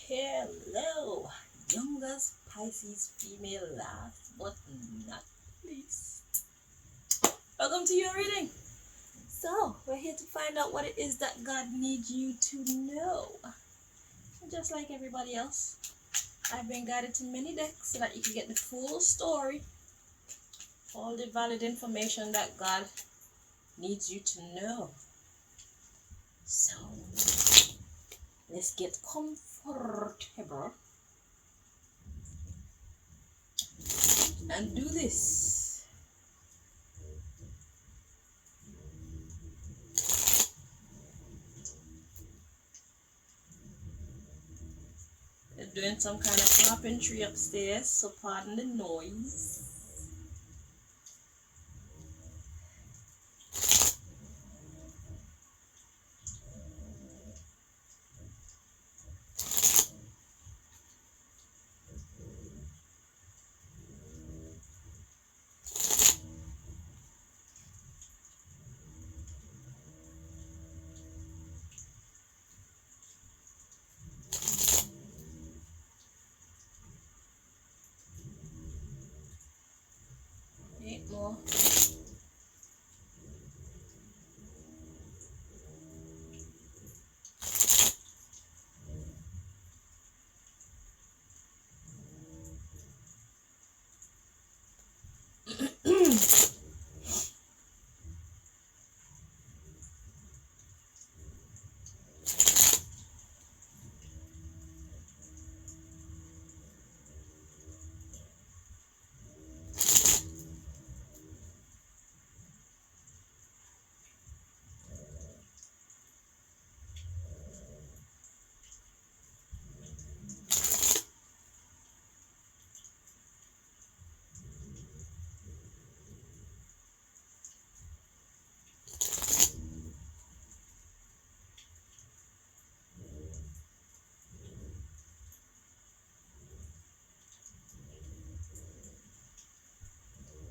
Hello, youngest Pisces female, last but not least. Welcome to your reading. So, we're here to find out what it is that God needs you to know. Just like everybody else, I've been guided to many decks so that you can get the full story, all the valid information that God needs you to know. So, let's get comfortable and do this. They're doing some kind of carpentry upstairs, so pardon the noise. Eight more.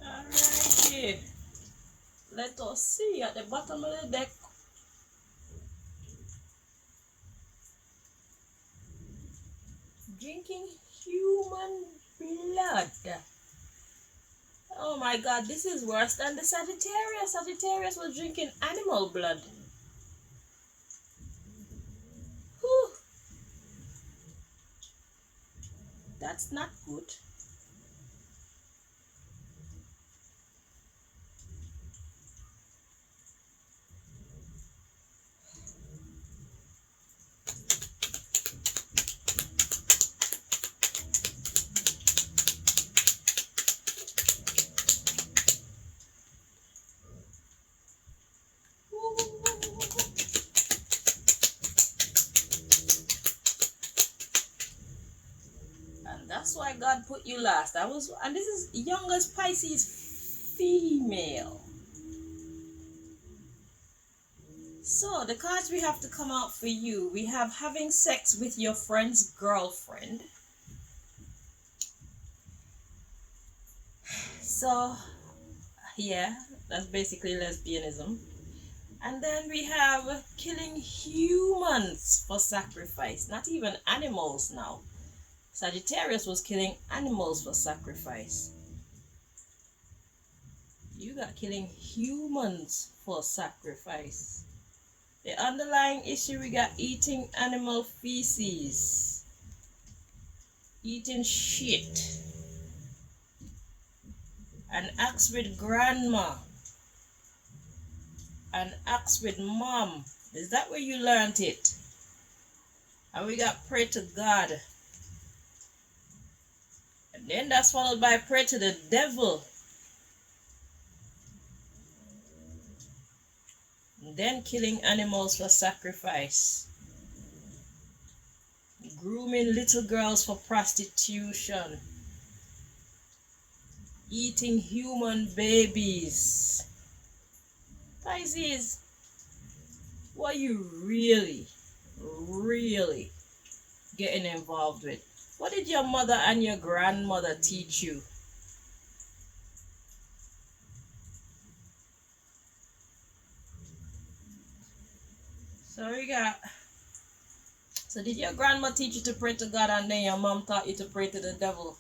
Alrighty. Let us see at the bottom of the deck. Drinking human blood. Oh my god, this is worse than the Sagittarius. Sagittarius was drinking animal blood. Whew. That's not good. And that's why God put you last. And this is youngest Pisces female. So the cards we have to come out for you, we have having sex with your friend's girlfriend. So yeah, that's basically lesbianism. And then we have killing humans for sacrifice, not even animals now. Sagittarius was killing animals for sacrifice. You got killing humans for sacrifice. The underlying issue, we got eating animal feces, eating shit, an axe with grandma, an axe with mom. Is that where you learned it? And we got pray to God. And then that's followed by pray to the devil. And then killing animals for sacrifice. Grooming little girls for prostitution. Eating human babies. Pisces, what are you really getting involved with? What did your mother and your grandmother teach you? So So did your grandma teach you to pray to God and then your mom taught you to pray to the devil?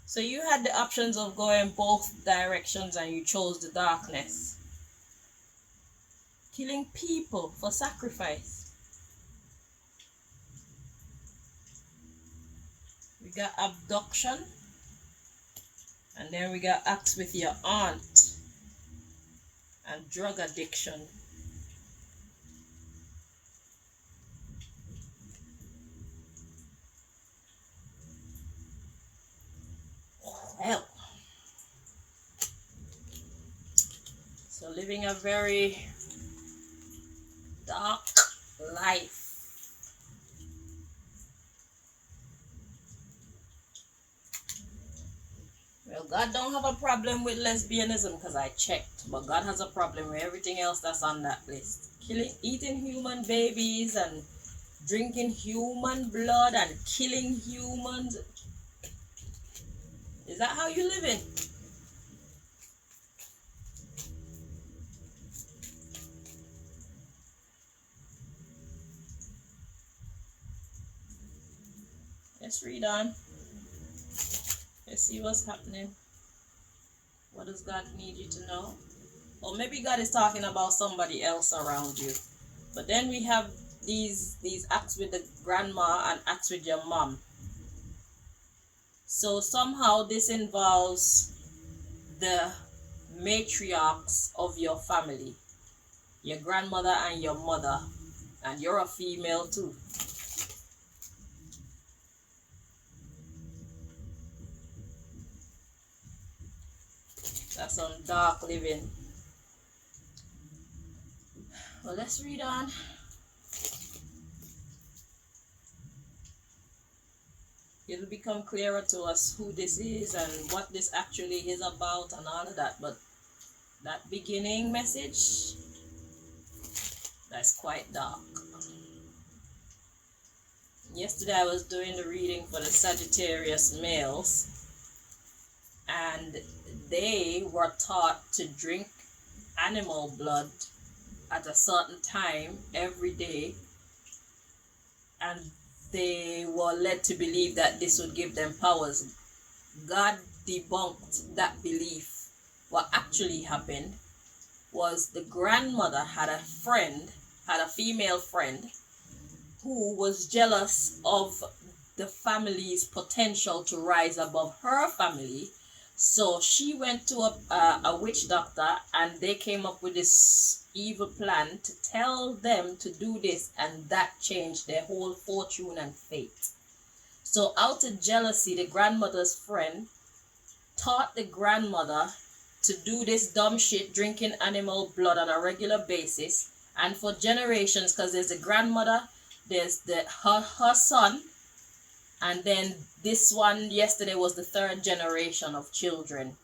So you had the options of going both directions and you chose the darkness. Killing people for sacrifice. We got abduction. And then we got acts with your aunt. And drug addiction. Well. So living a very dark life. Well, God don't have a problem with lesbianism because I checked, but God has a problem with everything else that's on that list. Eating human babies and drinking human blood and killing humans. Is that how you living? Let's read on. Let's see what's happening. What does God need you to know? Or maybe God is talking about somebody else around you. But then we have these acts with the grandma and acts with your mom. So somehow this involves the matriarchs of your family. Your grandmother and your mother. And you're a female too. That's some dark living. Well, let's read on. It'll become clearer to us who this is and what this actually is about and all of that. But that beginning message, that's quite dark. Yesterday I was doing the reading for the Sagittarius males, and they were taught to drink animal blood at a certain time every day, and they were led to believe that this would give them powers. God debunked that belief. What actually happened was the grandmother had a female friend who was jealous of the family's potential to rise above her family. So she went to a witch doctor, and they came up with this evil plan to tell them to do this, and that changed their whole fortune and fate. So out of jealousy, the grandmother's friend taught the grandmother to do this dumb shit, drinking animal blood on a regular basis. And for generations, because there's the grandmother, there's her son, and then this one yesterday was the third generation of children.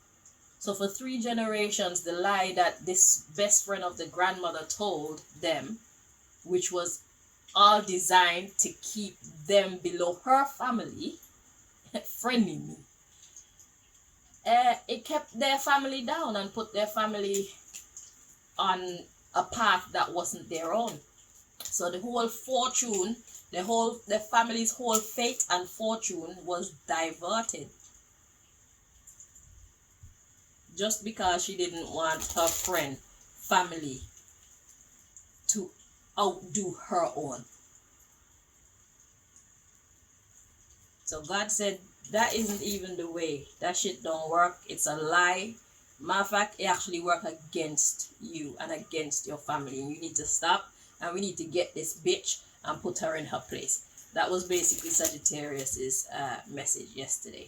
So for 3 generations, the lie that this best friend of the grandmother told them, which was all designed to keep them below her family, friending me, it kept their family down and put their family on a path that wasn't their own. So the whole fortune, the family's whole fate and fortune was diverted. Just because she didn't want her friend, family, to outdo her own. So God said, that isn't even the way. That shit don't work. It's a lie. Matter of fact, it actually works against you and against your family. And you need to stop. And we need to get this bitch and put her in her place. That was basically Sagittarius's message yesterday.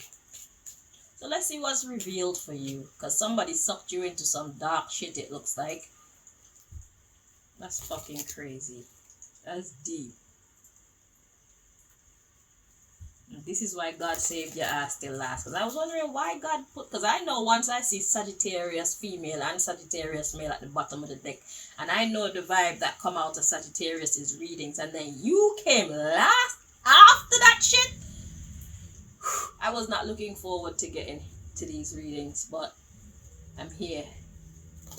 So let's see what's revealed for you. Because somebody sucked you into some dark shit, it looks like. That's fucking crazy. That's deep. This is why God saved your ass till last. Because I was wondering why God put... Because I know once I see Sagittarius female and Sagittarius male at the bottom of the deck, and I know the vibe that come out of Sagittarius's readings, and then you came last after that shit. I was not looking forward to getting to these readings, but I'm here.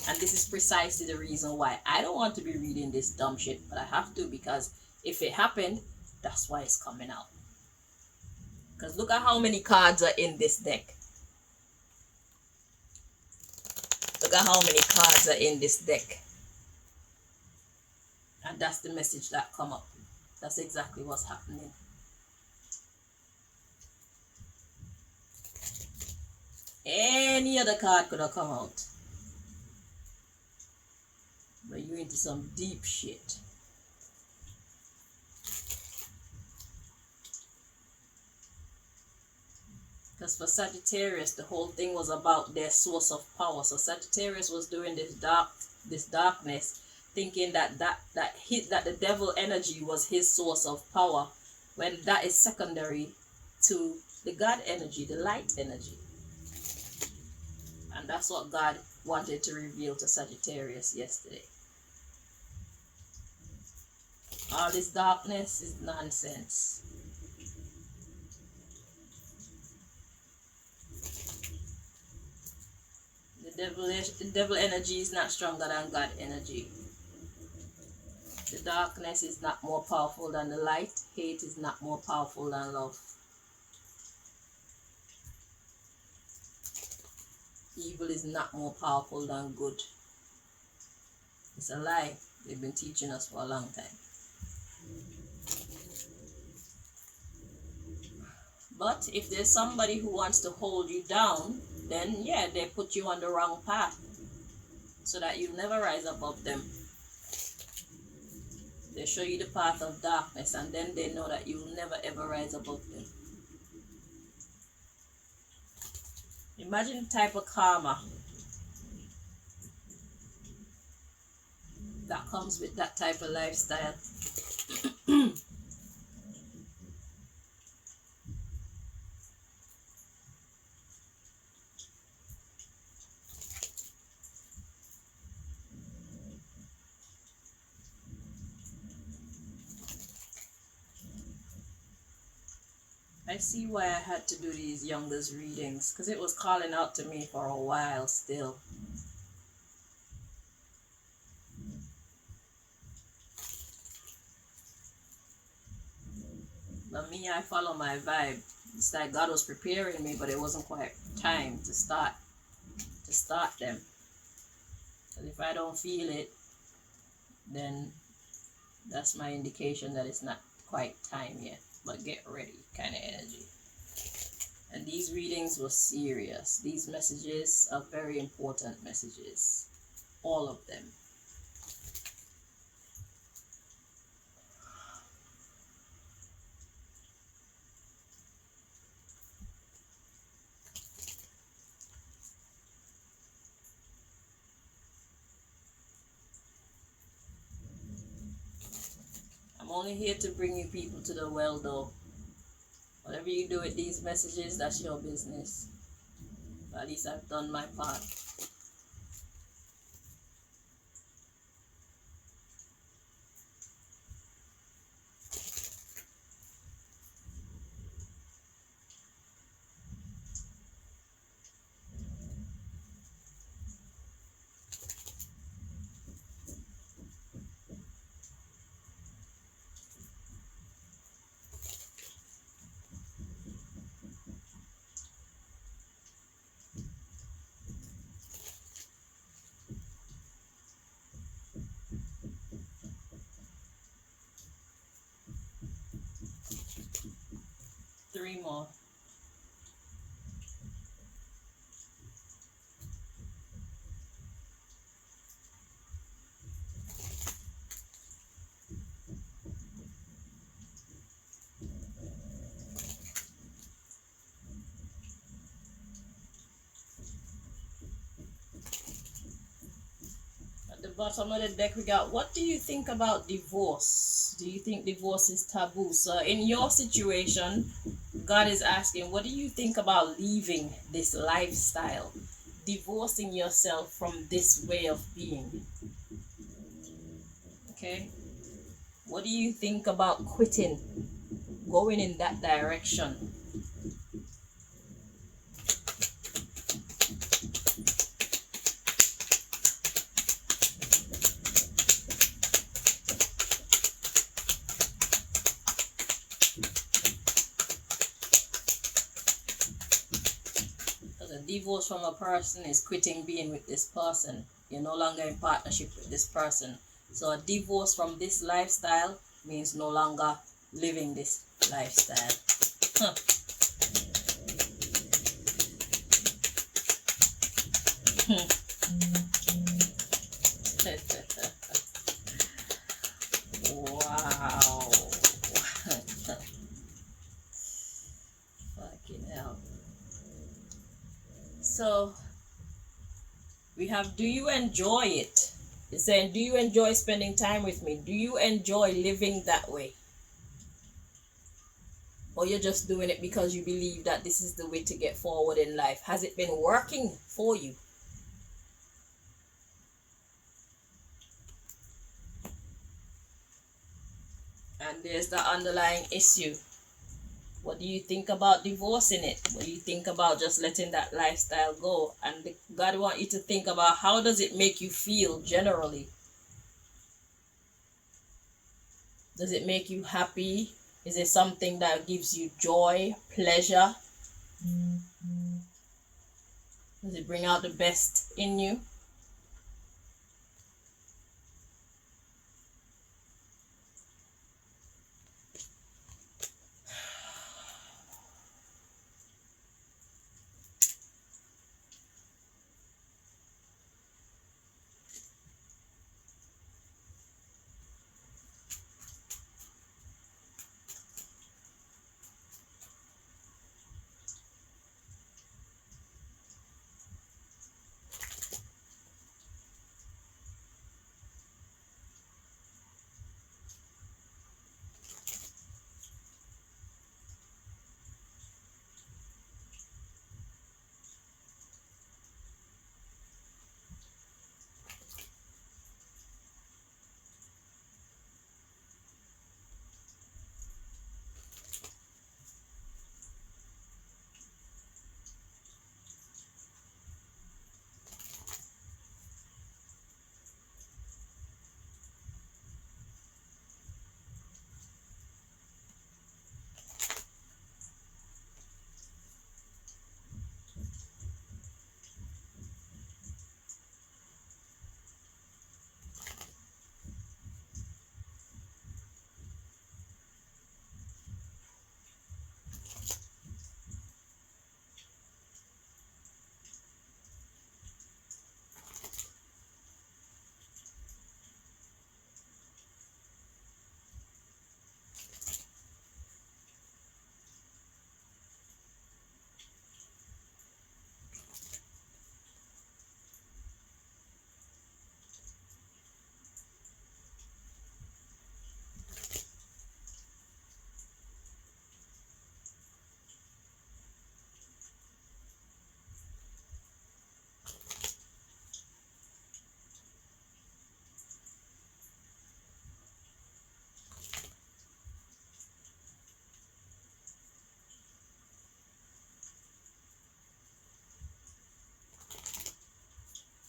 And this is precisely the reason why I don't want to be reading this dumb shit, but I have to, because if it happened, that's why it's coming out. Because look at how many cards are in this deck. Look at how many cards are in this deck. And that's the message that come up. That's exactly what's happening. Any other card could have come out. But you're into some deep shit. Because for Sagittarius, the whole thing was about their source of power. So Sagittarius was doing this darkness, thinking that the devil energy was his source of power, when that is secondary to the God energy, the light energy. And that's what God wanted to reveal to Sagittarius yesterday. All this darkness is nonsense. The devil energy is not stronger than God energy. The darkness is not more powerful than the light. Hate is not more powerful than love. Evil is not more powerful than good. It's a lie. They've been teaching us for a long time. But if there's somebody who wants to hold you down, then yeah, they put you on the wrong path so that you never rise above them. They show you the path of darkness, and then they know that you will never ever rise above them. Imagine the type of karma that comes with that type of lifestyle. I see why I had to do these youngest readings, because it was calling out to me for a while still. But me, I follow my vibe. It's like God was preparing me, but it wasn't quite time to start them. Because if I don't feel it, then that's my indication that it's not quite time yet. But get ready kind of energy. And these readings were serious. These messages are very important messages. All of them. I'm only here to bring you people to the well though. Whatever you do with these messages, that's your business. But at least I've done my part. Three more. At the bottom of the deck we got, what do you think about divorce? Do you think divorce is taboo? So in your situation, God is asking, what do you think about leaving this lifestyle? Divorcing yourself from this way of being? Okay? What do you think about quitting? Going in that direction? So divorce from a person is quitting being with this person. You're no longer in partnership with this person. So a divorce from this lifestyle means no longer living this lifestyle. Huh. Wow. Fucking hell. So we have, do you enjoy it? It's saying, do you enjoy spending time with me? Do you enjoy living that way? Or you're just doing it because you believe that this is the way to get forward in life? Has it been working for you? And there's the underlying issue. What do you think about divorcing it? What do you think about just letting that lifestyle go? And God wants you to think about, how does it make you feel generally? Does it make you happy? Is it something that gives you joy, pleasure? Does it bring out the best in you?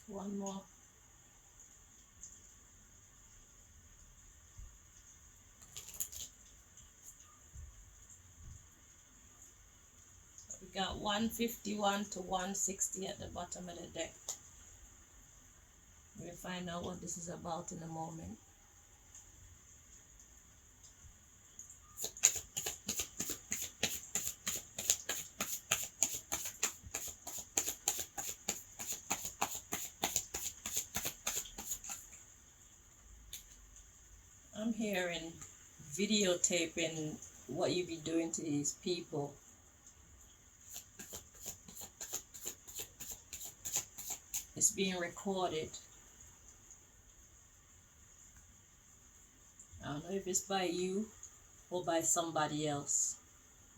One more. We got 151 to 160 at the bottom of the deck. We'll find out what this is about in a moment. I'm hearing videotaping what you be doing to these people. It's being recorded. I don't know if it's by you or by somebody else,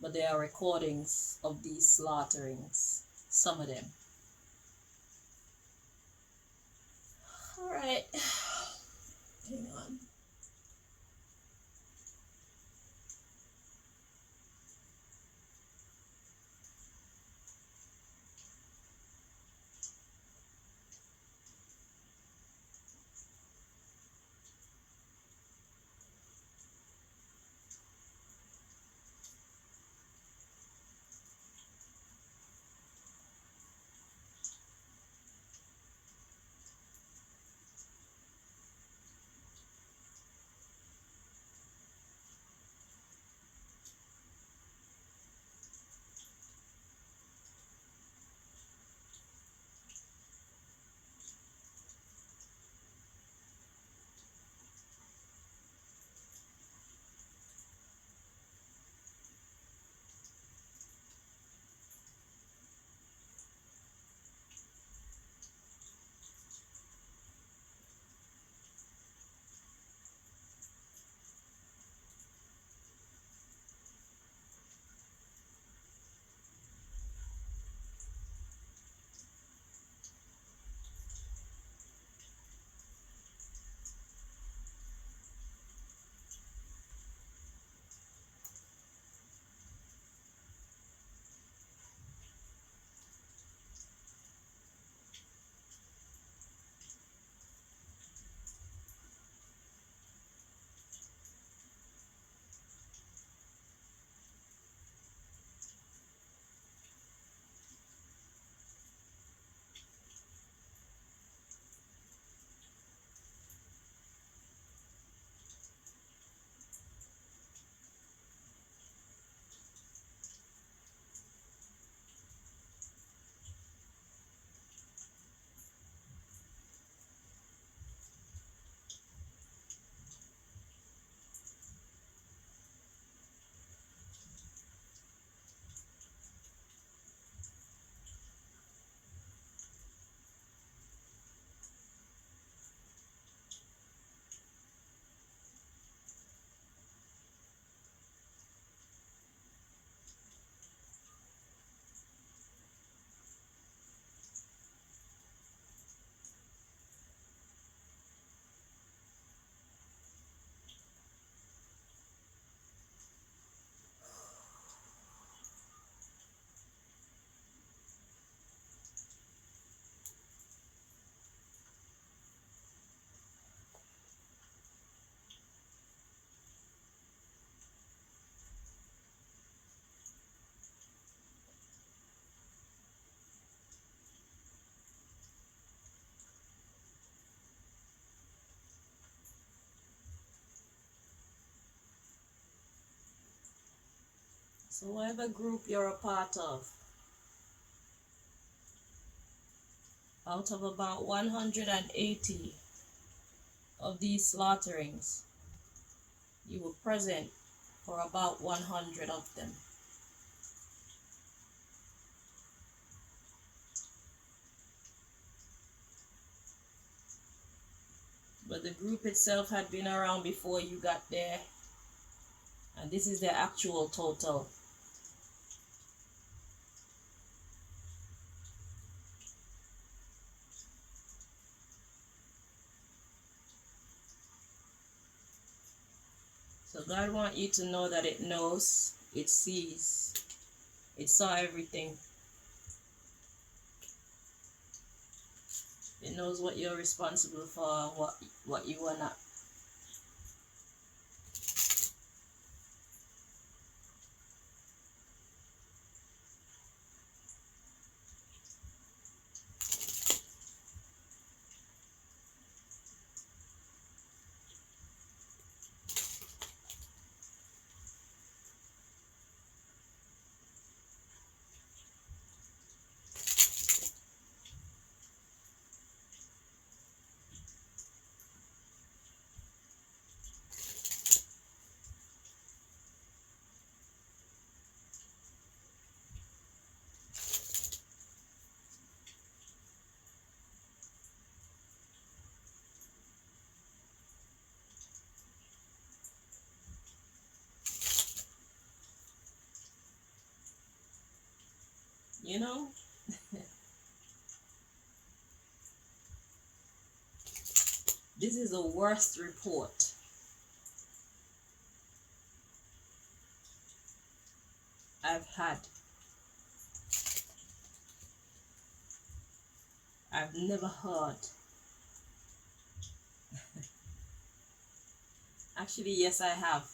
but there are recordings of these slaughterings, some of them. All right, hang on. So whatever group you're a part of, out of about 180 of these slaughterings, you were present for about 100 of them. But the group itself had been around before you got there, and this is the actual total. So God wants you to know that it knows, it sees, it saw everything. It knows what you're responsible for, what you are not. You know? This is the worst report I've had. I've never heard. Actually, yes, I have.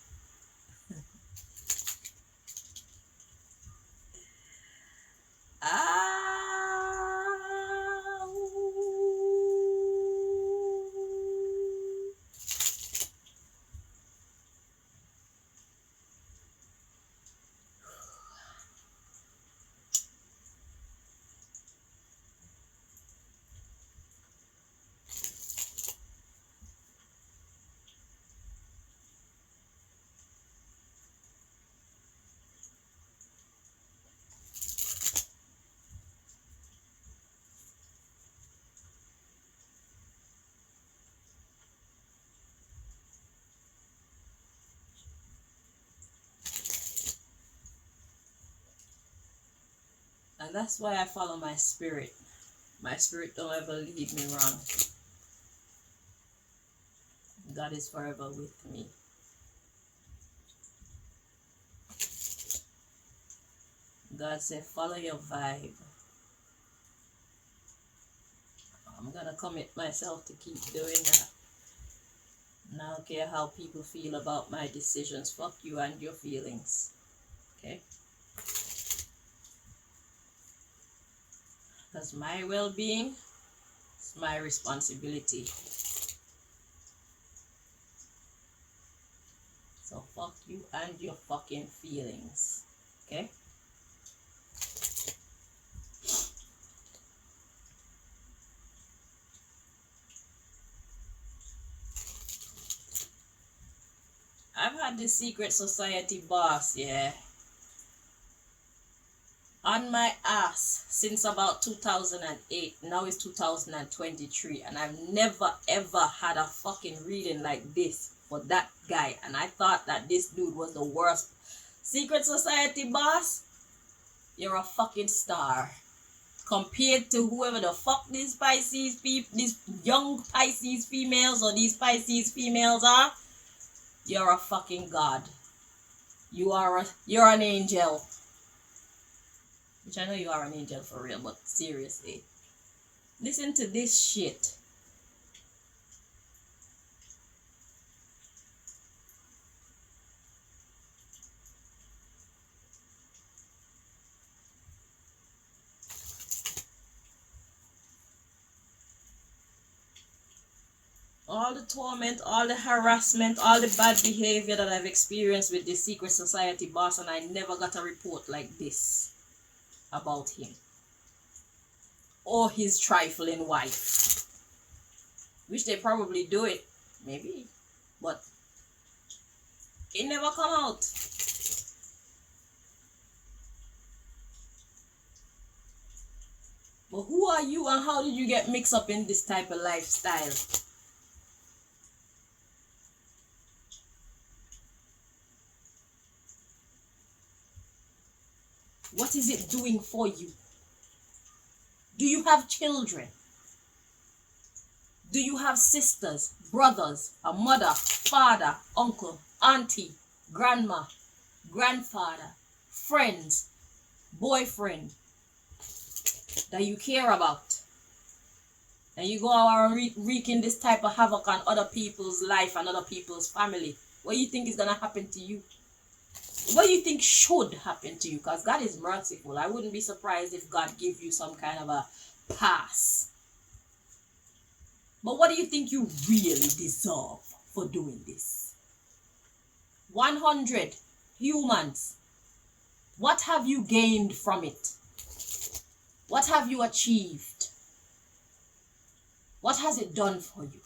And that's why I follow my spirit. My spirit don't ever lead me wrong. God is forever with me. God said, follow your vibe. I'm gonna commit myself to keep doing that. And I don't care how people feel about my decisions. Fuck you and your feelings. Okay? Because my well-being is my responsibility. So fuck you and your fucking feelings. Okay? I've had this secret society boss, yeah, on my ass since about 2008. Now it's 2023, and I've never ever had a fucking reading like this for that guy. And I thought that this dude was the worst. Secret society boss, you're a fucking star compared to whoever the fuck these Pisces people, these young Pisces females or these Pisces females are. You're a fucking god. You're an angel. Which I know you are an angel for real, but seriously. Listen to this shit. all the torment, all the harassment, all the bad behavior that I've experienced with this secret society boss, and I never got a report like this about him or his trifling wife. Wish they probably do it, maybe, but it never come out. But who are you and how did you get mixed up in this type of lifestyle? What is it doing for you? Do you have children? Do you have sisters, brothers, a mother, father, uncle, auntie, grandma, grandfather, friends, boyfriend that you care about? And you go around wreaking this type of havoc on other people's life and other people's family. What do you think is going to happen to you? What do you think should happen to you? Because God is merciful. I wouldn't be surprised if God give you some kind of a pass. But what do you think you really deserve for doing this? 100 humans. What have you gained from it? What have you achieved? What has it done for you?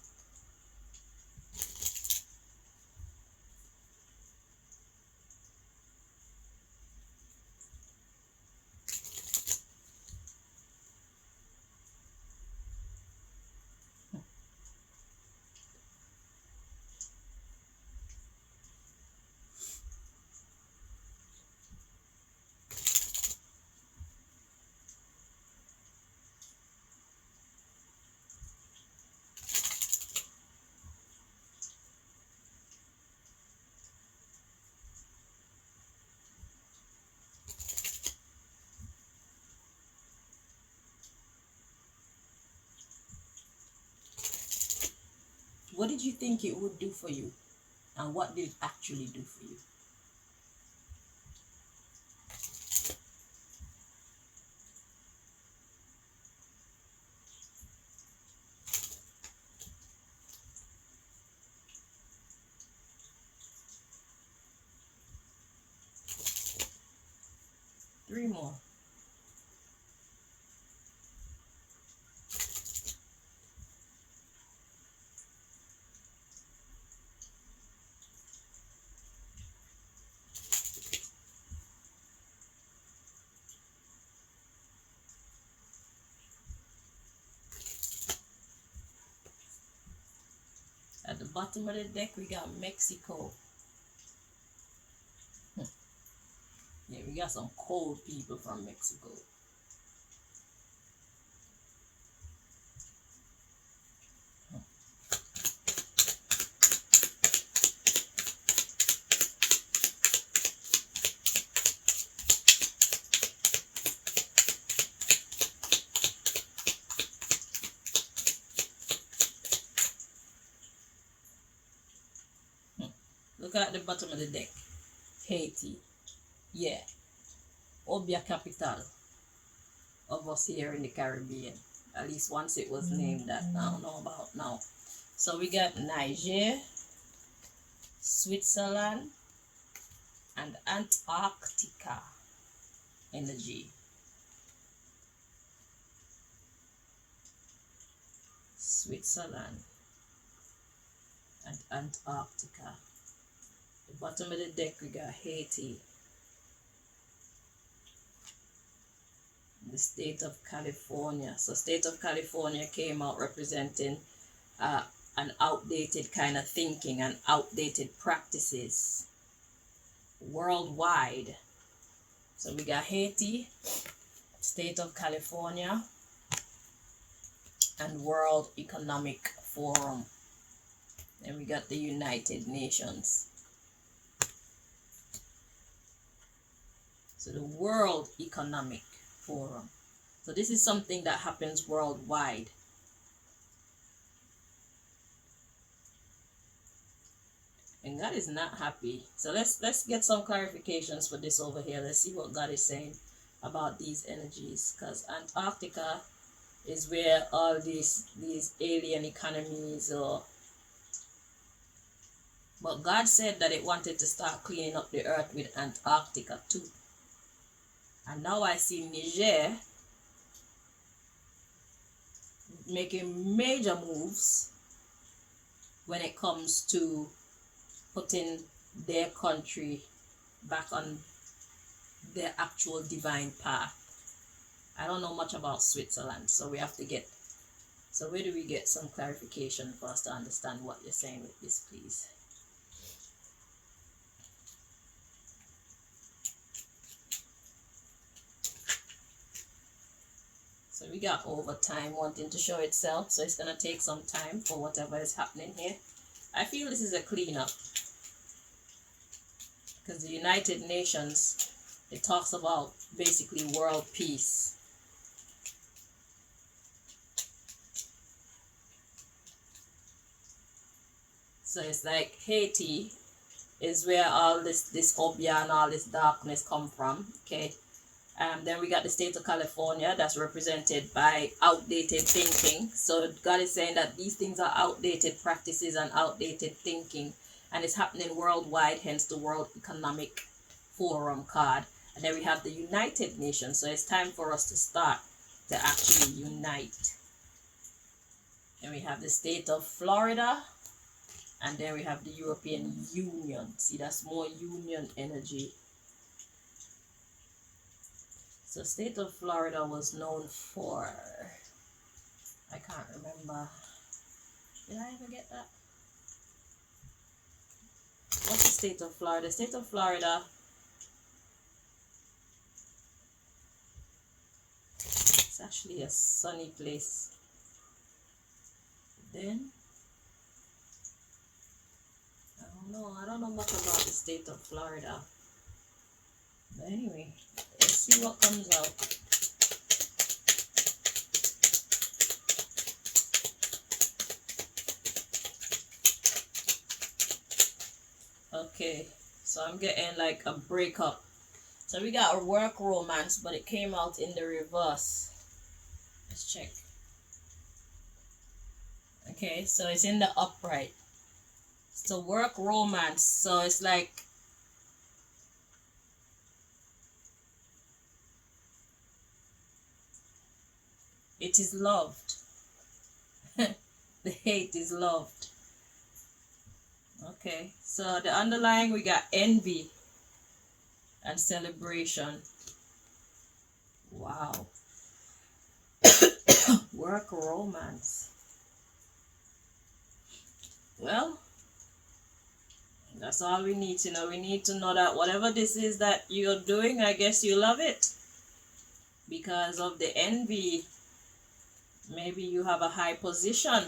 What did you think it would do for you? And what did it actually do for you? Three more. At the bottom of the deck, we got Mexico. Yeah, we got some cold people from Mexico. Look at the bottom of the deck. Haiti. Yeah. Obia capital of us here in the Caribbean. At least once it was named that. I don't know about now. So we got Niger, Switzerland, and Antarctica energy. Switzerland and Antarctica. The bottom of the deck we got Haiti, the state of California. So state of California came out representing an outdated kind of thinking and outdated practices worldwide. So we got Haiti, state of California, and World Economic Forum. Then we got the United Nations. So the World Economic Forum. So this is something that happens worldwide. And God is not happy. So let's get some clarifications for this over here. Let's see what God is saying about these energies. Because Antarctica is where all these alien economies or But God said that it wanted to start cleaning up the earth with Antarctica too. And now I see Niger making major moves when it comes to putting their country back on their actual divine path. I don't know much about Switzerland, so we have to get. So where do we get some clarification for us to understand what you're saying with this, please? So we got overtime wanting to show itself, so it's going to take some time for whatever is happening here. I feel this is a cleanup because the United Nations, it talks about basically world peace. So it's like Haiti is where all this dystopia and all this darkness come from, okay? Then we got the state of California that's represented by outdated thinking. So God is saying that these things are outdated practices and outdated thinking, and it's happening worldwide, hence the World Economic Forum card. And then we have the United Nations. So it's time for us to start to actually unite. And we have the state of Florida, and then we have the European Union. See, that's more union energy. So state of Florida was known for, I can't remember. Did I ever get that? What's the state of Florida? State of Florida. It's actually a sunny place. Then, I don't know much about the state of Florida. But anyway, let's see what comes out. Okay, so I'm getting like a breakup. So we got a work romance, but it came out in the reverse. Let's check. Okay, so it's in the upright. It's a work romance, so it's like it is loved. The hate is loved. Okay, so the underlying we got envy and celebration. Wow. Work romance. Well, that's all we need to know. We need to know that whatever this is that you're doing, I guess you love it. Because of the envy, maybe you have a high position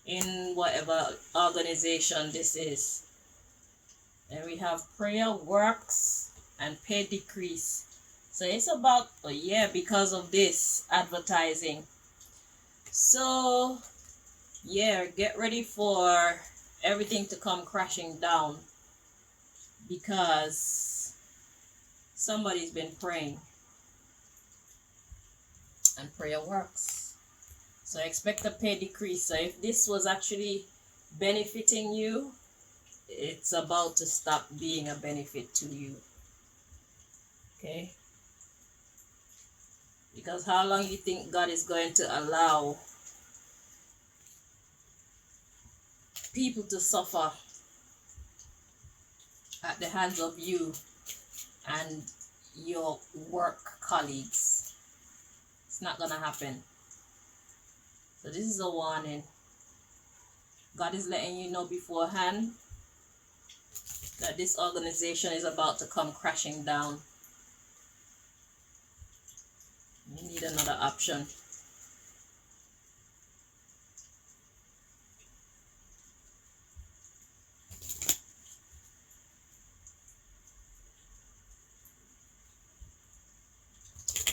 in whatever organization this is. And we have prayer works and pay decrease. So it's about, because of this advertising. So yeah, get ready for everything to come crashing down because somebody's been praying, and prayer works. So expect a pay decrease. So if this was actually benefiting you, it's about to stop being a benefit to you. Okay? Because how long you think God is going to allow people to suffer at the hands of you and your work colleagues? It's not gonna happen. So this is a warning. God is letting you know beforehand that this organization is about to come crashing down. You need another option.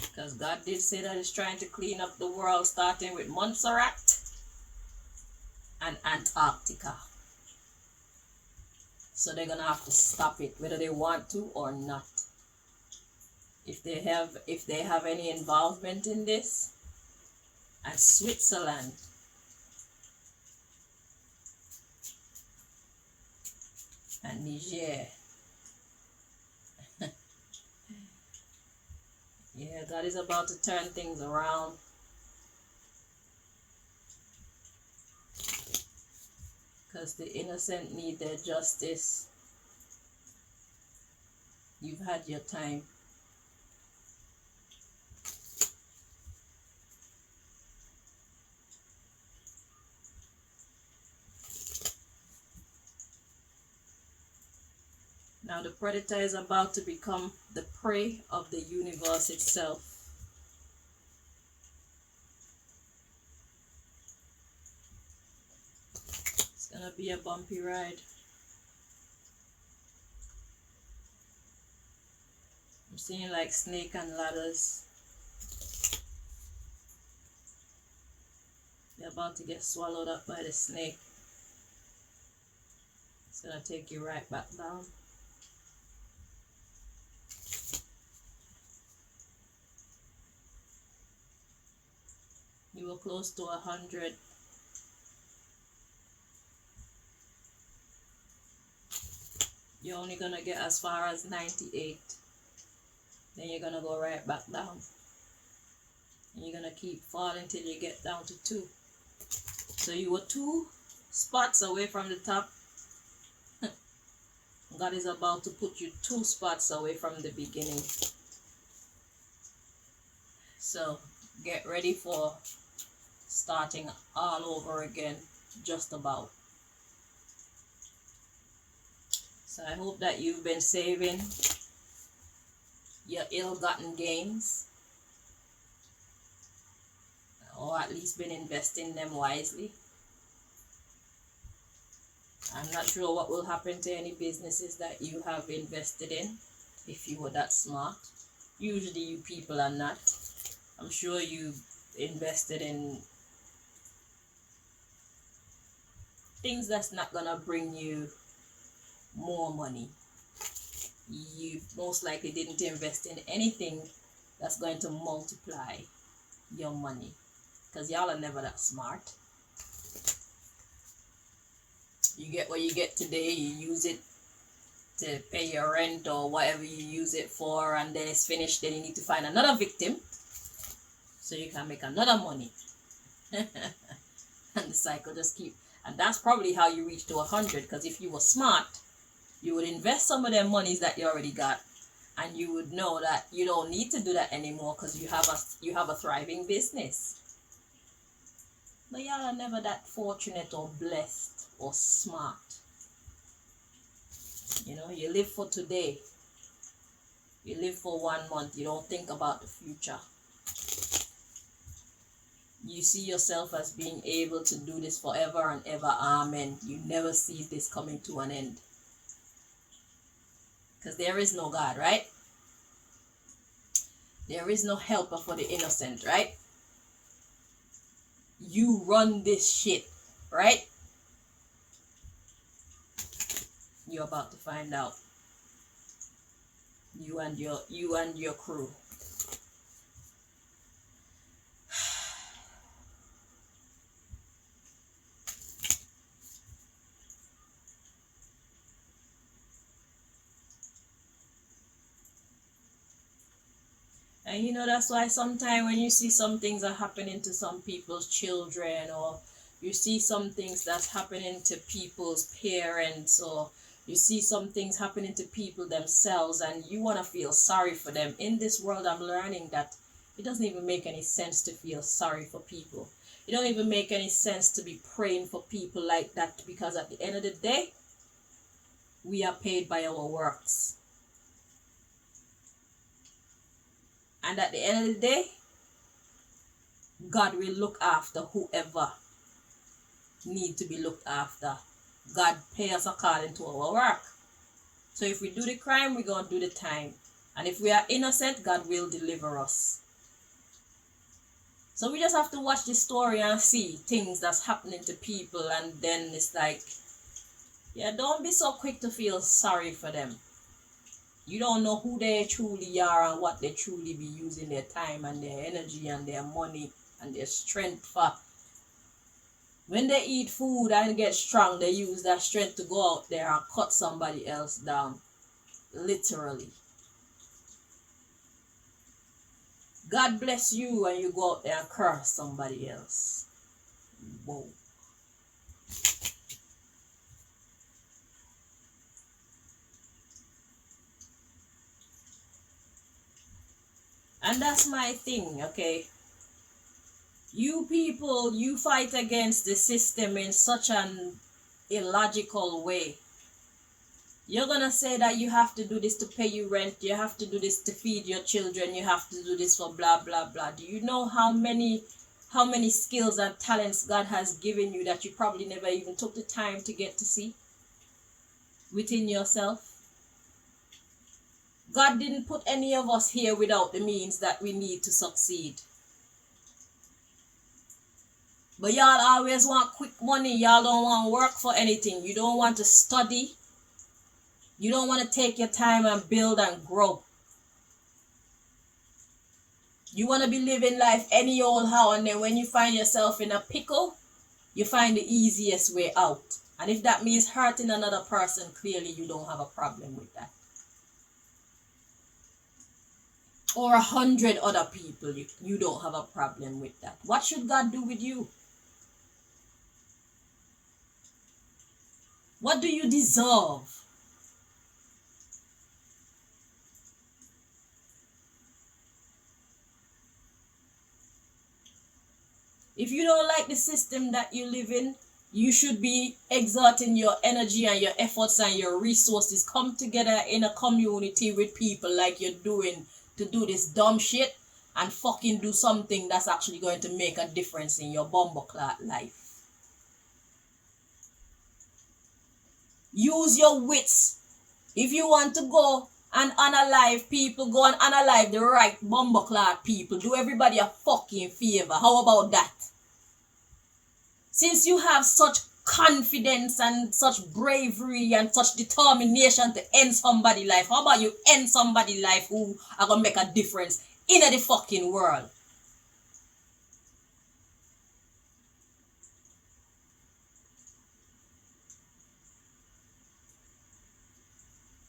Because God did say that He's trying to clean up the world, starting with Montserrat and Antarctica. So they're gonna have to stop it, whether they want to or not. If they have any involvement in this, and Switzerland, and Niger. Yeah, God is about to turn things around. Because the innocent need their justice. You've had your time. Now the predator is about to become the prey of the universe itself. It's gonna be a bumpy ride. I'm seeing like snake and ladders. You're about to get swallowed up by the snake. It's gonna take you right back down. You were close to 100. You're only gonna get as far as 98. Then you're gonna go right back down. And you're gonna keep falling till you get down to 2. So you were 2 spots away from the top. God is about to put you 2 spots away from the beginning. So get ready for starting all over again, just about. So I hope that you've been saving your ill-gotten gains, or at least been investing them wisely. I'm not sure what will happen to any businesses that you have invested in if you were that smart. Usually you people are not. I'm sure you invested in things that's not gonna bring you more money. You most likely didn't invest in anything that's going to multiply your money, because y'all are never that smart. You get what you get today, you use it to pay your rent or whatever you use it for, and then it's finished. Then you need to find another victim so you can make another money. And the cycle just keeps. And that's probably how you reach to 100, because if you were smart, you would invest some of them monies that you already got, and you would know that you don't need to do that anymore because you have a thriving business. But y'all are never that fortunate or blessed or smart. You know, you live for today. You live for 1 month. You don't think about the future. You see yourself as being able to do this forever and ever. Amen. You never see this coming to an end. Because there is no God, right? There is no helper for the innocent, right? You run this shit, right? You're about to find out. You and your crew. And you know, that's why sometimes when you see some things are happening to some people's children, or you see some things that's happening to people's parents, or you see some things happening to people themselves, and you want to feel sorry for them. In this world, I'm learning that it doesn't even make any sense to feel sorry for people. It don't even make any sense to be praying for people like that, because at the end of the day, we are paid by our works. And at the end of the day, God will look after whoever need to be looked after. God pay us according to our work. So if we do the crime, we're going to do the time. And if we are innocent, God will deliver us. So we just have to watch the story and see things that's happening to people. And then it's like, yeah, don't be so quick to feel sorry for them. You don't know who they truly are and what they truly be using their time and their energy and their money and their strength for. When they eat food and get strong, they use that strength to go out there and cut somebody else down. Literally. God bless you when you go out there and curse somebody else. Whoa. And that's my thing, okay? You people, you fight against the system in such an illogical way. You're gonna say that you have to do this to pay your rent, you have to do this to feed your children, you have to do this for blah blah blah. Do you know how many skills and talents God has given you that you probably never even took the time to get to see within yourself? God didn't put any of us here without the means that we need to succeed. But y'all always want quick money. Y'all don't want to work for anything. You don't want to study. You don't want to take your time and build and grow. You want to be living life any old how, and then when you find yourself in a pickle, you find the easiest way out. And if that means hurting another person, clearly you don't have a problem with that. Or 100 other people, you don't have a problem with that. What should God do with you? What do you deserve? If you don't like the system that you live in, you should be exerting your energy and your efforts and your resources. Come together in a community with people like you're doing to do this dumb shit and fucking do something that's actually going to make a difference in your bumbleclot life. Use your wits. If you want to go and unalive people, go and unalive the right bumbleclot people. Do everybody a fucking favor. How about that? Since you have such confidence and such bravery and such determination to end somebody's life, how about you end somebody's life who are going to make a difference in the fucking world?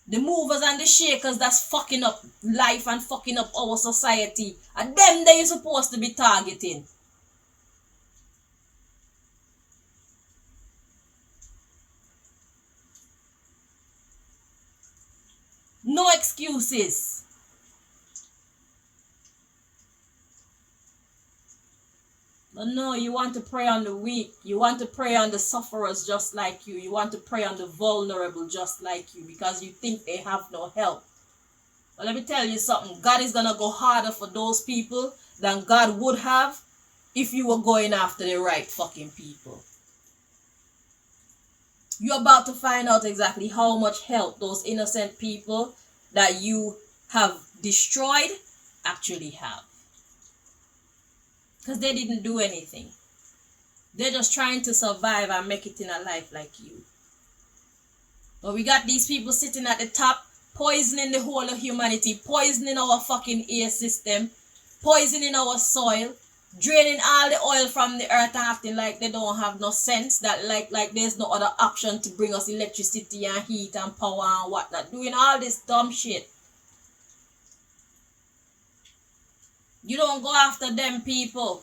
The movers and the shakers that's fucking up life and fucking up our society, and them that you're supposed to be targeting. No excuses. But no, you want to prey on the weak. You want to prey on the sufferers just like you. You want to prey on the vulnerable just like you because you think they have no help. But let me tell you something. God is going to go harder for those people than God would have if you were going after the right fucking people. You're about to find out exactly how much help those innocent people that you have destroyed actually have. Because they didn't do anything. They're just trying to survive and make it in a life like you. But we got these people sitting at the top, poisoning the whole of humanity, poisoning our fucking air system, poisoning our soil, draining all the oil from the earth and acting like they don't have no sense, that like there's no other option to bring us electricity and heat and power and whatnot, doing all this dumb shit. You don't go after them people.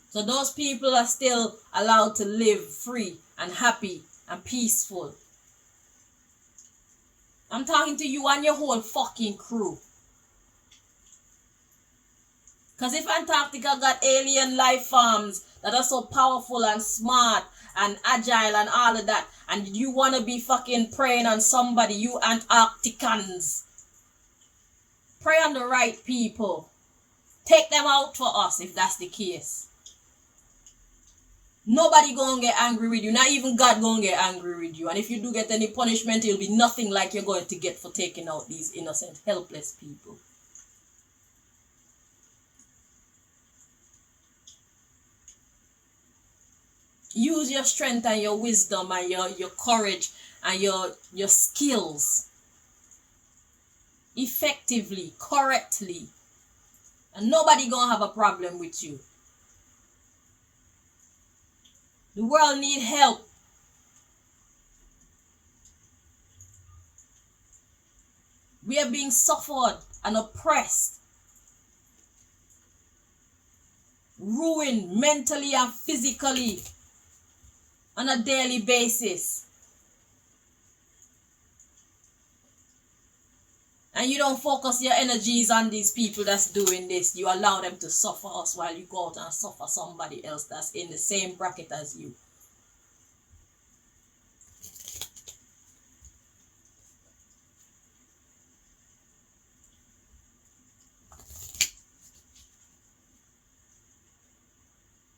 So those people are still allowed to live free and happy and peaceful. I'm talking to you and your whole fucking crew. Because if Antarctica got alien life forms that are so powerful and smart and agile and all of that, and you want to be fucking preying on somebody, you Antarcticans, prey on the right people. Take them out for us if that's the case. Nobody gonna get angry with you. Not even God gonna get angry with you. And if you do get any punishment, it'll be nothing like you're going to get for taking out these innocent, helpless people. Use your strength and your wisdom and your courage and your skills effectively, correctly. And nobody gonna have a problem with you. The world need help. We are being suffered and oppressed, ruined mentally and physically on a daily basis. And you don't focus your energies on these people that's doing this. You allow them to suffer us while you go out and suffer somebody else that's in the same bracket as you.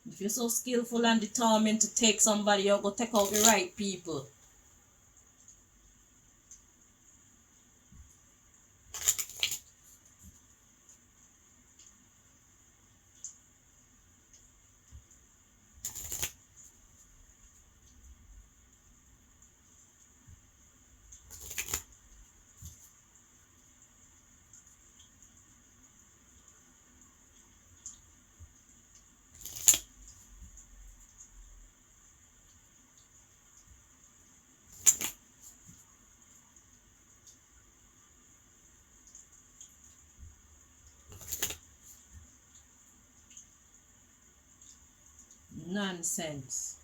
If you're so skillful and determined to take somebody, you'll go take out the right people. Nonsense.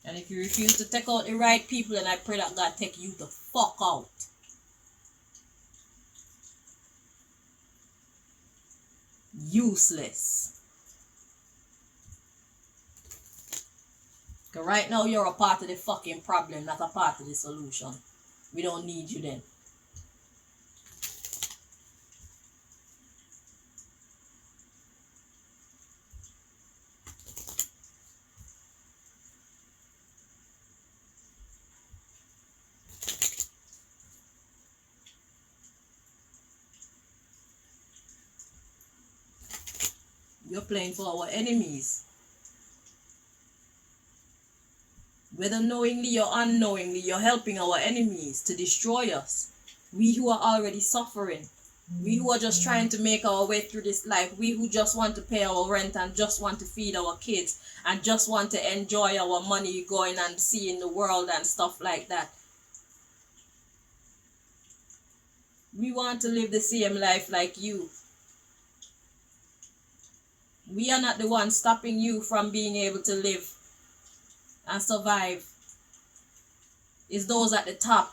And if you refuse to take out the right people, then I pray that God take you the fuck out. Useless. Because right now you're a part of the fucking problem, not a part of the solution. We don't need you then. You're playing for our enemies. Whether knowingly or unknowingly, you're helping our enemies to destroy us. We who are already suffering. We who are just trying to make our way through this life. We who just want to pay our rent and just want to feed our kids and just want to enjoy our money going and seeing the world and stuff like that. We want to live the same life like you. We are not the ones stopping you from being able to live and survive. It's those at the top.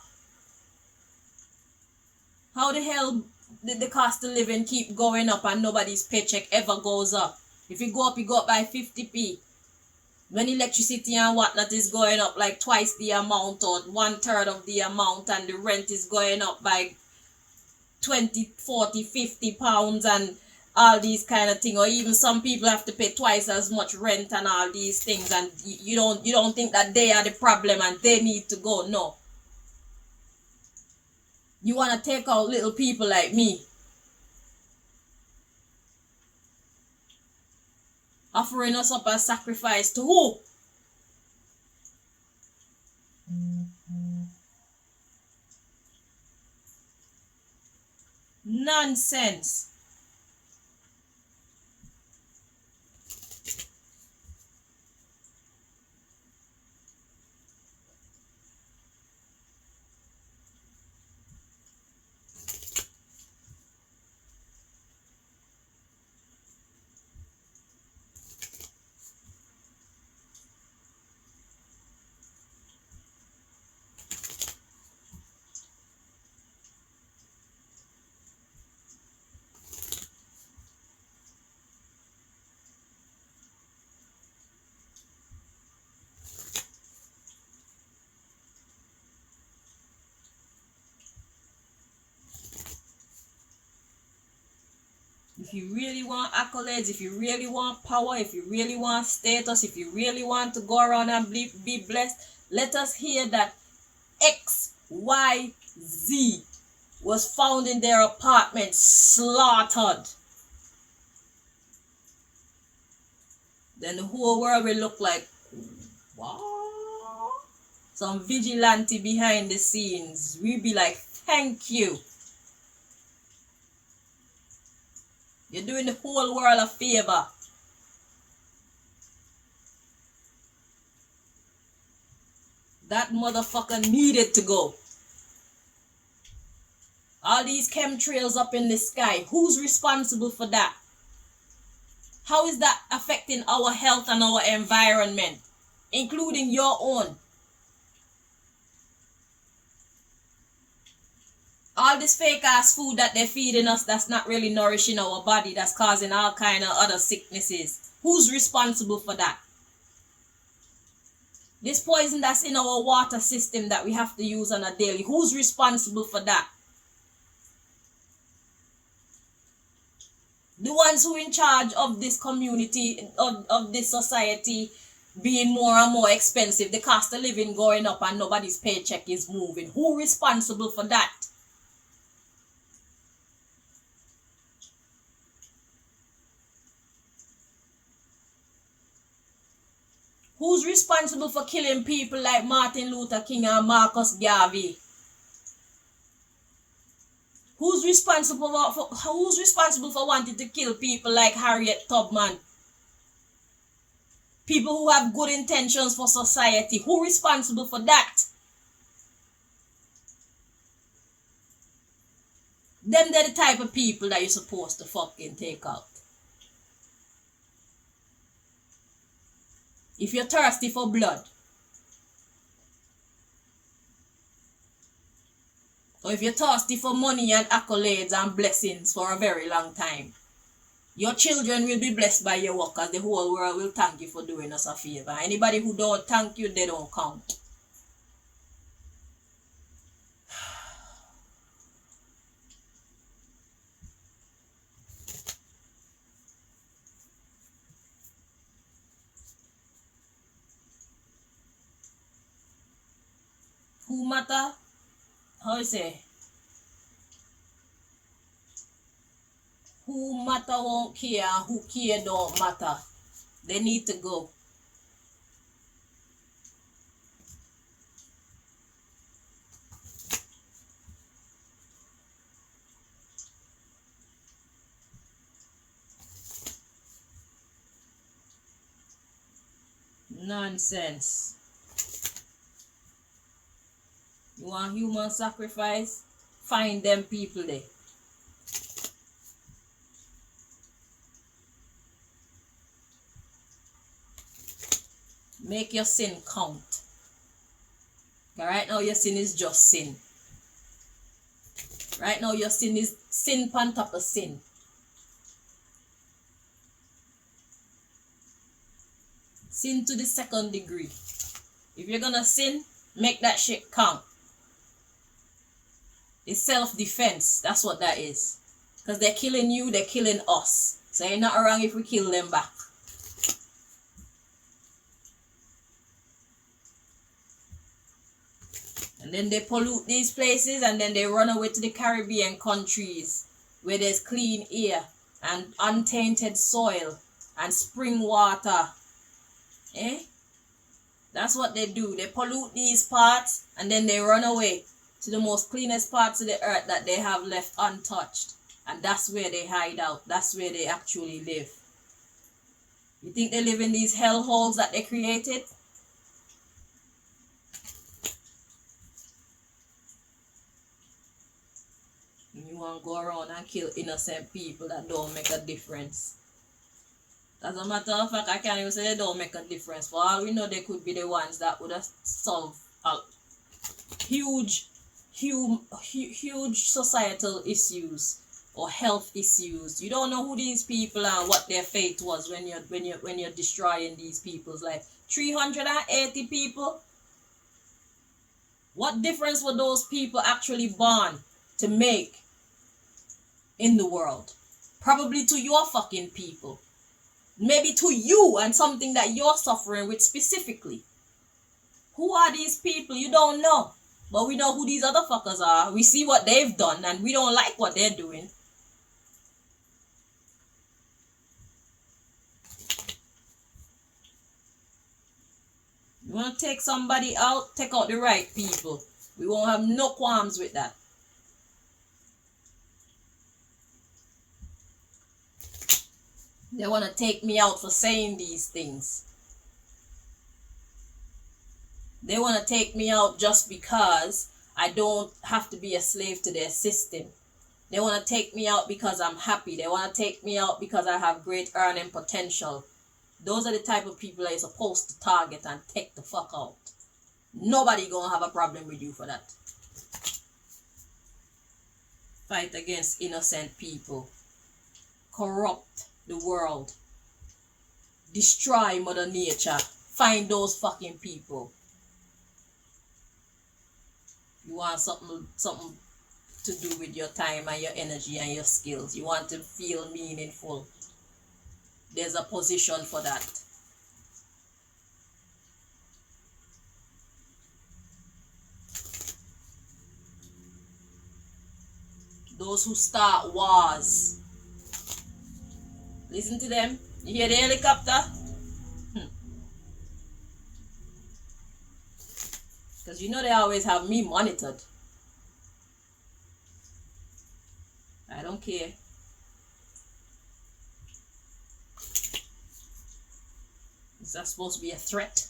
How the hell did the cost of living keep going up and nobody's paycheck ever goes up? If you go up by 50p. When electricity and whatnot is going up like twice the amount or 1/3 of the amount, and the rent is going up by 20, 40, 50 pounds and all these kind of things, or even some people have to pay twice as much rent and all these things, and you don't think that they are the problem and they need to go. No, you want to take out little people like me, offering us up as sacrifice to who? Nonsense. If you really want accolades, if you really want power, if you really want status, if you really want to go around and be blessed, let us hear that XYZ was found in their apartment slaughtered. Then the whole world will look like, wow, some vigilante behind the scenes. We'll be like, thank you. You're doing the whole world a favor. That motherfucker needed to go. All these chemtrails up in the sky, who's responsible for that? How is that affecting our health and our environment, including your own? All this fake ass food that they're feeding us that's not really nourishing our body, that's causing all kind of other sicknesses. Who's responsible for that? This poison that's in our water system that we have to use on a daily, who's responsible for that? The ones who are in charge of this community, of this society being more and more expensive, the cost of living going up and nobody's paycheck is moving. Who responsible for that? Who's responsible for killing people like Martin Luther King and Marcus Garvey? Who's responsible for wanting to kill people like Harriet Tubman? People who have good intentions for society. Who responsible for that? Them they're the type of people that you're supposed to fucking take out. If you're thirsty for blood, or if you're thirsty for money and accolades and blessings for a very long time, your children will be blessed by your work, as the whole world will thank you for doing us a favor. Anybody who don't thank you, they don't count. Who matter? How you say? Who matter won't care, who care don't matter. They need to go. Nonsense. You want human sacrifice? Find them people there. Make your sin count. Right now your sin is just sin. Right now your sin is sin on top of sin. Sin to the second degree. If you're gonna sin, make that shit count. It's self-defense. That's what that is. Because they're killing you, they're killing us. So ain't nothing wrong if we kill them back. And then they pollute these places and then they run away to the Caribbean countries where there's clean air and untainted soil and spring water. Eh? That's what they do. They pollute these parts and then they run away to the most cleanest parts of the earth that they have left untouched. And that's where they hide out. That's where they actually live. You think they live in these hellholes that they created? You want to go around and kill innocent people that don't make a difference. As a matter of fact, I can't even say they don't make a difference. For all we know, they could be the ones that would have solved huge societal issues or health issues. You don't know who these people are and what their fate was when you're destroying these people's life. 380 people. What difference were those people actually born to make in the world? Probably to your fucking people. Maybe to you and something that you're suffering with specifically. Who are these people? You don't know. But we know who these other fuckers are. We see what they've done and we don't like what they're doing. You want to take somebody out? Take out the right people. We won't have no qualms with that. They want to take me out for saying these things. They want to take me out just because I don't have to be a slave to their system. They want to take me out because I'm happy. They want to take me out because I have great earning potential. Those are the type of people that you're supposed to target and take the fuck out. Nobody gonna have a problem with you for that. Fight against innocent people. Corrupt the world. Destroy Mother Nature. Find those fucking people. You want something to do with your time and your energy and your skills. You want to feel meaningful. There's a position for that. Those who start wars. Listen to them. You hear the helicopter? Because you know they always have me monitored. I don't care. Is that supposed to be a threat?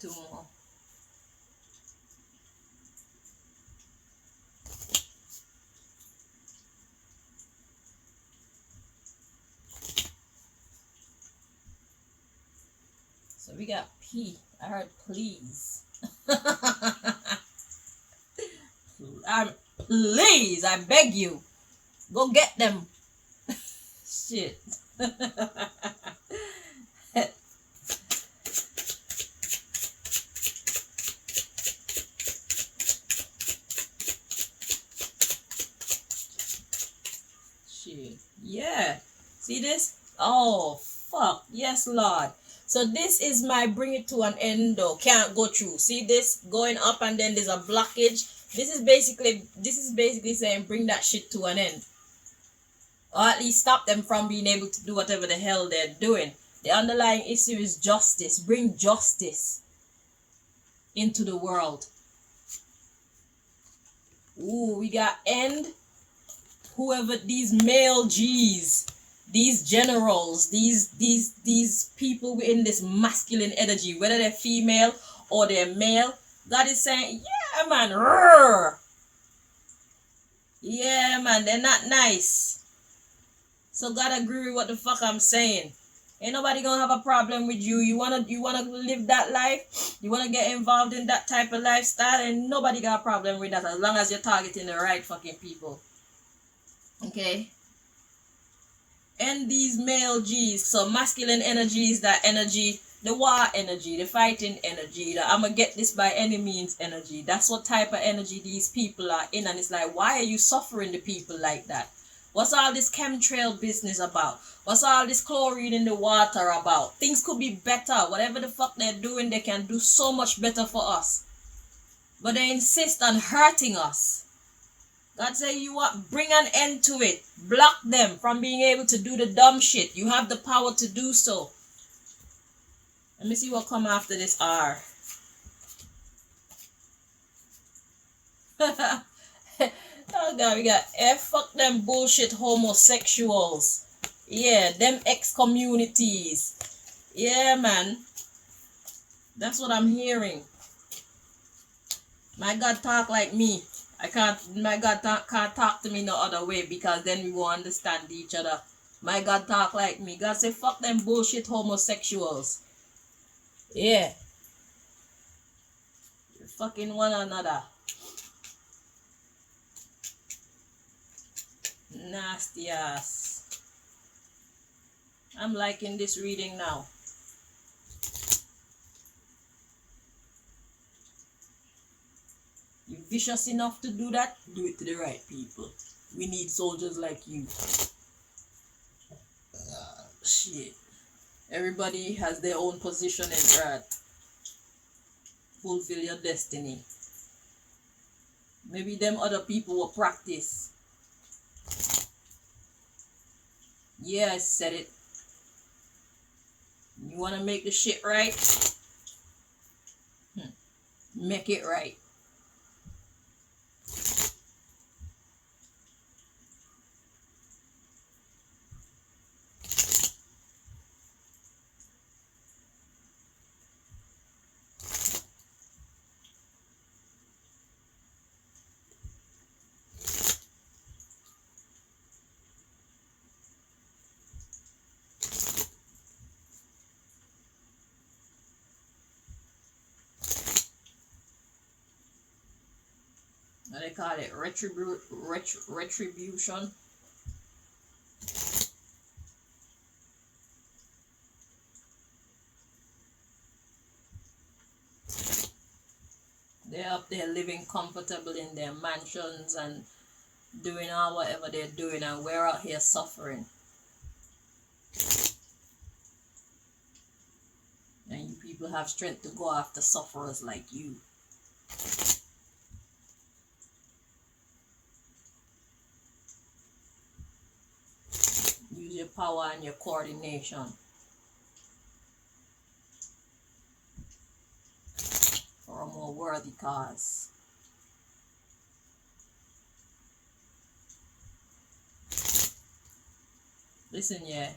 Two more. So we got P. I heard please. Please, I beg you. Go get them. Shit. Shit. Yeah. See this? Oh, fuck. Yes, Lord. So this is my bring it to an end though. Can't go through. See this? Going up and then there's a blockage. This is basically saying bring that shit to an end. Or at least stop them from being able to do whatever the hell they're doing. The underlying issue is justice. Bring justice into the world. Ooh, we got end. Whoever these male G's, these generals, these people in this masculine energy, whether they're female or they're male, God is saying, yeah, man, roar. Yeah, man, they're not nice. So God agree with what the fuck I'm saying. Ain't nobody gonna have a problem with you. You wanna live that life. You wanna get involved in that type of lifestyle, and nobody got a problem with that as long as you're targeting the right fucking people. Okay. And these male G's, so masculine energy is that energy, the war energy, the fighting energy, the I'm gonna get this by any means energy. That's what type of energy these people are in, and it's like, why are you suffering the people like that? What's all this chemtrail business about? What's all this chlorine in the water about? Things could be better. Whatever the fuck they're doing, they can do so much better for us. But they insist on hurting us. God say you what? Bring an end to it. Block them from being able to do the dumb shit. You have the power to do so. Let me see what come after this R. Oh God, we got F. Fuck them bullshit homosexuals. Yeah, them ex-communities. Yeah, man. That's what I'm hearing. My God talk like me. My God can't talk to me no other way, because then we won't understand each other. My God talk like me. God say fuck them bullshit homosexuals. Yeah. You're fucking one another. Nasty ass. I'm liking this reading now. You're vicious enough to do that? Do it to the right people. We need soldiers like you. Shit. Everybody has their own position in earth. Fulfill your destiny. Maybe them other people will practice. Yeah, I said it. You want to make the shit right? Make it right. What they call it? Retribution. They're up there living comfortable in their mansions and doing all whatever they're doing, and we're out here suffering. And you people have strength to go after sufferers like you. Use your power and your coordination for a more worthy cause. Listen, yeah.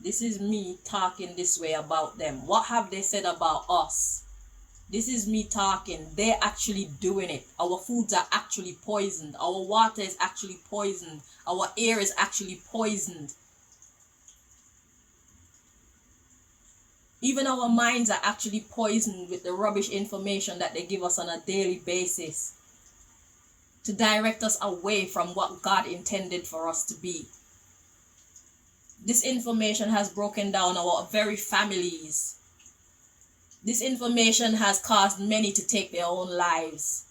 This is me talking this way about them. What have they said about us? This is me talking. They're actually doing it. Our foods are actually poisoned. Our water is actually poisoned. Our air is actually poisoned. Even our minds are actually poisoned with the rubbish information that they give us on a daily basis to direct us away from what God intended for us to be. This information has broken down our very families. This information has caused many to take their own lives.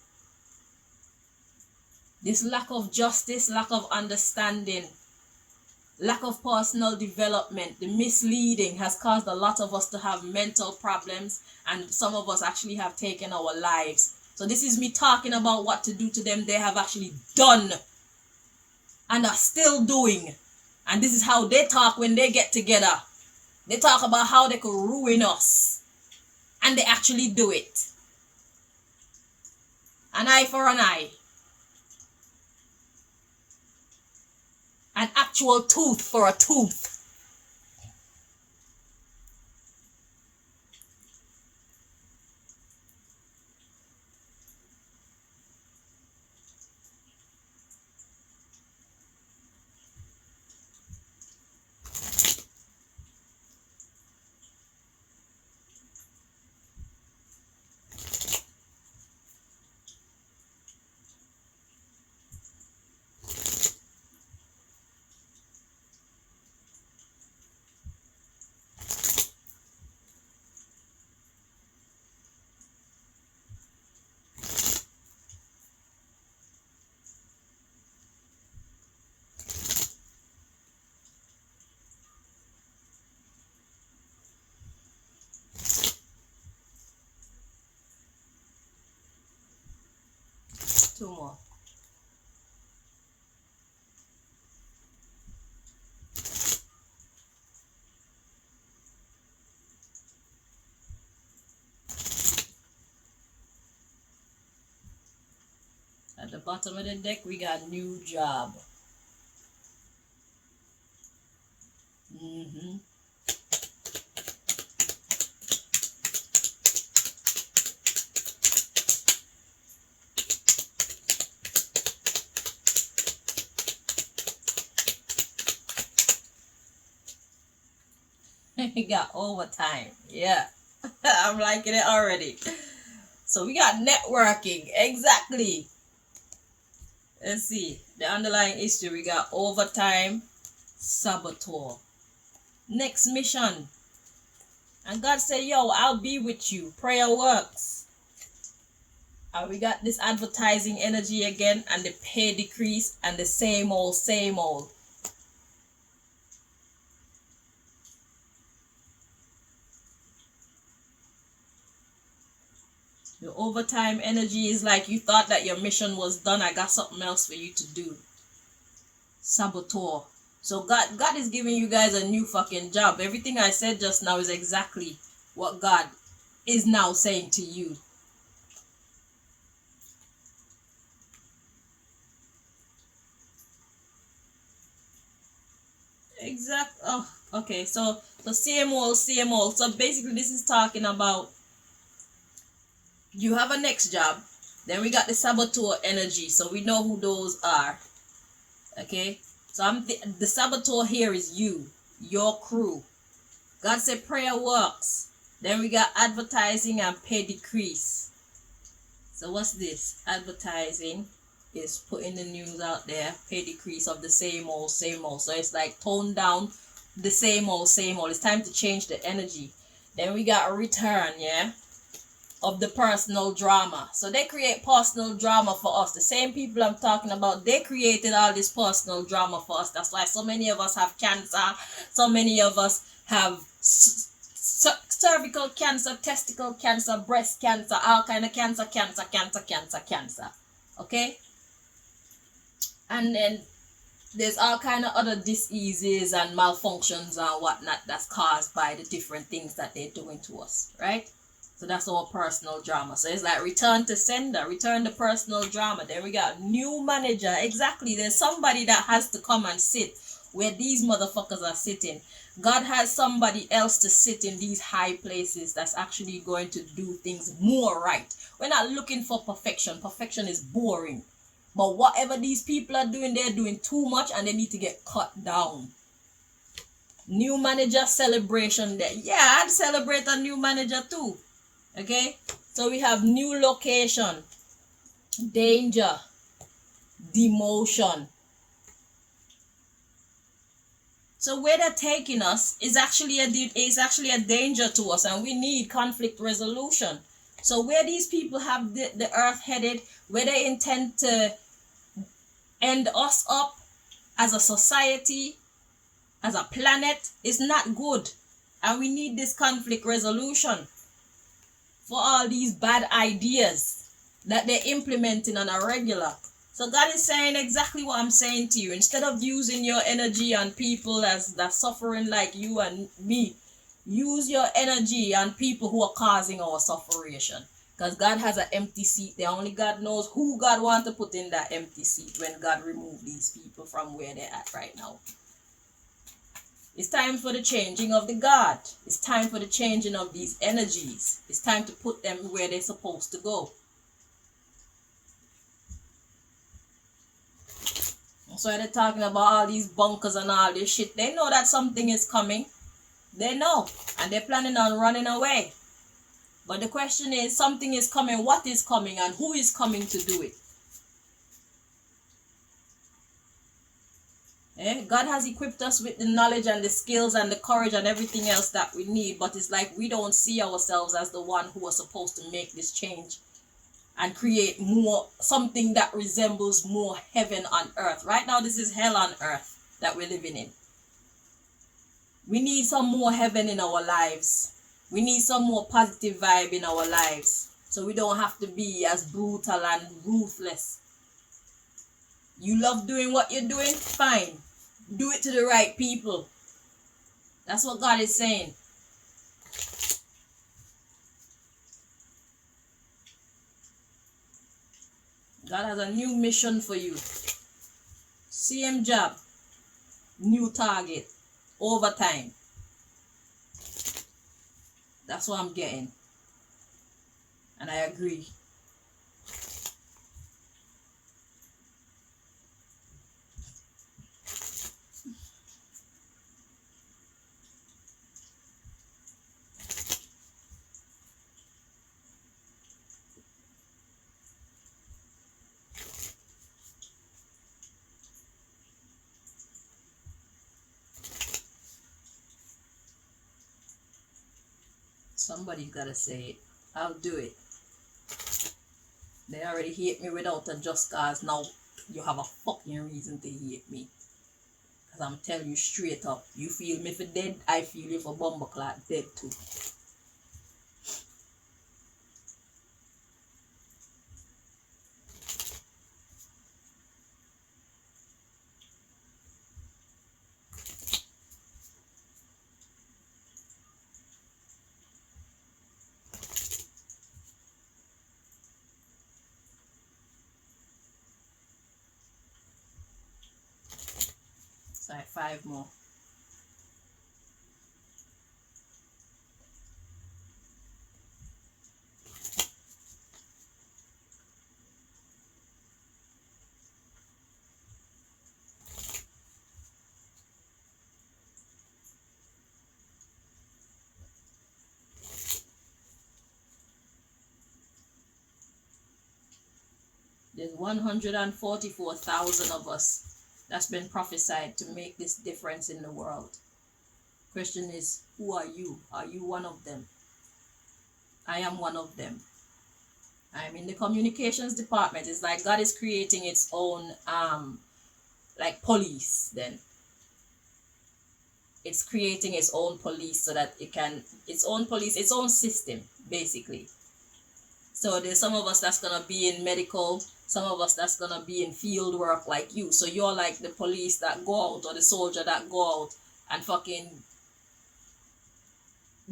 This lack of justice, lack of understanding, lack of personal development, the misleading has caused a lot of us to have mental problems, and some of us actually have taken our lives. So this is me talking about what to do to them. They have actually done and are still doing. And this is how they talk when they get together. They talk about how they could ruin us. And they actually do it. An eye for an eye. An actual tooth for a tooth. Two more. At the bottom of the deck, we got new job. We got overtime. Yeah. I'm liking it already. So we got networking. Exactly. Let's see. The underlying issue, we got overtime, saboteur. next mission. And God said, yo, I'll be with you. Prayer works. And we got this advertising energy again, and the pay decrease, and the same old, same old. The overtime energy is like you thought that your mission was done. I got something else for you to do. Saboteur. So God is giving you guys a new fucking job. Everything I said just now is exactly what God is now saying to you. Oh, okay. So the same old, same old. So basically, this is talking about you have a next job. Then we got the saboteur energy. So we know who those are. Okay. So the saboteur here is you, your crew. God said prayer works. Then we got advertising and pay decrease. So what's this? Advertising is putting the news out there. Pay decrease of the same old, same old. So it's like tone down the same old, same old. It's time to change the energy. Then we got a return, yeah, of the personal drama. So they create personal drama for us. The same people I'm talking about, they created all this personal drama for us. That's why so many of us have cancer. So many of us have cervical cancer, testicle cancer, breast cancer, all kind of cancer. Okay? And then there's all kind of other diseases and malfunctions and whatnot that's caused by the different things that they're doing to us, right? So that's our personal drama. So it's like return to sender, return the personal drama. Then we got new manager. Exactly. There's somebody that has to come and sit where these motherfuckers are sitting. God has somebody else to sit in these high places that's actually going to do things more right. We're not looking for perfection. Perfection is boring. But whatever these people are doing, they're doing too much and they need to get cut down. New manager celebration there. Yeah, I'd celebrate a new manager too. Okay? So we have new location, danger, demotion. So where they're taking us is actually a danger to us, and we need conflict resolution. So where these people have the earth headed, where they intend to end us up as a society, as a planet, is not good. And we need this conflict resolution for all these bad ideas that they're implementing on a regular. So God is saying exactly what I'm saying to you. Instead of using your energy on people that's suffering like you and me, use your energy on people who are causing our suffering. Because God has an empty seat there. Only God knows who God wants to put in that empty seat when God removed these people from where they're at right now. It's time for the changing of the God. It's time for the changing of these energies. It's time to put them where they're supposed to go. So they're talking about all these bunkers and all this shit. They know that something is coming. They know. And they're planning on running away. But the question is, something is coming. What is coming and who is coming to do it? God has equipped us with the knowledge and the skills and the courage and everything else that we need. But it's like we don't see ourselves as the one who are supposed to make this change and create more, something that resembles more heaven on earth. Right now, this is hell on earth that we're living in. We need some more heaven in our lives. We need some more positive vibe in our lives. So we don't have to be as brutal and ruthless. You love doing what you're doing? Fine. Do it to the right people. That's what God is saying. God has a new mission for you. Same job. New target. Overtime. That's what I'm getting. And I agree. Somebody's gotta say it. I'll do it. They already hate me without a just cause. Now you have a fucking reason to hate me. Cause I'm telling you straight up. You feel me for dead, I feel you for bumbleclot dead too. Sorry, 5 more. There's 144,000 of us that's been prophesied to make this difference in the world. Question is, who are you? Are you one of them? I am one of them. I'm in the communications department. It's like God is creating its own like police then. It's creating its own police so that it can, its own police, its own system, basically. So there's some of us that's gonna be in medical, some of us that's gonna be in field work like you. So you're like the police that go out or the soldier that go out and fucking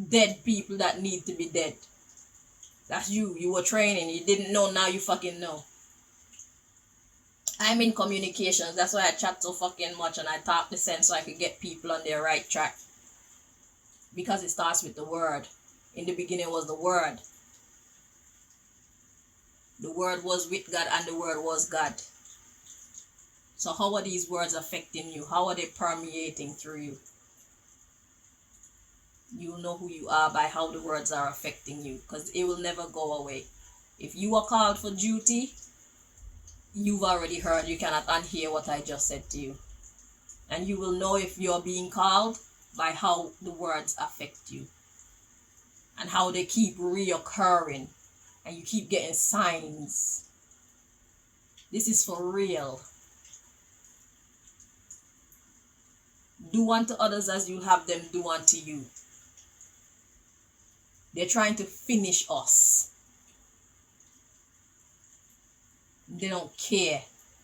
dead people that need to be dead. That's you. You were training. You didn't know, now you fucking know. I'm in communications. That's why I chat so fucking much and I talk the sense so I could get people on their right track. Because it starts with the word. In the beginning was the word. The word was with God and the word was God. So how are these words affecting you? How are they permeating through you? You'll know who you are by how the words are affecting you, because it will never go away. If you are called for duty, you've already heard. You cannot unhear what I just said to you. And you will know if you're being called by how the words affect you and how they keep reoccurring and you keep getting signs. This is for real. Do unto others as you have them do unto you. They're trying to finish us. They don't care,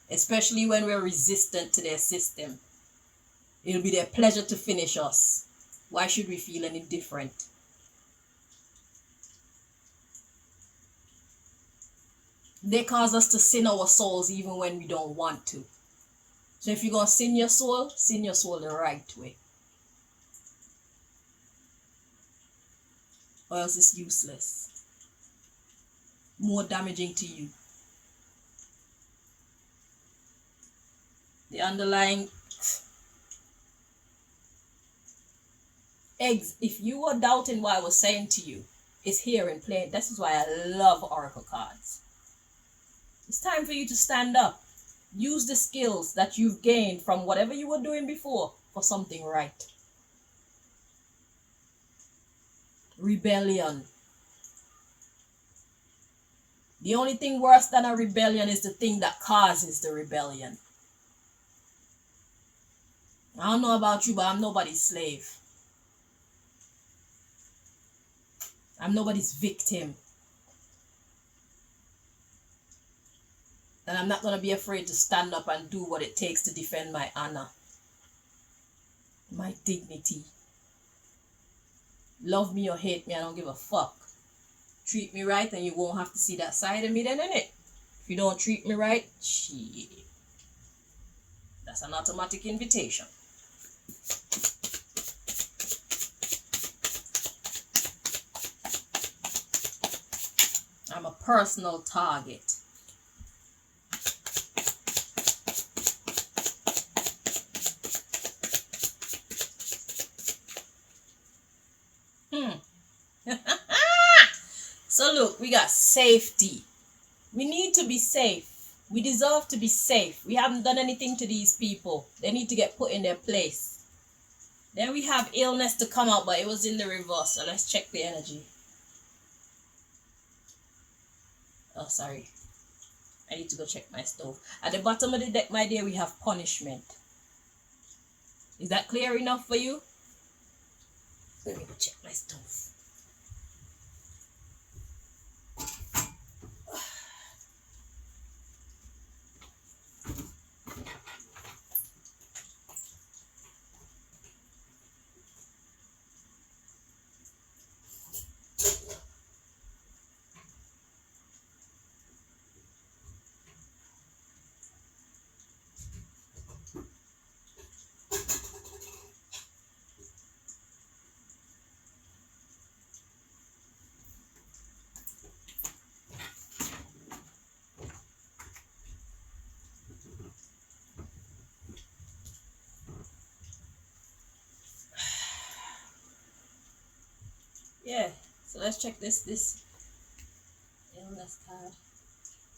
especially when we're resistant to their system. It'll be their pleasure to finish us. Why should we feel any different? They cause us to sin our souls even when we don't want to. So if you're going to sin your soul the right way. Or else it's useless. More damaging to you. The underlying eggs, if you were doubting what I was saying to you, it's here in plain. This is why I love oracle cards. It's time for you to stand up. Use the skills that you've gained from whatever you were doing before for something right. Rebellion. The only thing worse than a rebellion is the thing that causes the rebellion. I don't know about you, but I'm nobody's slave. I'm nobody's victim. And I'm not going to be afraid to stand up and do what it takes to defend my honor, my dignity. Love me or hate me, I don't give a fuck. Treat me right and you won't have to see that side of me then, innit? If you don't treat me right, shit. That's an automatic invitation. I'm a personal target. So look, we got safety. We need to be safe. We deserve to be safe. We haven't done anything to these people. They need to get put in their place. Then we have illness to come out, but it was in the reverse. So let's check the energy. Oh, sorry. I need to go check my stove. At the bottom of the deck, my dear, we have punishment. Is that clear enough for you? Let me go check my stove. Yeah, so let's check this illness card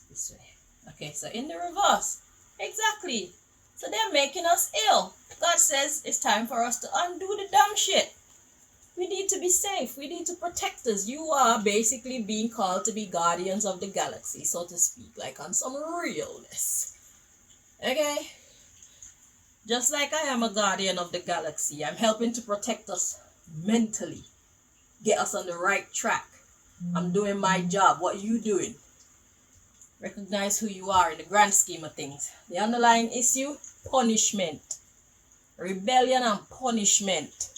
this way. Okay, so in the reverse, exactly. So they're making us ill. God says it's time for us to undo the dumb shit. We need to be safe. We need to protect us. You are basically being called to be guardians of the galaxy, so to speak, like on some realness. Okay? Just like I am a guardian of the galaxy, I'm helping to protect us mentally. Get us on the right track. I'm doing my job. What are you doing? Recognize who you are in the grand scheme of things. The underlying issue, punishment. Rebellion and punishment.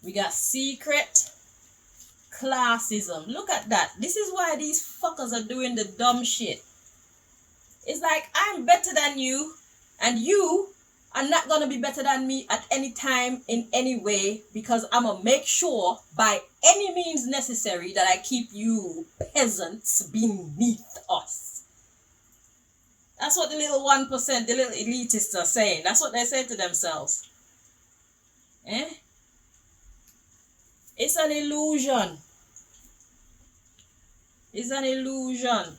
We got secret classism. Look at that. This is why these fuckers are doing the dumb shit. It's like, I'm better than you, and you are not going to be better than me at any time in any way, because I'm going to make sure by any means necessary that I keep you peasants beneath us. That's what the little 1%, the little elitists are saying. That's what they say to themselves. It's an illusion. It's an illusion.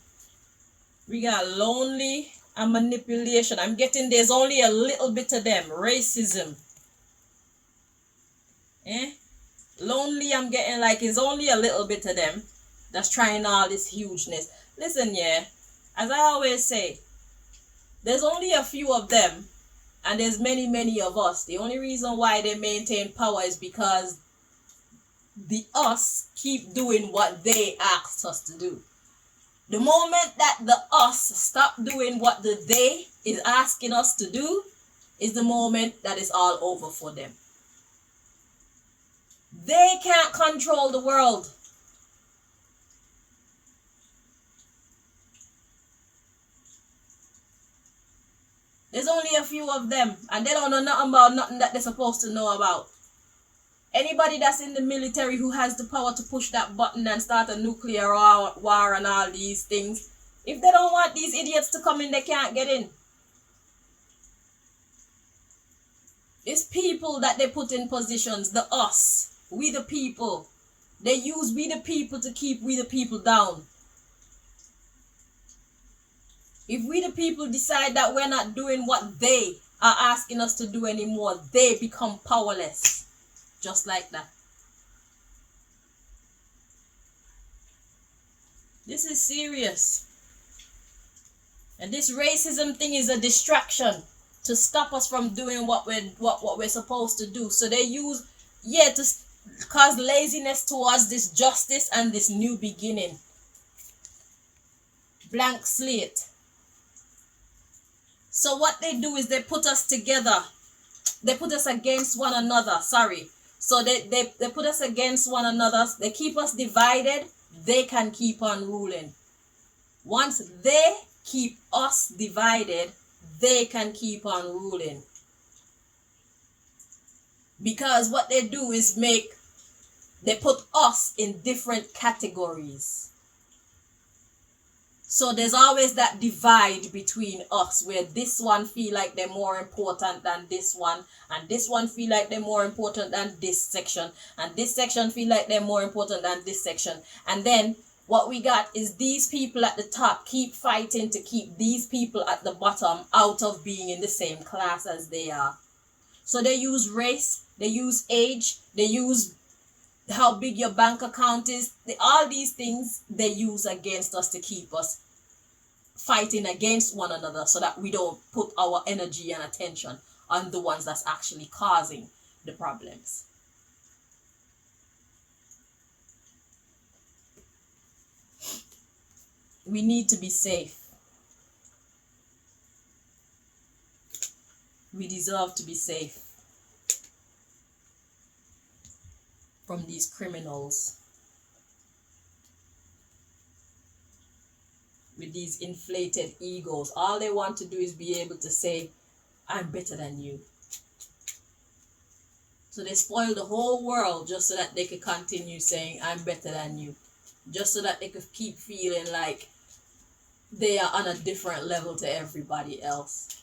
We got lonely and manipulation. I'm getting there's only a little bit of them. Racism. Lonely, I'm getting like it's only a little bit of them that's trying all this hugeness. Listen, yeah, as I always say, there's only a few of them and there's many, many of us. The only reason why they maintain power is because the us keep doing what they asked us to do. The moment that the us stop doing what the they is asking us to do is the moment that it's all over for them. They can't control the world. There's only a few of them, and they don't know nothing about nothing that they're supposed to know about. Anybody that's in the military who has the power to push that button and start a nuclear war and all these things, if they don't want these idiots to come in, they can't get in. It's people that they put in positions, the us, we the people. They use we the people to keep we the people down. If we the people decide that we're not doing what they are asking us to do anymore, they become powerless. Just like that. This is serious. And this racism thing is a distraction to stop us from doing what we're supposed to do. So they use, to cause laziness towards this justice and this new beginning. Blank slate. So what they do is they put us together. They put us against one another. So they put us against one another. They keep us divided. They can keep on ruling. Once they keep us divided, they can keep on ruling. Because what they do is they put us in different categories. So there's always that divide between us where this one feel like they're more important than this one, and this one feel like they're more important than this section, and this section feel like they're more important than this section. And then what we got is these people at the top keep fighting to keep these people at the bottom out of being in the same class as they are. So they use race, they use age, they use how big your bank account is. All these things they use against us to keep us fighting against one another so that we don't put our energy and attention on the ones that's actually causing the problems. We need to be safe. We deserve to be safe from these criminals with these inflated egos. All they want to do is be able to say, I'm better than you. So they spoil the whole world just so that they could continue saying, I'm better than you. Just so that they could keep feeling like they are on a different level to everybody else.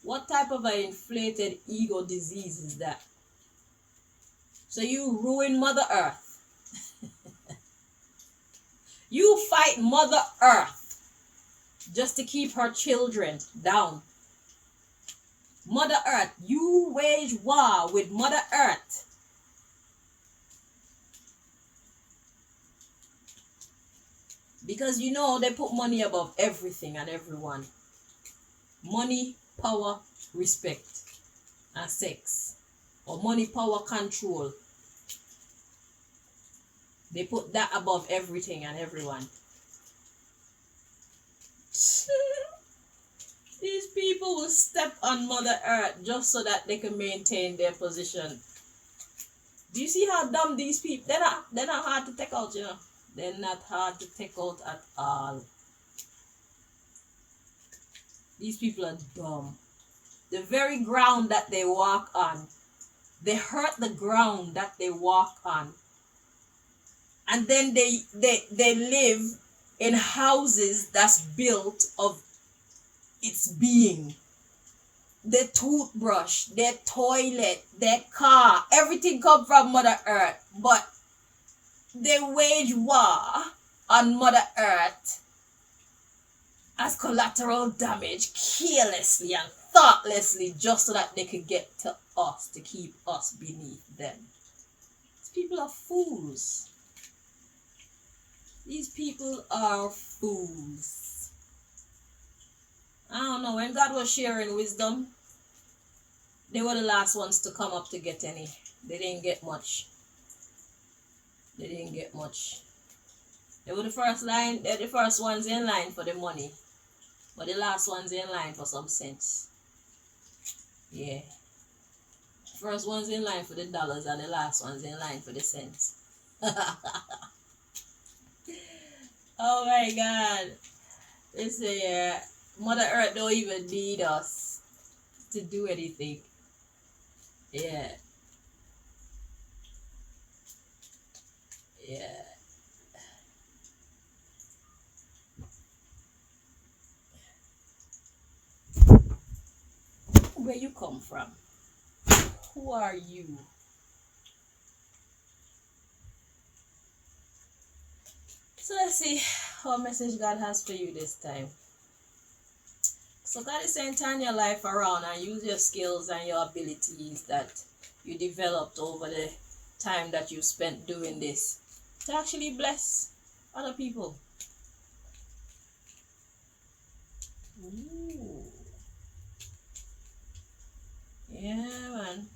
What type of an inflated ego disease is that? So you ruin Mother Earth. You fight Mother Earth just to keep her children down. Mother Earth, you wage war with Mother Earth. Because you know they put money above everything and everyone. Money, power, respect, and sex. Or money, power, control. They put that above everything and everyone. These people will step on Mother Earth just so that they can maintain their position. Do you see how dumb these people? They're not hard to take out, you know. They're not hard to take out at all. These people are dumb. The very ground that they walk on, they hurt the ground that they walk on. And then they live in houses that's built of its being. Their toothbrush, their toilet, their car, everything come from Mother Earth. But they wage war on Mother Earth as collateral damage carelessly and thoughtlessly just so that they could get to us, to keep us beneath them. These people are fools. These people are fools. I don't know, when God was sharing wisdom, they were the last ones to come up to get any. They didn't get much. They didn't get much. They were the first line, they're the first ones in line for the money. But the last ones in line for some sense. Yeah. First ones in line for the dollars and the last ones in line for the cents. Oh my God. They say Mother Earth don't even need us to do anything. Yeah. Yeah. Where you come from? Who are you? So let's see what message God has for you this time. So God is saying turn your life around and use your skills and your abilities that you developed over the time that you spent doing this to actually bless other people. Ooh. Yeah, man.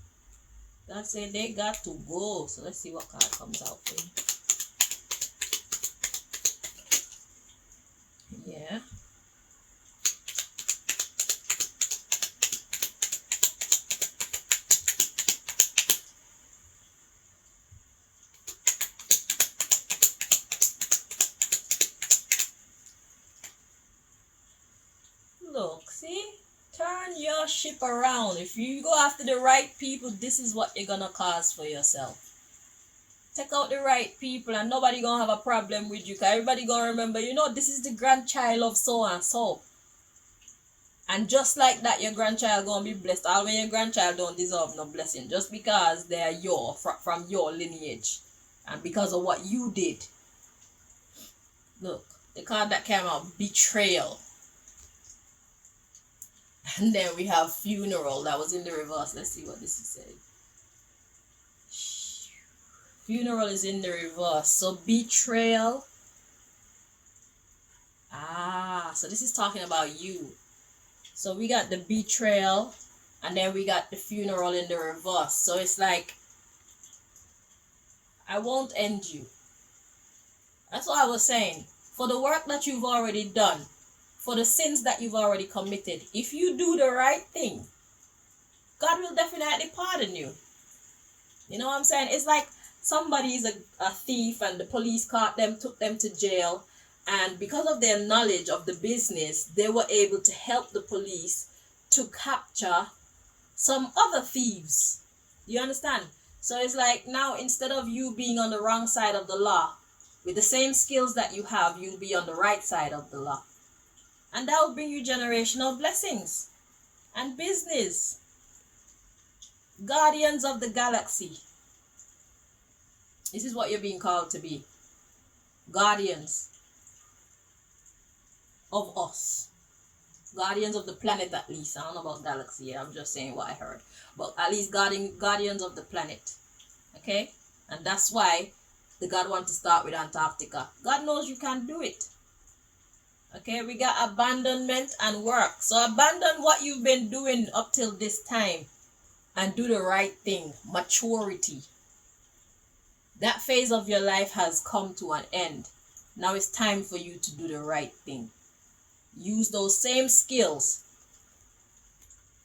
God said they got to go. So let's see what card comes out for you. Yeah. Look, see? Turn your ship around. If you go after the right people, this is what you're gonna cause for yourself. Take out the right people and nobody gonna have a problem with you. Cause everybody gonna remember, you know, this is the grandchild of so and so. And just like that, your grandchild gonna be blessed. All when your grandchild don't deserve no blessing. Just because they are from your lineage. And because of what you did. Look, the card that came out, betrayal. And then we have funeral. That was in the reverse. Let's see what this is saying. Funeral is in the reverse. So betrayal. So this is talking about you. So we got the betrayal, and then we got the funeral in the reverse. So it's like, I won't end you. That's what I was saying. For the work that you've already done, for the sins that you've already committed, if you do the right thing, God will definitely pardon you. You know what I'm saying? It's like somebody is a thief and the police caught them, took them to jail, and because of their knowledge of the business, they were able to help the police to capture some other thieves. You understand? So it's like, now instead of you being on the wrong side of the law, with the same skills that you have, you'll be on the right side of the law. And that will bring you generational blessings and business. Guardians of the galaxy. This is what you're being called to be. Guardians of us. Guardians of the planet, at least. I don't know about galaxy. I'm just saying what I heard. But at least guardians of the planet. Okay? And that's why the God wants to start with Antarctica. God knows you can't do it. Okay? We got abandonment and work. So abandon what you've been doing up till this time and do the right thing. Maturity. That phase of your life has come to an end. Now it's time for you to do the right thing. Use those same skills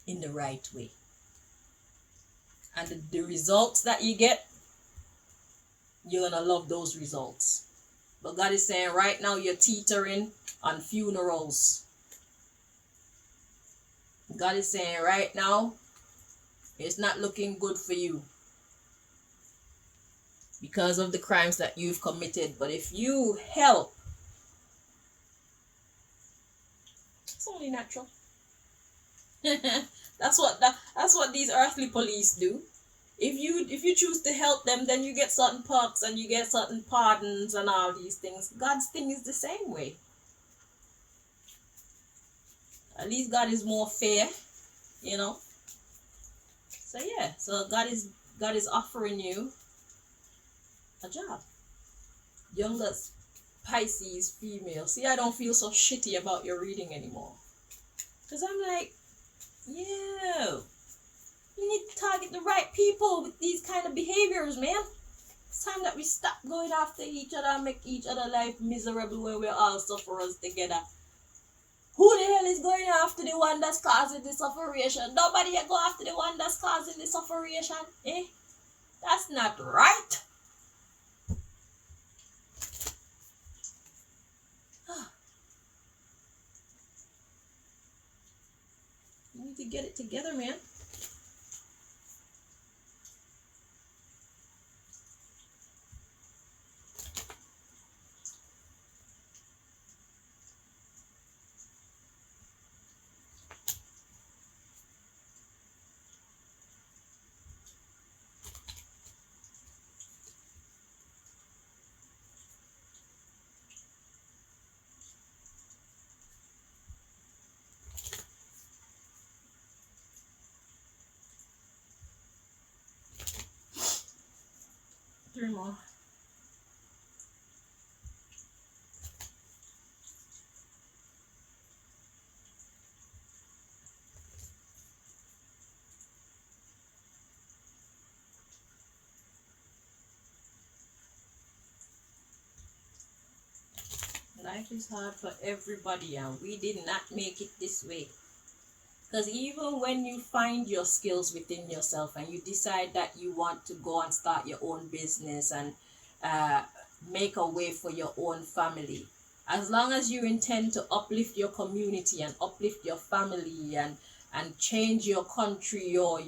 in the right way. And the results that you get, you're going to love those results. But God is saying right now you're teetering on funerals. God is saying right now it's not looking good for you because of the crimes that you've committed. But if you help, it's only natural. That's what these earthly police do. If you choose to help them, then you get certain perks and you get certain pardons and all these things. God's thing is the same way. At least God is more fair, you know. So yeah, so God is offering you a job. Youngest Pisces female. See, I don't feel so shitty about your reading anymore. Because I'm like, yeah, you need to target the right people with these kind of behaviors, man. It's time that we stop going after each other and make each other life miserable when we're all sufferers together. Who the hell is going after the one that's causing the sufferation? Nobody go after the one that's causing the sufferation. Eh? That's not right. You need to get it together, man. Three more. Life is hard for everybody and we did not make it this way. Because even when you find your skills within yourself and you decide that you want to go and start your own business and make a way for your own family, as long as you intend to uplift your community and uplift your family and change your country, your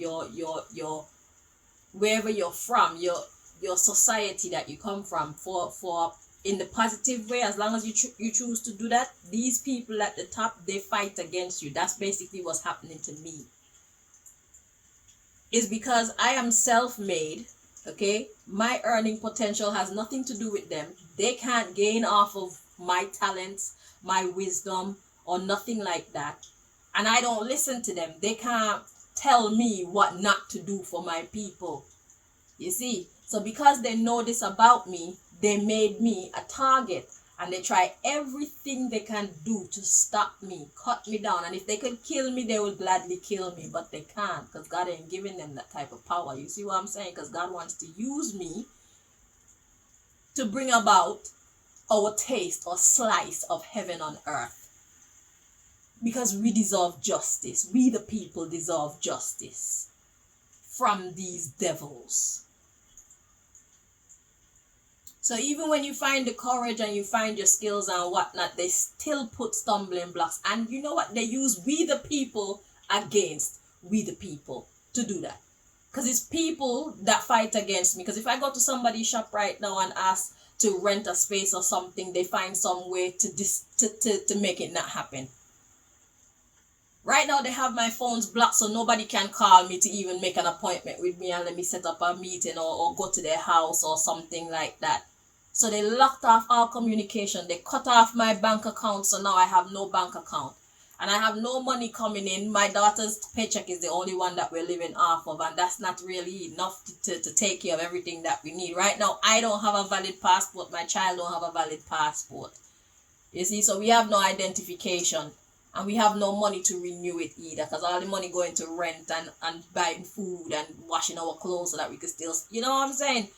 wherever you're from, your society that you come from for in the positive way, as long as you choose to do that, these people at the top, they fight against you. That's basically what's happening to me. It's because I am self-made, okay? My earning potential has nothing to do with them. They can't gain off of my talents, my wisdom, or nothing like that. And I don't listen to them. They can't tell me what not to do for my people. You see? So because they know this about me, they made me a target. And they try everything they can do to stop me, cut me down. And if they could kill me, they will gladly kill me. But they can't, because God ain't giving them that type of power. You see what I'm saying? Because God wants to use me to bring about our taste or slice of heaven on earth. Because we deserve justice. We the people deserve justice from these devils. So even when you find the courage and you find your skills and whatnot, they still put stumbling blocks. And you know what? They use we the people against we the people to do that. Because it's people that fight against me. Because if I go to somebody's shop right now and ask to rent a space or something, they find some way to make it not happen. Right now they have my phones blocked, so nobody can call me to even make an appointment with me and let me set up a meeting or go to their house or something like that. So they locked off all communication. They cut off my bank account, so now I have no bank account. And I have no money coming in. My daughter's paycheck is the only one that we're living off of, and that's not really enough to take care of everything that we need. Right now, I don't have a valid passport. My child don't have a valid passport. You see, so we have no identification. And we have no money to renew it either, because all the money going to rent and buying food and washing our clothes so that we can still, you know what I'm saying?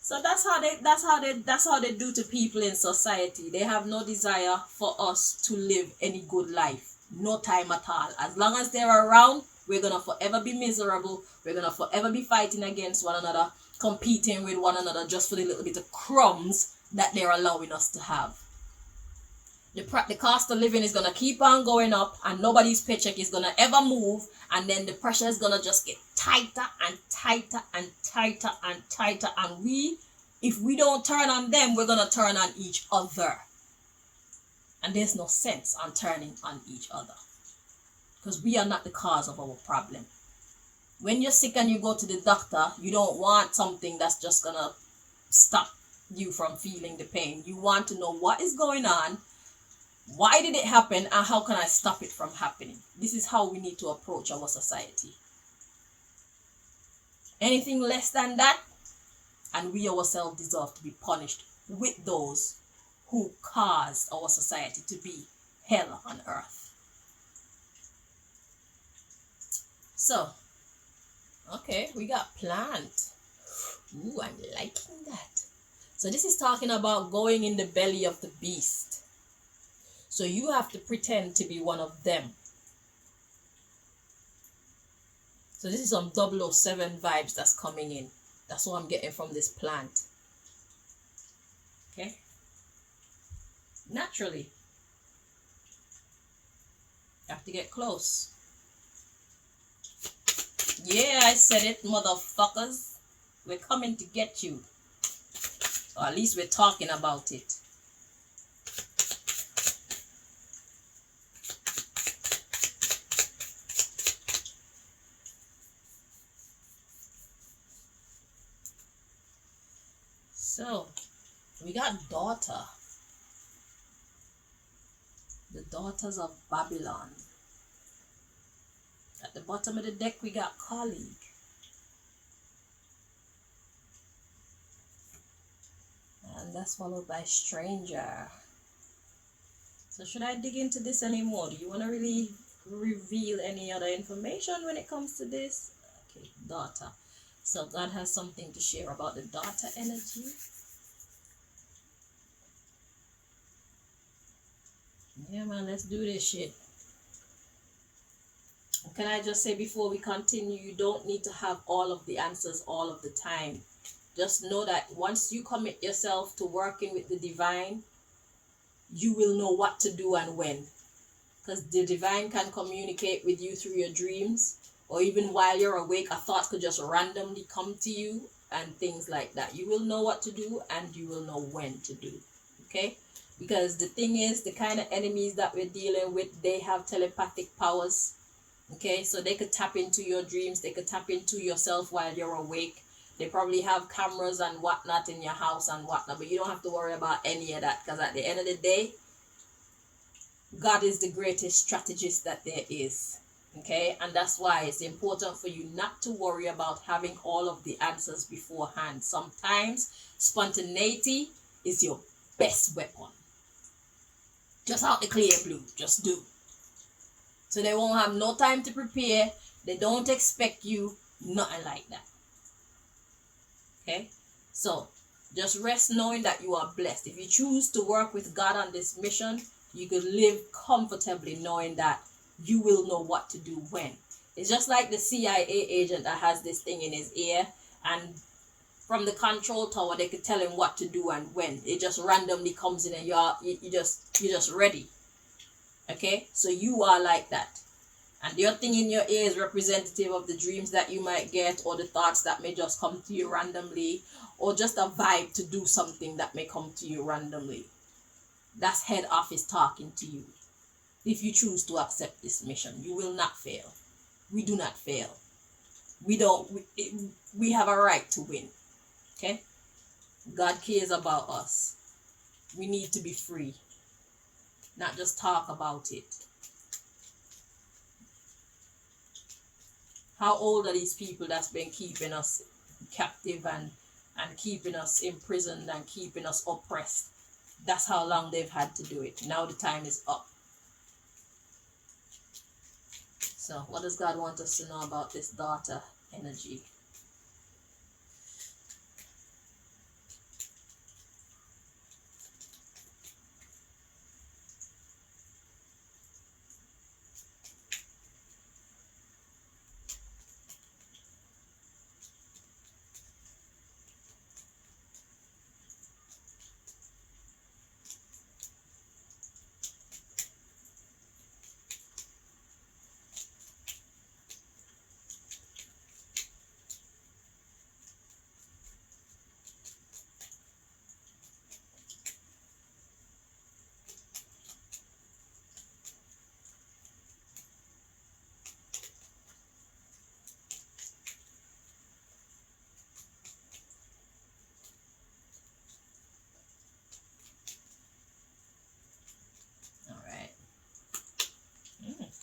So that's how they do to people in society. They have no desire for us to live any good life. No time at all. As long as they're around, we're gonna forever be miserable. We're gonna forever be fighting against one another, competing with one another just for the little bit of crumbs that they're allowing us to have. The cost of living is going to keep on going up, and nobody's paycheck is going to ever move, and then the pressure is going to just get tighter and tighter and tighter and tighter, and if we don't turn on them, we're going to turn on each other. And there's no sense on turning on each other, because we are not the cause of our problem. When you're sick and you go to the doctor, you don't want something that's just going to stop you from feeling the pain. You want to know what is going on. Why did it happen, and how can I stop it from happening? This is how we need to approach our society. Anything less than that, and we ourselves deserve to be punished with those who caused our society to be hell on earth. So, okay, we got plant. Ooh, I'm liking that. So this is talking about going in the belly of the beast. So you have to pretend to be one of them. So this is some 007 vibes that's coming in. That's what I'm getting from this plant. Okay? Naturally. You have to get close. Yeah, I said it, motherfuckers. We're coming to get you. Or at least we're talking about it. So, we got daughter. The daughters of Babylon. At the bottom of the deck, we got colleague. And that's followed by stranger. So should I dig into this anymore? Do you want to really reveal any other information when it comes to this? Okay, daughter. So God has something to share about the daughter energy. Yeah, man, let's do this shit. Can I just say before we continue, you don't need to have all of the answers all of the time. Just know that once you commit yourself to working with the divine, you will know what to do and when. Because the divine can communicate with you through your dreams, or even while you're awake, a thought could just randomly come to you and things like that. You will know what to do and you will know when to do. Okay? Because the thing is, the kind of enemies that we're dealing with, they have telepathic powers. Okay? So they could tap into your dreams. They could tap into yourself while you're awake. They probably have cameras and whatnot in your house and whatnot. But you don't have to worry about any of that. Because at the end of the day, God is the greatest strategist that there is. Okay, and that's why it's important for you not to worry about having all of the answers beforehand. Sometimes spontaneity is your best weapon. Just out the clear blue, just do. So they won't have no time to prepare. They don't expect you, nothing like that. Okay, so just rest knowing that you are blessed. If you choose to work with God on this mission, you can live comfortably knowing that you will know what to do when. It's just like the CIA agent that has this thing in his ear, and from the control tower they could tell him what to do and when. It just randomly comes in and you're just ready. Okay, so you are like that. And your thing in your ear is representative of the dreams that you might get, or the thoughts that may just come to you randomly, or just a vibe to do something that may come to you randomly. That's head office talking to you. If you choose to accept this mission, you will not fail. We do not fail. We have a right to win. Okay? God cares about us. We need to be free, not just talk about it. How old are these people that's been keeping us captive and keeping us imprisoned and keeping us oppressed? That's how long they've had to do it. Now the time is up. So what does God want us to know about this daughter energy?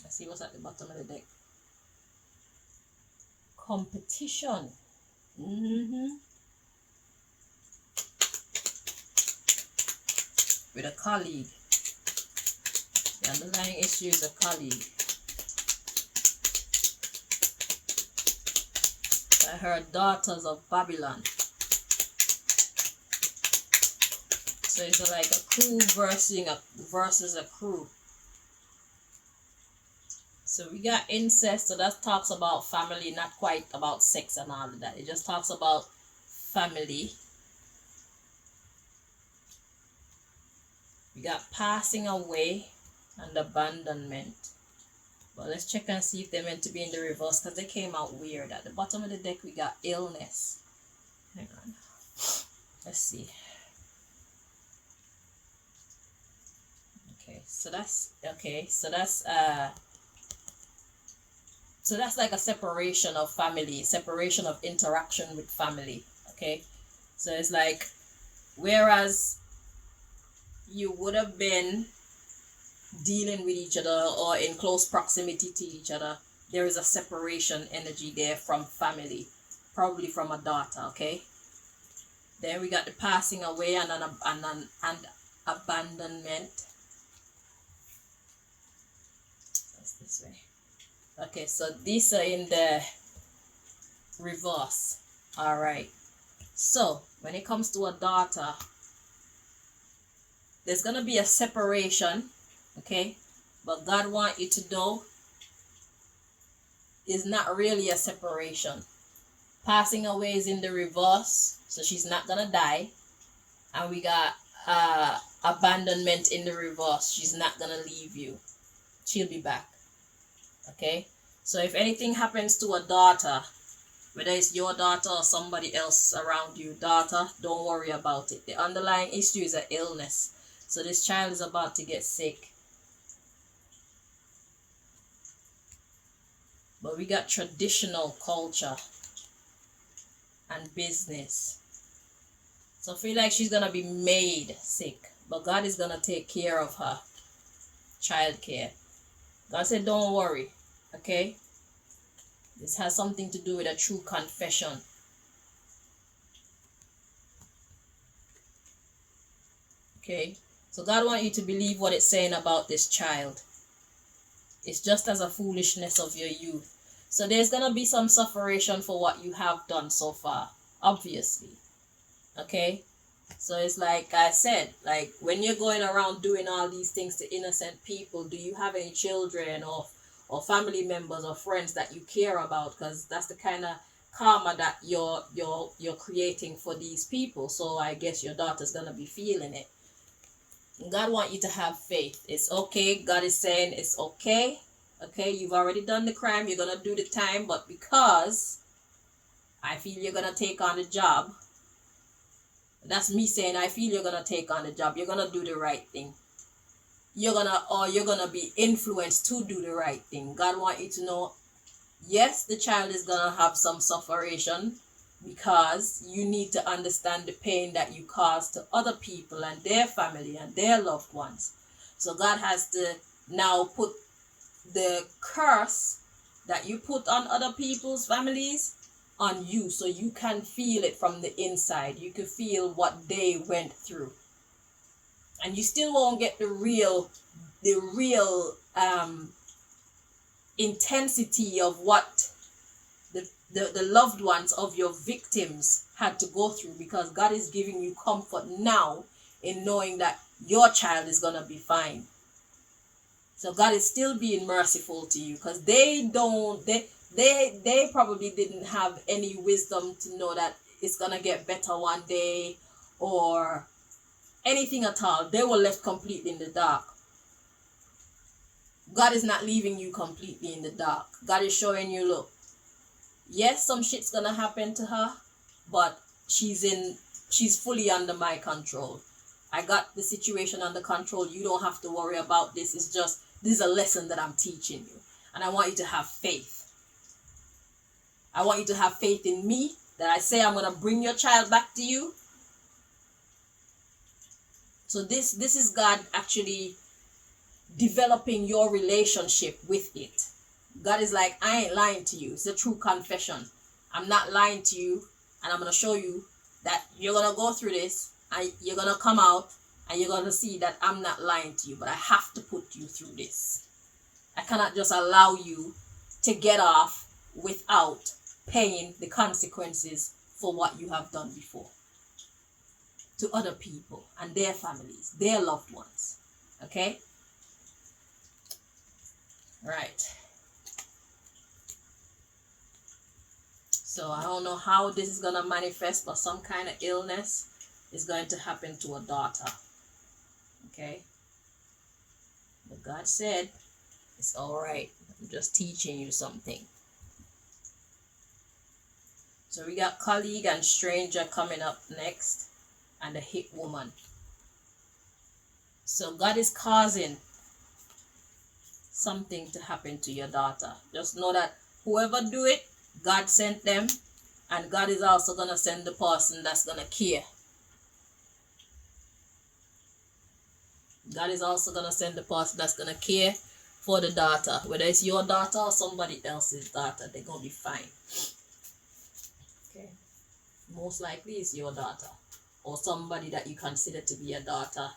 Let's see what's at the bottom of the deck. Competition. With a colleague. The underlying issue is a colleague. I heard daughters of Babylon. So it's like a crew versus a crew. So we got incest, so that talks about family, not quite about sex and all of that. It just talks about family. We got passing away and abandonment. But let's check and see if they're meant to be in the reverse, because they came out weird. At the bottom of the deck we got illness. Hang on. Let's see. So that's like a separation of family, separation of interaction with family. Okay, so it's like, whereas you would have been dealing with each other or in close proximity to each other, there is a separation energy there from family, probably from a daughter. Okay, then we got the passing away and abandonment. That's this way. Okay, so these are in the reverse. All right. So when it comes to a daughter, there's gonna be a separation. Okay, but God wants you to know is not really a separation. Passing away is in the reverse, so she's not gonna die. And we got abandonment in the reverse. She's not gonna leave you. She'll be back. Okay, so if anything happens to a daughter, whether it's your daughter or somebody else around you, daughter, don't worry about it. The underlying issue is an illness. So this child is about to get sick. But we got traditional culture and business. So I feel like she's going to be made sick. But God is going to take care of her. Child care. God said, don't worry. Okay? This has something to do with a true confession. Okay? So God wants you to believe what it's saying about this child. It's just as a foolishness of your youth. So there's going to be some sufferation for what you have done so far, obviously. Okay? So it's like I said, like when you're going around doing all these things to innocent people, do you have any children or family members or friends that you care about? Because that's the kind of karma that you're creating for these people. So I guess your daughter's gonna be feeling it. God want you to have faith. It's okay. God is saying it's okay. Okay, you've already done the crime. You're gonna do the time, but because I feel you're gonna take on the job. That's me saying I feel you're gonna take on the job. You're gonna do the right thing. You're gonna be influenced to do the right thing. God want you to know, yes, the child is gonna have some sufferation because you need to understand the pain that you cause to other people and their family and their loved ones. So God has to now put the curse that you put on other people's families on you, so you can feel it from the inside. You can feel what they went through, and you still won't get the real intensity of what the loved ones of your victims had to go through, because God is giving you comfort now in knowing that your child is gonna be fine. So God is still being merciful to you, because they probably didn't have any wisdom to know that it's gonna get better one day or anything at all. They were left completely in the dark. God is not leaving you completely in the dark. God is showing you, look, yes, some shit's gonna happen to her, but she's fully under my control. I got the situation under control. You don't have to worry about this. It's just, this is a lesson that I'm teaching you. And I want you to have faith. I want you to have faith in me, that I say I'm going to bring your child back to you. So this is God actually developing your relationship with it. God is like, I ain't lying to you. It's a true confession. I'm not lying to you. And I'm going to show you that you're going to go through this. And you're going to come out and you're going to see that I'm not lying to you, but I have to put you through this. I cannot just allow you to get off without paying the consequences for what you have done before to other people and their families, their loved ones. Okay? Right. So I don't know how this is going to manifest, but some kind of illness is going to happen to a daughter. Okay? But God said, it's all right. I'm just teaching you something. So we got colleague and stranger coming up next, and the hit woman. So God is causing something to happen to your daughter. Just know that whoever do it, God sent them, and God is also going to send the person that's going to care. God is also going to send the person that's going to care for the daughter. Whether it's your daughter or somebody else's daughter, they're going to be fine. Okay. Most likely it's your daughter, or somebody that you consider to be a daughter,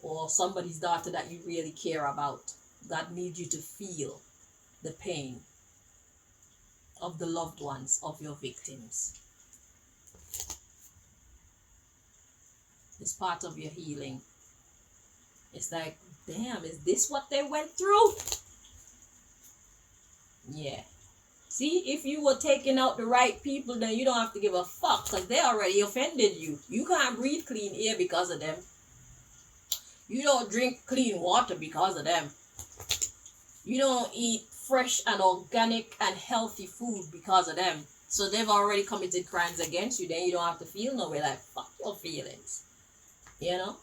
or somebody's daughter that you really care about. God needs you to feel the pain of the loved ones of your victims. It's part of your healing. It's like, damn, is this what they went through? Yeah. See, if you were taking out the right people, then you don't have to give a fuck, because they already offended you. You can't breathe clean air because of them. You don't drink clean water because of them. You don't eat fresh and organic and healthy food because of them. So they've already committed crimes against you. Then you don't have to feel no way, like, fuck your feelings. You know?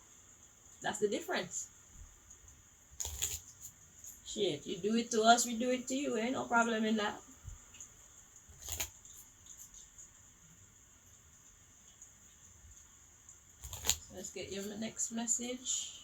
That's the difference. Shit, you do it to us, we do it to you. Ain't no problem in that. So let's get your next message.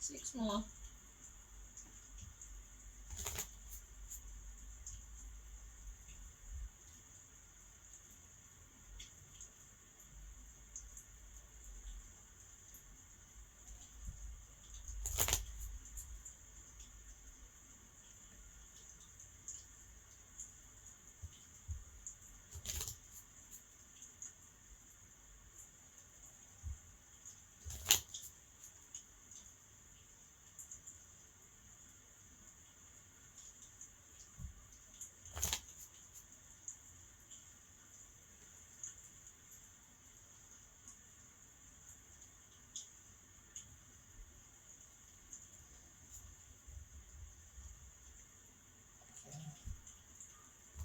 6 more.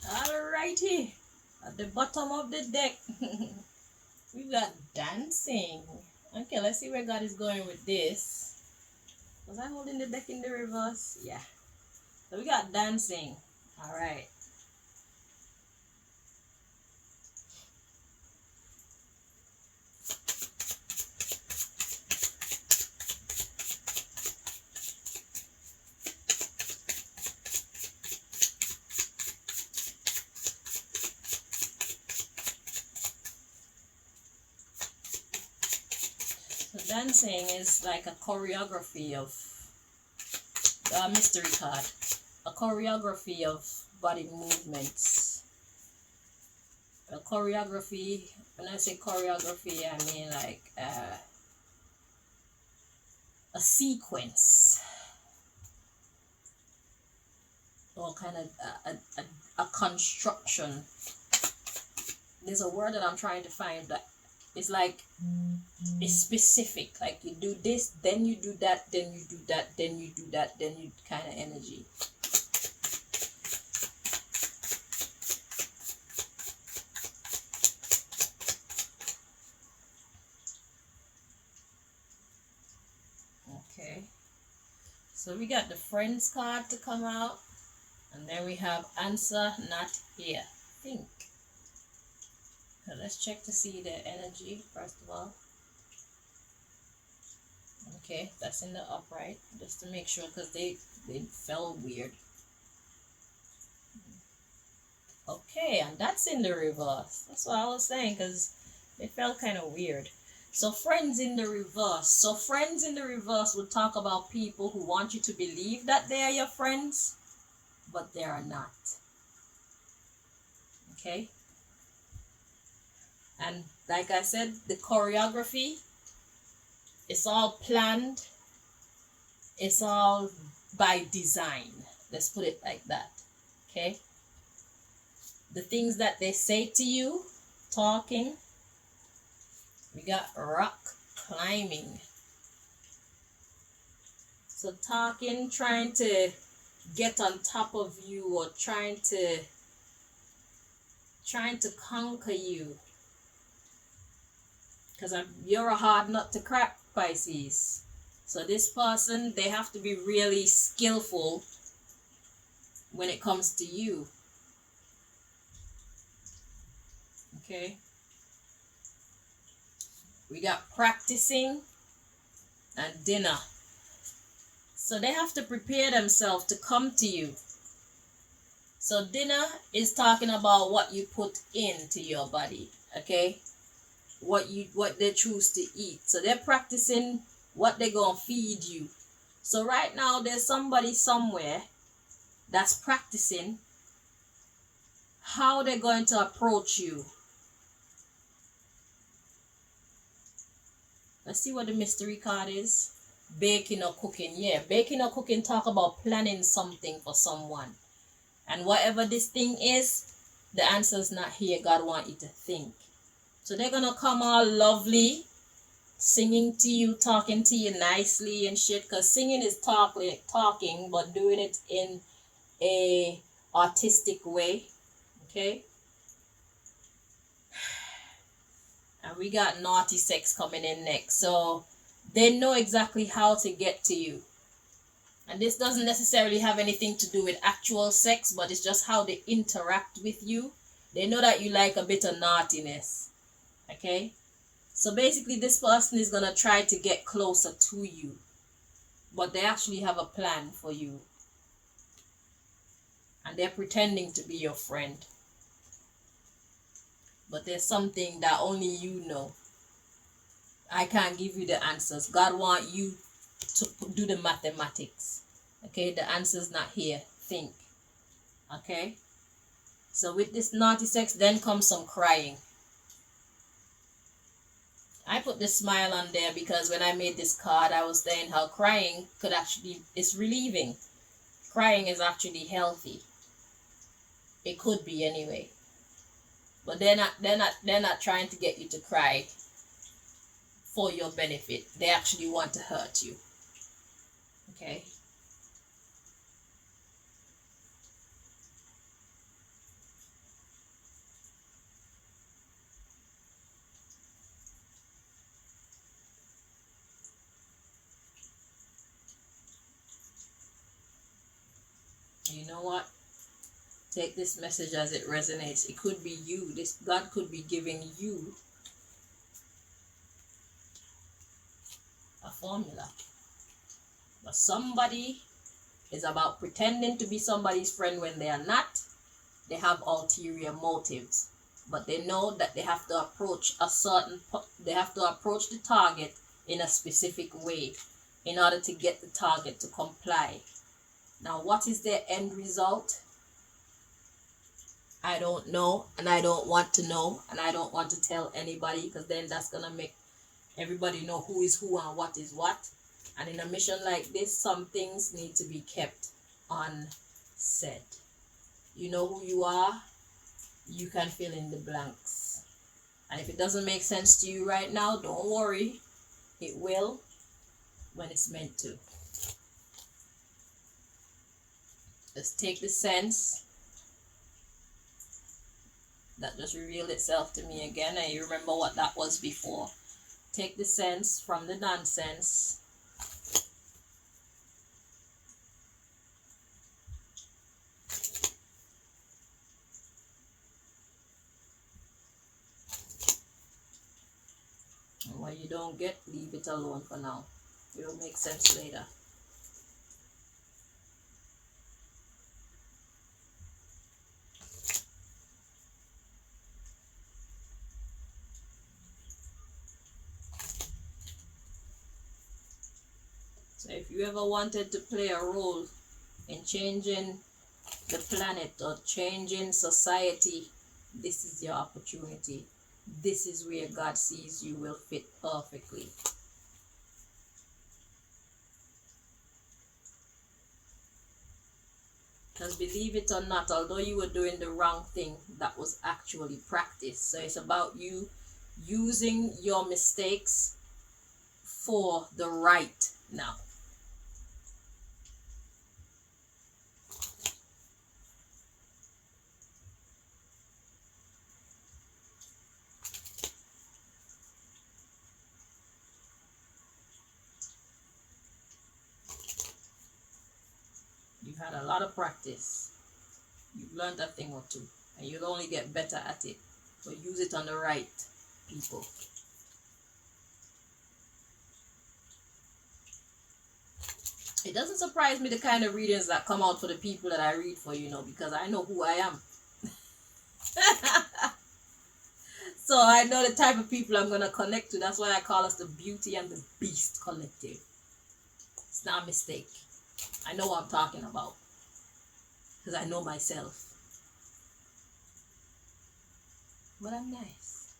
Alrighty, at the bottom of the deck, we got dancing. Okay, let's see where God is going with this. Was I holding the deck in the reverse? Yeah. So we got dancing. Alright. So dancing is like a choreography of mystery card. A choreography of body movements. A choreography, when I say choreography, I mean like a sequence. Or kind of a construction. There's a word that I'm trying to find that it's like it's specific. Like you do this, then you do that, then you do that, then you do that, then you kind of energy. Okay. So we got the Friends card to come out. And then we have answer not here. Think. So let's check to see the energy first of all. Okay, that's in the upright. Just to make sure because they fell weird. Okay, and that's in the reverse. That's what I was saying because they felt kind of weird. So friends in the reverse. So friends in the reverse would talk about people who want you to believe that they are your friends, but they are not. Okay? And like I said, the choreography, it's all planned. It's all by design. Let's put it like that. Okay? The things that they say to you, talking. We got rock climbing. So talking, trying to get on top of you or trying to conquer you. Because you're a hard nut to crack, Pisces. So this person, they have to be really skillful when it comes to you. Okay. We got practicing and dinner. So they have to prepare themselves to come to you. So dinner is talking about what you put into your body, okay? What they choose to eat. So they're practicing what they're going to feed you. So right now there's somebody somewhere that's practicing how they're going to approach you. Let's see what the mystery card is. Baking or cooking. Yeah, baking or cooking talk about planning something for someone. And whatever this thing is, the answer's not here. God wants you to think. So they're going to come all lovely, singing to you, talking to you nicely and shit. Because singing is talking, but doing it in a artistic way. Okay? And we got naughty sex coming in next. So they know exactly how to get to you. And this doesn't necessarily have anything to do with actual sex, but it's just how they interact with you. They know that you like a bit of naughtiness. Okay? So basically this person is going to try to get closer to you. but they actually have a plan for you, and they're pretending to be your friend, but there's something that only you know. I can't give you the answers. God want you to do the mathematics. Okay, the answer's not here. Think. Okay, so with this naughty sex, then comes some crying. I put the smile on there because when I made this card, I was saying how crying could actually, it's relieving. Crying is actually healthy. It could be anyway. But they're not trying to get you to cry for your benefit. They actually want to hurt you. Okay? You know what? Take this message as it resonates. It could be you. This God could be giving you a formula. But somebody is about pretending to be somebody's friend when they are not. They have ulterior motives. But they know that they have to approach they have to approach the target in a specific way in order to get the target to comply. Now, what is their end result? I don't know, and I don't want to know, and I don't want to tell anybody, because then that's gonna make everybody know who is who and what is what. And in a mission like this, some things need to be kept unsaid. You know who you are, you can fill in the blanks. And if it doesn't make sense to you right now, don't worry, it will when it's meant to. Just take the sense that just revealed itself to me again, and you remember what that was before. Take the sense from the nonsense. And what you don't get, leave it alone for now. It'll make sense later. So if you ever wanted to play a role in changing the planet or changing society, this is your opportunity. This is where God sees you will fit perfectly. Because believe it or not, although you were doing the wrong thing, that was actually practice. So it's about you using your mistakes for the right now. You've had a lot of practice. You've learned a thing or two, and you'll only get better at it. But use it on the right people. It doesn't surprise me the kind of readings that come out for the people that I read for, because I know who I am. So I know the type of people I'm going to connect to. That's why I call us the Beauty and the Beast Collective. It's not a mistake. I know what I'm talking about, because I know myself. But I'm nice.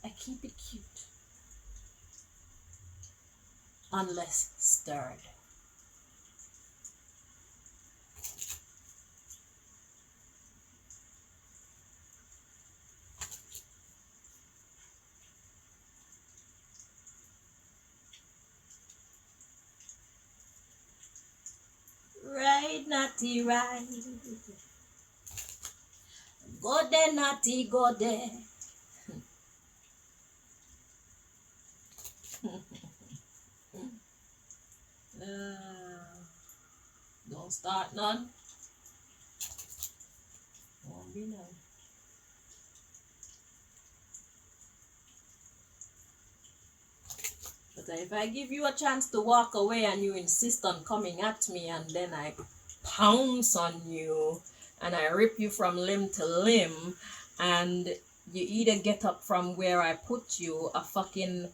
I keep it cute. Unless stirred. Right, naughty, right. Go there, naughty, go there. Don't start none. Won't be none. But And if I give you a chance to walk away and you insist on coming at me, and then I pounce on you and I rip you from limb to limb, and you either get up from where I put you, a fucking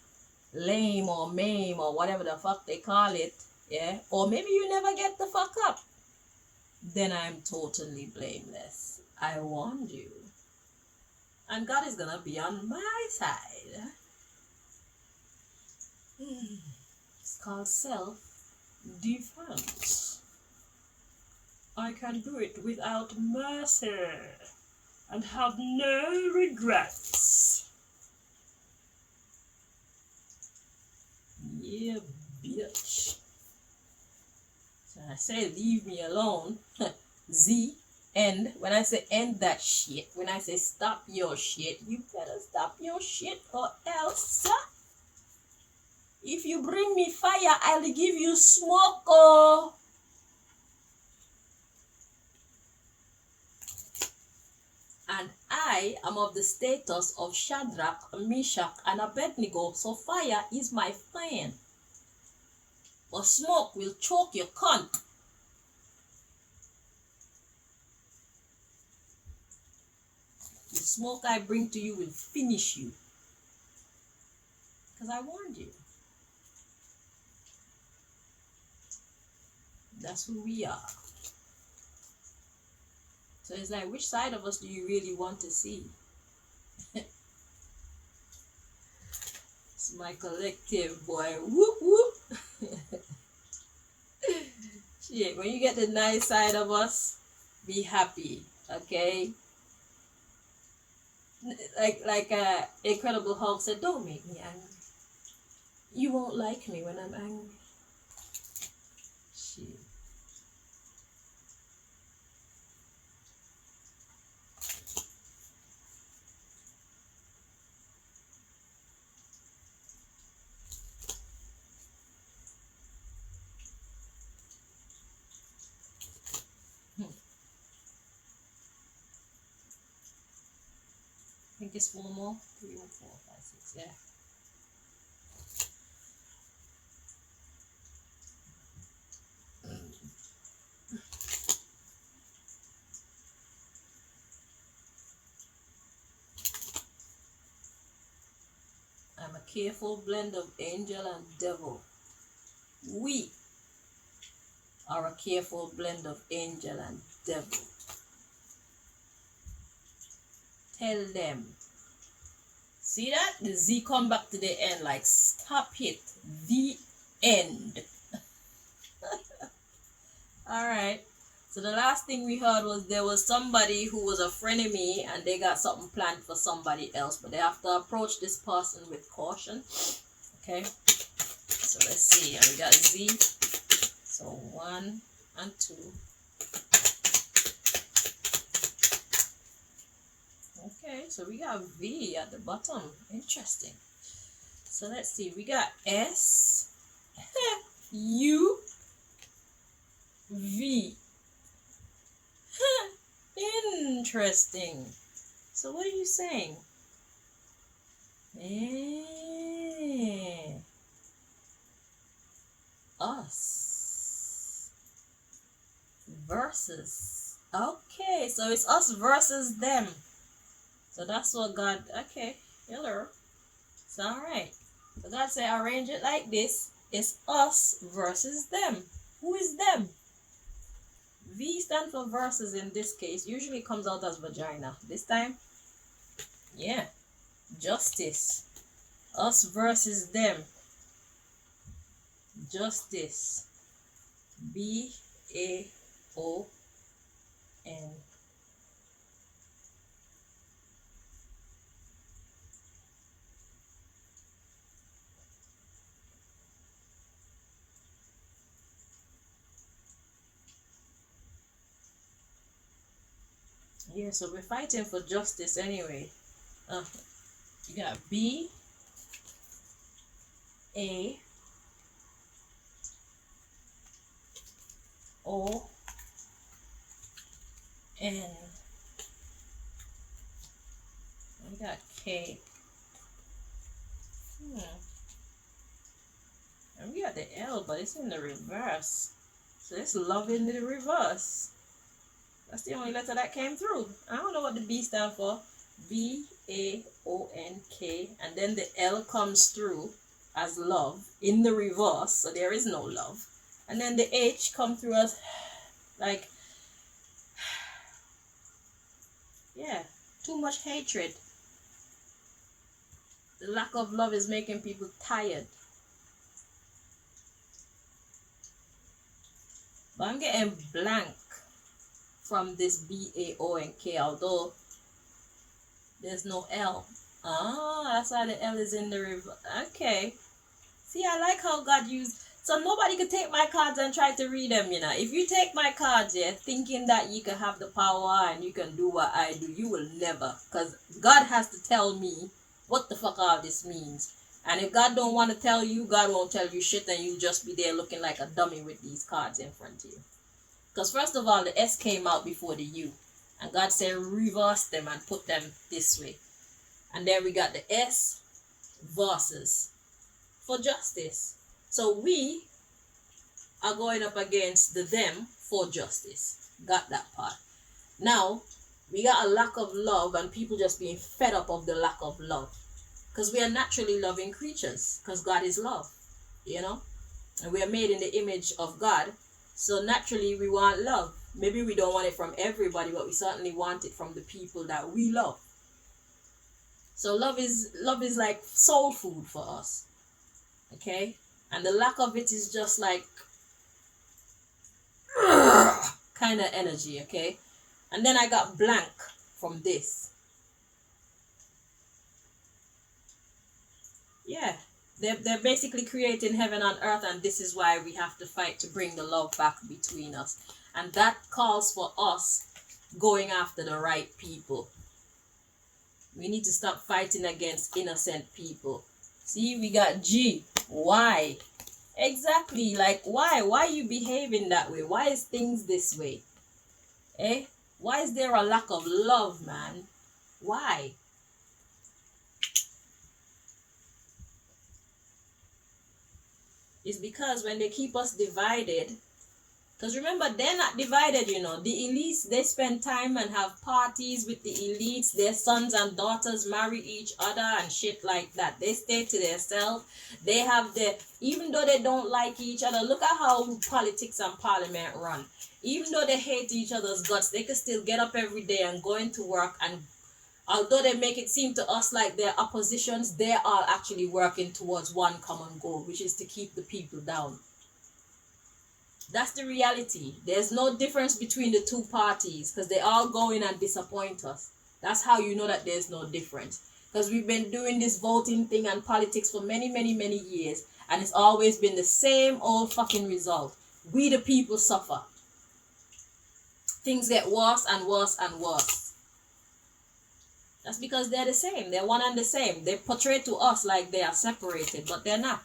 lame or maim or whatever the fuck they call it, yeah, or maybe you never get the fuck up, then I'm totally blameless. I warned you. And God is gonna be on my side. It's called self-defense. I can do it without mercy and have no regrets. Yeah, bitch. So I say leave me alone. Z, end. When I say end that shit, when I say stop your shit, you better stop your shit or else. If you bring me fire, I'll give you smoke. Oh. And I am of the status of Shadrach, Meshach, and Abednego, so fire is my friend. But smoke will choke your cunt. The smoke I bring to you will finish you. Because I warned you. That's who we are. So it's like, which side of us do you really want to see? It's my collective, boy. Whoop whoop. Shit, when you get the nice side of us, be happy, okay? Like Incredible Hulk said, don't make me angry. You won't like me when I'm angry. Shit. I think it's 4 more. 3 or 4, 5, 6, yeah. I'm a careful blend of angel and devil. We are a careful blend of angel and devil. Tell them. See that? The Z come back to the end like stop it. The end. Alright. So the last thing we heard was there was somebody who was a frenemy and they got something planned for somebody else, but they have to approach this person with caution. Okay. So let's see. We got Z. So 1 and 2. Okay, so we got V at the bottom. Interesting. So let's see. We got S, U, V. Interesting. So what are you saying? Us versus. Okay, so it's us versus them. So that's what God, okay, hello. It's alright. So God said, arrange it like this. It's us versus them. Who is them? V stands for versus in this case. Usually comes out as vagina. This time, yeah. Justice. Us versus them. Justice. B-A-O-N. Yeah, so we're fighting for justice anyway. You got B A O N. We got K. but it's in the reverse. So it's love in the reverse. That's the only letter that came through. I don't know what the B stands for. B-A-O-N-K. And then the L comes through as love in the reverse. So there is no love. And then the H comes through as like, yeah, too much hatred. The lack of love is making people tired. But I'm getting blank from this B-A-O-N-K, although there's no L. Ah, that's why the L is in the river. Okay. See, I like how God used... So nobody could take my cards and try to read them, you know. If you take my cards, yeah, thinking that you can have the power and you can do what I do, you will never. Because God has to tell me what the fuck all this means. And if God don't want to tell you, God won't tell you shit, and you'll just be there looking like a dummy with these cards in front of you. Because first of all, the S came out before the U. And God said reverse them and put them this way. And then we got the S versus for justice. So we are going up against the them for justice. Got that part. Now, we got a lack of love and people just being fed up of the lack of love. Because we are naturally loving creatures. Because God is love. You know? And we are made in the image of God. So naturally we want love. Maybe we don't want it from everybody, but we certainly want it from the people that we love. So love is like soul food for us. Okay? And the lack of it is just like kind of energy, okay? And then I got blank from this. Yeah. They're basically creating heaven on earth, and this is why we have to fight to bring the love back between us. And that calls for us going after the right people. We need to stop fighting against innocent people. See, we got G. Why? Exactly. Like, why? Why are you behaving that way? Why is things this way? Eh? Why is there a lack of love, man? Why? It's because when they keep us divided, because remember, they're not divided, you know. The elites, they spend time and have parties with the elites. Their sons and daughters marry each other and shit like that. They stay to themselves. They have even though they don't like each other, look at how politics and parliament run. Even though they hate each other's guts, they can still get up every day and go into work. And although they make it seem to us like they're oppositions, they are actually working towards one common goal, which is to keep the people down. That's the reality. There's no difference between the two parties because they all go in and disappoint us. That's how you know that there's no difference. Because we've been doing this voting thing and politics for many, many, many years. And it's always been the same old fucking result. We the people suffer. Things get worse and worse and worse. That's because they're the same. They're one and the same. They portray to us like they are separated, but they're not.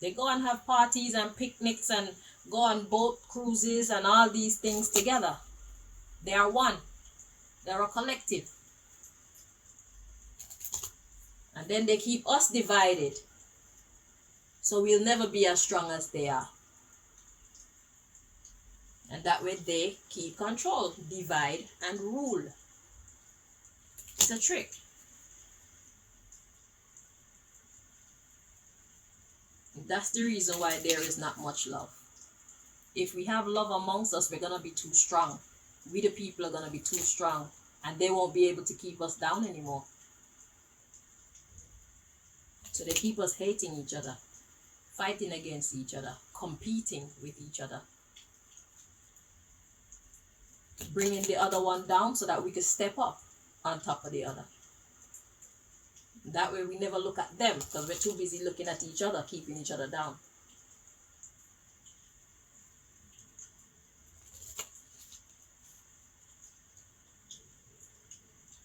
They go and have parties and picnics and go on boat cruises and all these things together. They are one. They're a collective. And then they keep us divided. So we'll never be as strong as they are. And that way they keep control, divide and rule. It's a trick. That's the reason why there is not much love. If we have love amongst us, we're going to be too strong. We the people are going to be too strong. And they won't be able to keep us down anymore. So they keep us hating each other. Fighting against each other. Competing with each other. Bringing the other one down so that we can step up on top of the other. That way we never look at them because we're too busy looking at each other, keeping each other down.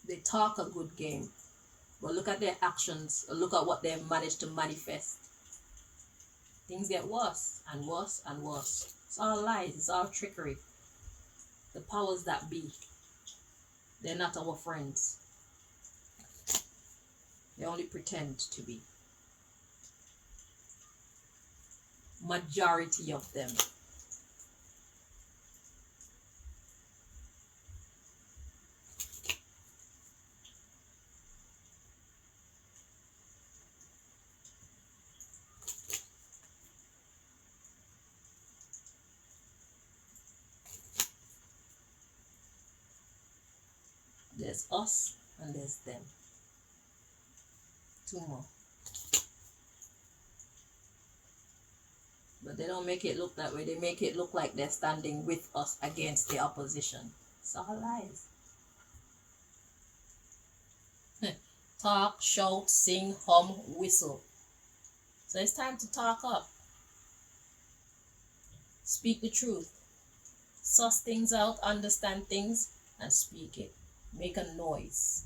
They talk a good game, but look at their actions, or look at what they've managed to manifest. Things get worse and worse and worse. It's all lies, it's all trickery. The powers that be, they're not our friends. They only pretend to be. Majority of them. There's us and there's them. Two more. But they don't make it look that way. They make it look like they're standing with us against the opposition. It's all lies. Talk, shout, sing, hum, whistle. So it's time to talk up. Speak the truth. Suss things out, understand things, and speak it. Make a noise.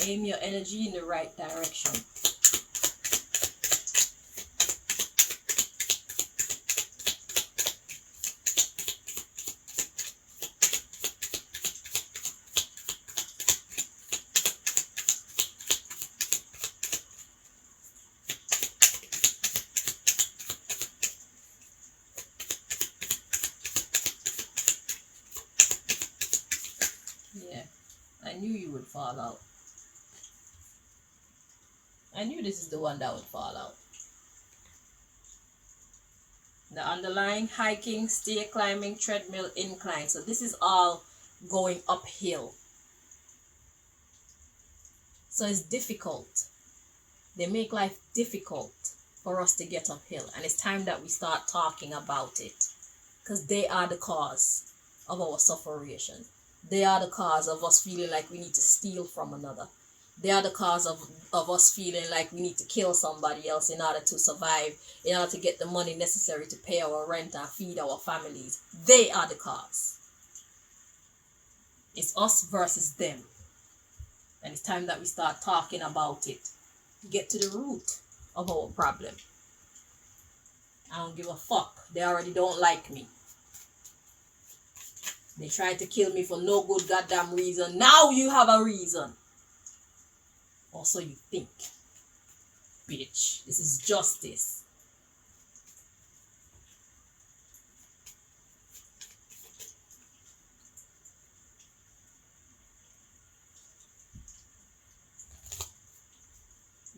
Aim your energy in the right direction. Yeah, I knew you would fall out. I knew this is the one that would fall out. The underlying hiking, stair climbing, treadmill, incline. So this is all going uphill. So it's difficult. They make life difficult for us to get uphill. And it's time that we start talking about it. Because they are the cause of our sufferation. They are the cause of us feeling like we need to steal from another. They are the cause of us feeling like we need to kill somebody else in order to survive, in order to get the money necessary to pay our rent and feed our families. They are the cause. It's us versus them. And it's time that we start talking about it. Get to the root of our problem. I don't give a fuck. They already don't like me. They tried to kill me for no good goddamn reason. Now you have a reason. Or so you think. Bitch. This is justice.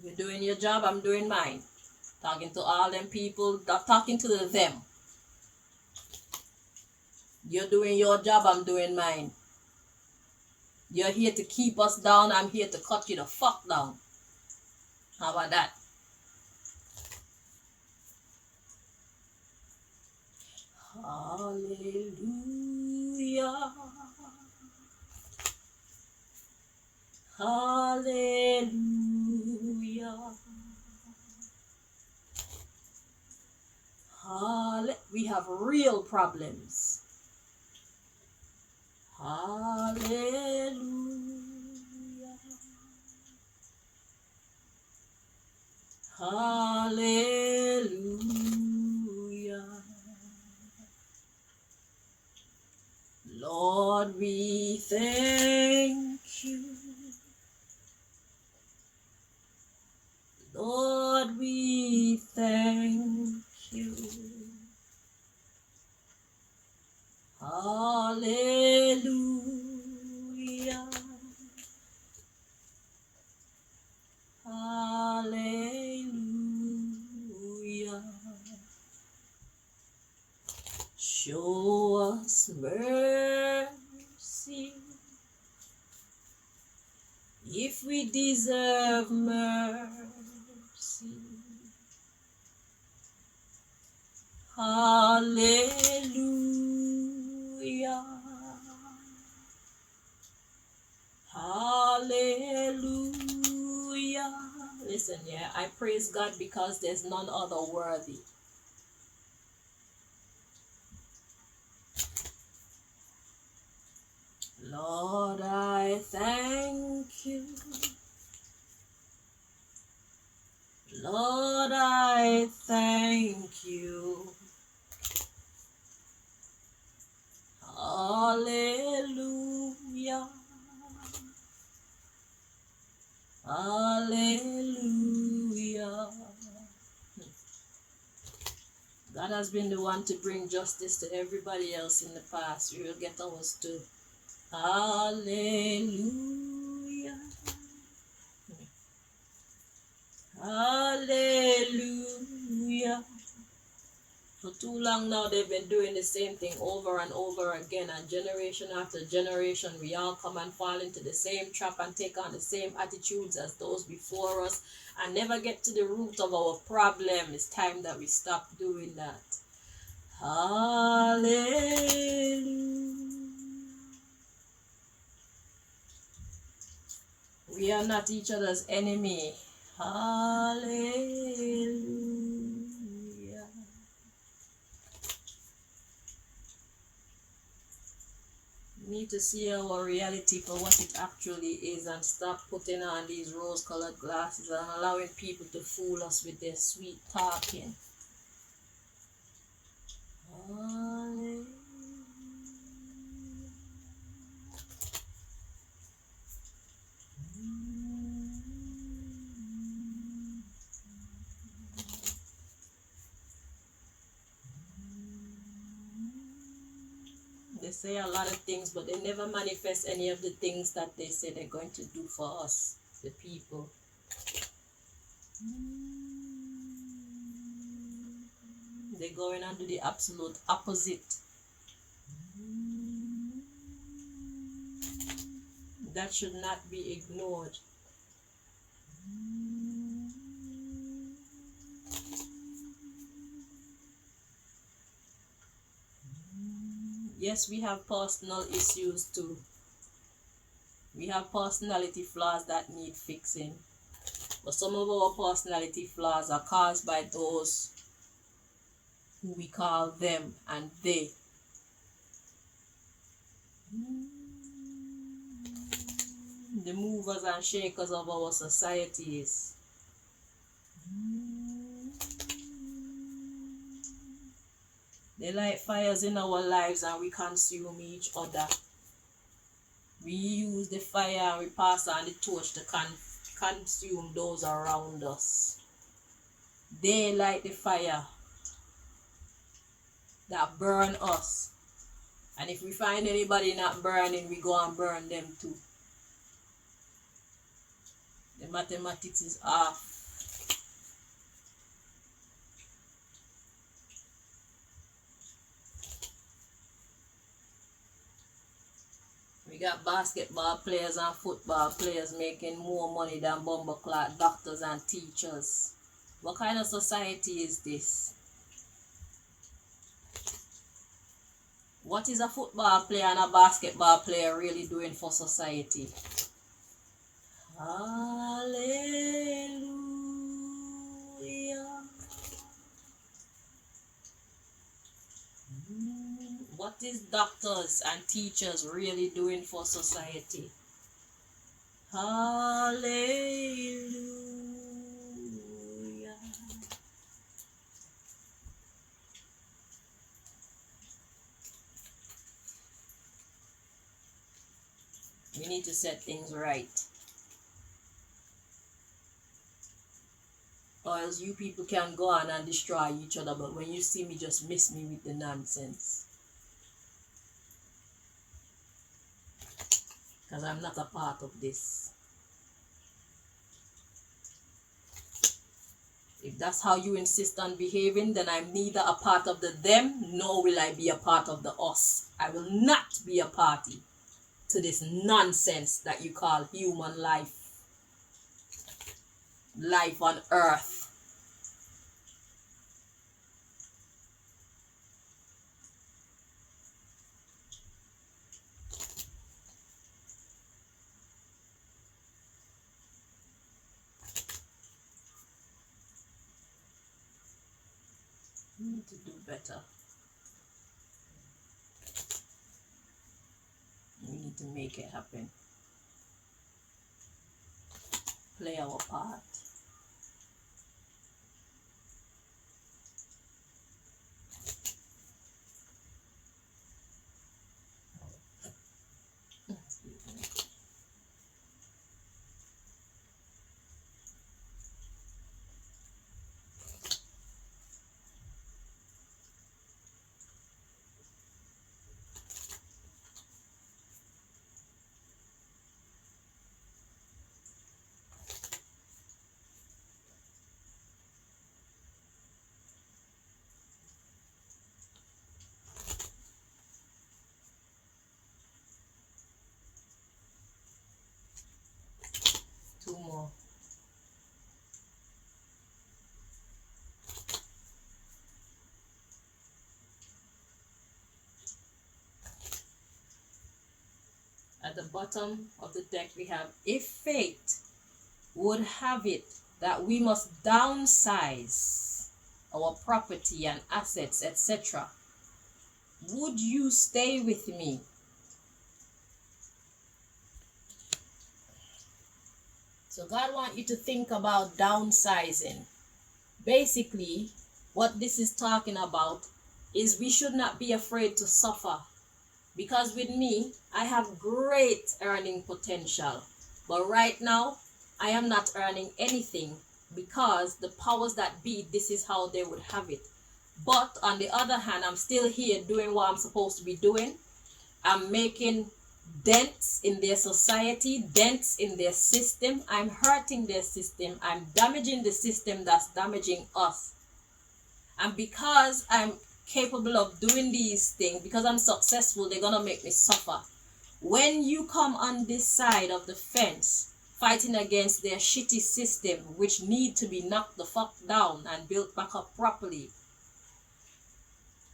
You're doing your job, I'm doing mine. Talking to all them people, talking to them. You're doing your job, I'm doing mine. You're here to keep us down, I'm here to cut you the fuck down. How about that? Hallelujah. Hallelujah. We have real problems. Hallelujah. Hallelujah. Lord, we thank you. Lord, we thank you. Hallelujah. Hallelujah. Show us mercy if we deserve mercy. Hallelujah. Hallelujah. Listen, yeah, I praise God because there's none other worthy. Lord, I thank you. Lord, I thank you. Hallelujah. Hallelujah. God has been the one to bring justice to everybody else in the past. We will get ours too. Hallelujah. Hallelujah. For too long now, they've been doing the same thing over and over again, and generation after generation, we all come and fall into the same trap and take on the same attitudes as those before us and never get to the root of our problem. It's time that we stop doing that. Hallelujah. We are not each other's enemy. Hallelujah. We need to see our reality for what it actually is and stop putting on these rose-colored glasses and allowing people to fool us with their sweet talking. Hallelujah. They say a lot of things, but they never manifest any of the things that they say they're going to do for us, the people. They're going on to the absolute opposite. That should not be ignored. Yes, we have personal issues too. We have personality flaws that need fixing. But some of our personality flaws are caused by those who we call them and they. The movers and shakers of our societies. They light fires in our lives and we consume each other. We use the fire and we pass on the torch to consume those around us. They light the fire that burn us. And if we find anybody not burning, we go and burn them too. The mathematics is off. We got basketball players and football players making more money than bumbleclad doctors and teachers. What kind of society is this? What is a football player and a basketball player really doing for society? Hallelujah. What is doctors and teachers really doing for society? Hallelujah. We need to set things right. Or else you people can go on and destroy each other, but when you see me, just miss me with the nonsense. Because I'm not a part of this. If that's how you insist on behaving, then I'm neither a part of the them, nor will I be a part of the us. I will not be a party to this nonsense that you call human life. Life on earth. We need to do better. We need to make it happen. Play our part. at the bottom of the deck we have, if fate would have it that we must downsize our property and assets, etc., would you stay with me? So God wants you to think about downsizing. Basically, what this is talking about is we should not be afraid to suffer. Because with me, I have great earning potential. But right now, I am not earning anything because the powers that be, this is how they would have it. But on the other hand, I'm still here doing what I'm supposed to be doing. I'm making dents in their society, dents in their system. I'm hurting their system. I'm damaging the system that's damaging us. And because I'm capable of doing these things, because I'm successful, they're gonna make me suffer. When you come on this side of the fence fighting against their shitty system, which need to be knocked the fuck down and built back up properly,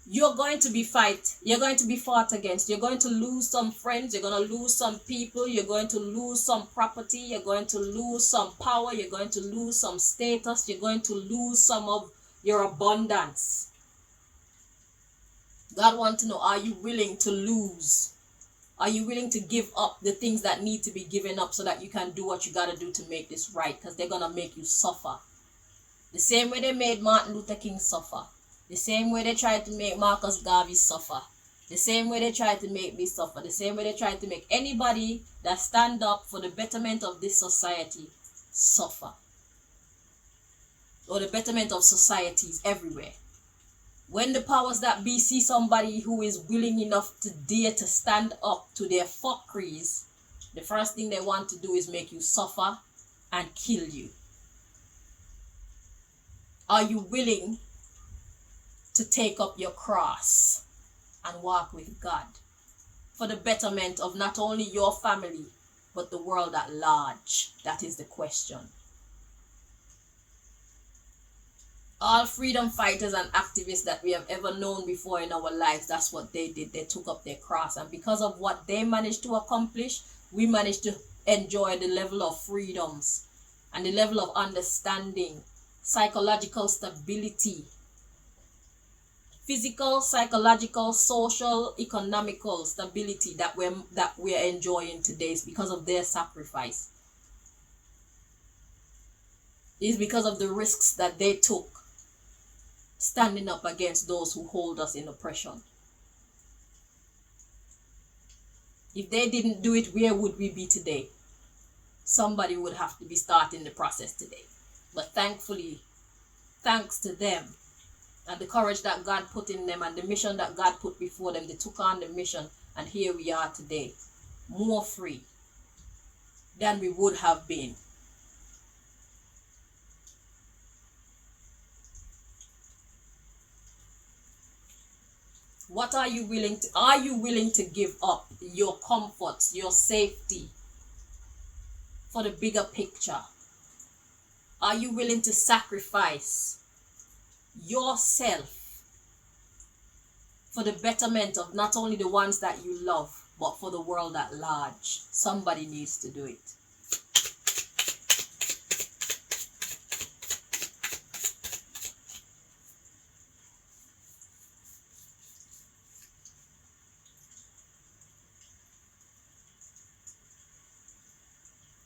you're going to be fought against. You're going to lose some friends, you're going to lose some people, you're going to lose some property, you're going to lose some power, you're going to lose some status, you're going to lose some of your abundance. God wants to know, are you willing to lose? Are you willing to give up the things that need to be given up so that you can do what you got to do to make this right? Because they're going to make you suffer. The same way they made Martin Luther King suffer. The same way they tried to make Marcus Garvey suffer. The same way they tried to make me suffer. The same way they tried to make anybody that stand up for the betterment of this society suffer. Or the betterment of societies everywhere. When the powers that be see somebody who is willing enough to dare to stand up to their fuckeries, the first thing they want to do is make you suffer and kill you. Are you willing to take up your cross and walk with God for the betterment of not only your family, but the world at large? That is the question. All freedom fighters and activists that we have ever known before in our lives, that's what they did. They took up their cross. And because of what they managed to accomplish, we managed to enjoy the level of freedoms and the level of understanding, psychological stability, physical, psychological, social, economical stability that we're enjoying today is because of their sacrifice. It's because of the risks that they took standing up against those who hold us in oppression. If they didn't do it, where would we be today? Somebody would have to be starting the process today. But thankfully, thanks to them and the courage that God put in them and the mission that God put before them, they took on the mission, and here we are today, more free than we would have been. What are you willing to give up your comforts, your safety for the bigger picture? Are you willing to sacrifice yourself for the betterment of not only the ones that you love, but for the world at large? Somebody needs to do it.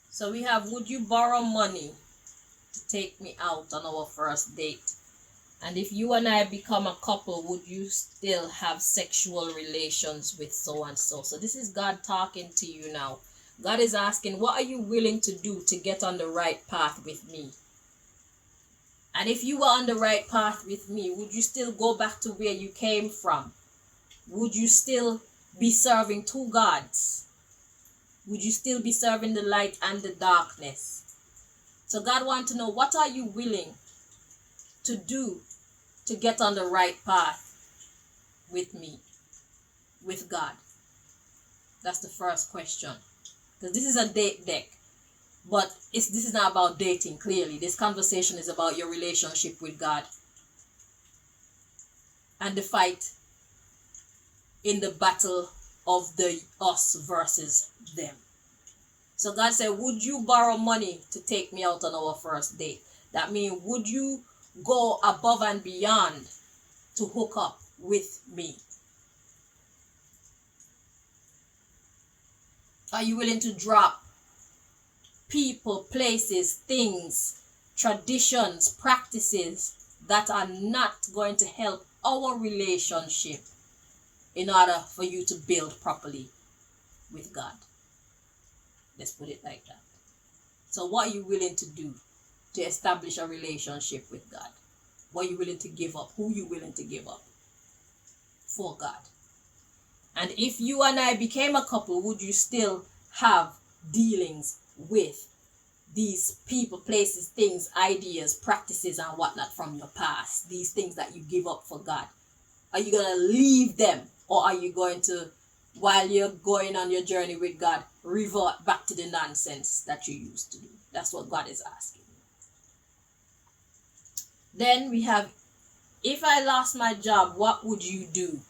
So we have, would you borrow money to take me out on our first date? And if you and I become a couple, would you still have sexual relations with so and so? So this is God talking to you now. God is asking, what are you willing to do to get on the right path with me? And if you were on the right path with me, would you still go back to where you came from? Would you still be serving two gods? Would you still be serving the light and the darkness? So God wants to know, what are you willing to do to get on the right path with me, with God? That's the first question. Because this is a date deck. But this is not about dating, clearly. This conversation is about your relationship with God. And the fight in the battle of the us versus them. So God said, would you borrow money to take me out on our first date? That means, would you go above and beyond to hook up with me? Are you willing to drop people, places, things, traditions, practices that are not going to help our relationship in order for you to build properly with God? Let's put it like that. So what are you willing to do to establish a relationship with God? What are you willing to give up? Who are you willing to give up for God? And if you and I became a couple, would you still have dealings with these people, places, things, ideas, practices, and whatnot from your past? These things that you give up for God. Are you going to leave them? Or are you going to, while you're going on your journey with God, revert back to the nonsense that you used to do? That's what God is asking. Then we have, if I lost my job, what would you do?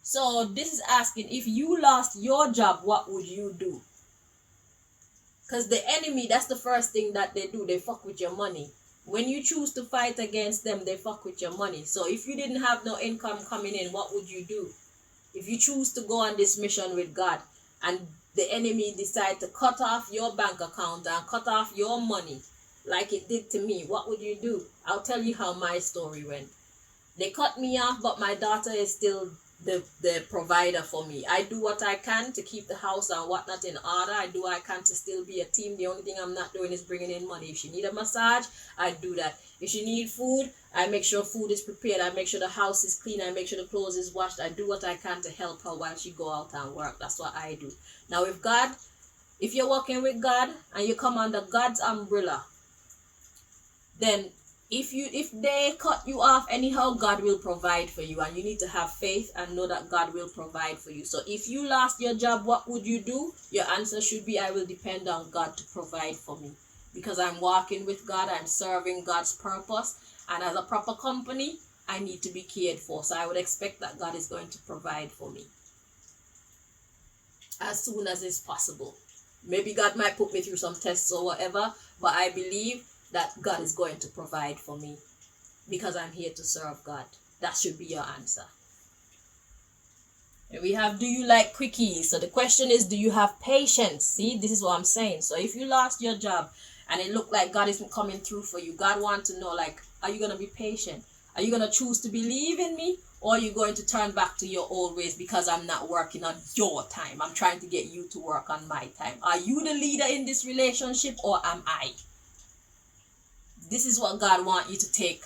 So this is asking, if you lost your job, what would you do? Because the enemy, that's the first thing that they do. They fuck with your money. When you choose to fight against them, they fuck with your money. So if you didn't have no income coming in, what would you do? If you choose to go on this mission with God and the enemy decide to cut off your bank account and cut off your money like it did to me, what would you do? I'll tell you how my story went. They cut me off, but my daughter is still the provider for me. I do what I can to keep the house and whatnot in order. I do what I can to still be a team. The only thing I'm not doing is bringing in money. If she need a massage, I do that. If she need food, I make sure food is prepared. I make sure the house is clean. I make sure the clothes is washed. I do what I can to help her while she go out and work. That's what I do. Now with God, if you're working with God and you come under God's umbrella, then if they cut you off anyhow, God will provide for you, and you need to have faith and know that God will provide for you. So if you lost your job, what would you do? Your answer should be, I will depend on God to provide for me, because I'm walking with God, I'm serving God's purpose, and as a proper company, I need to be cared for. So I would expect that God is going to provide for me as soon as it's possible. Maybe God might put me through some tests or whatever, but I believe that God is going to provide for me because I'm here to serve God. That should be your answer. And we have, do you like quickies? So the question is, do you have patience? See, this is what I'm saying. So if you lost your job and it looked like God isn't coming through for you, God wants to know, like, are you going to be patient? Are you going to choose to believe in me? Or are you going to turn back to your old ways because I'm not working on your time? I'm trying to get you to work on my time. Are you the leader in this relationship, or am I? This is what God wants you to take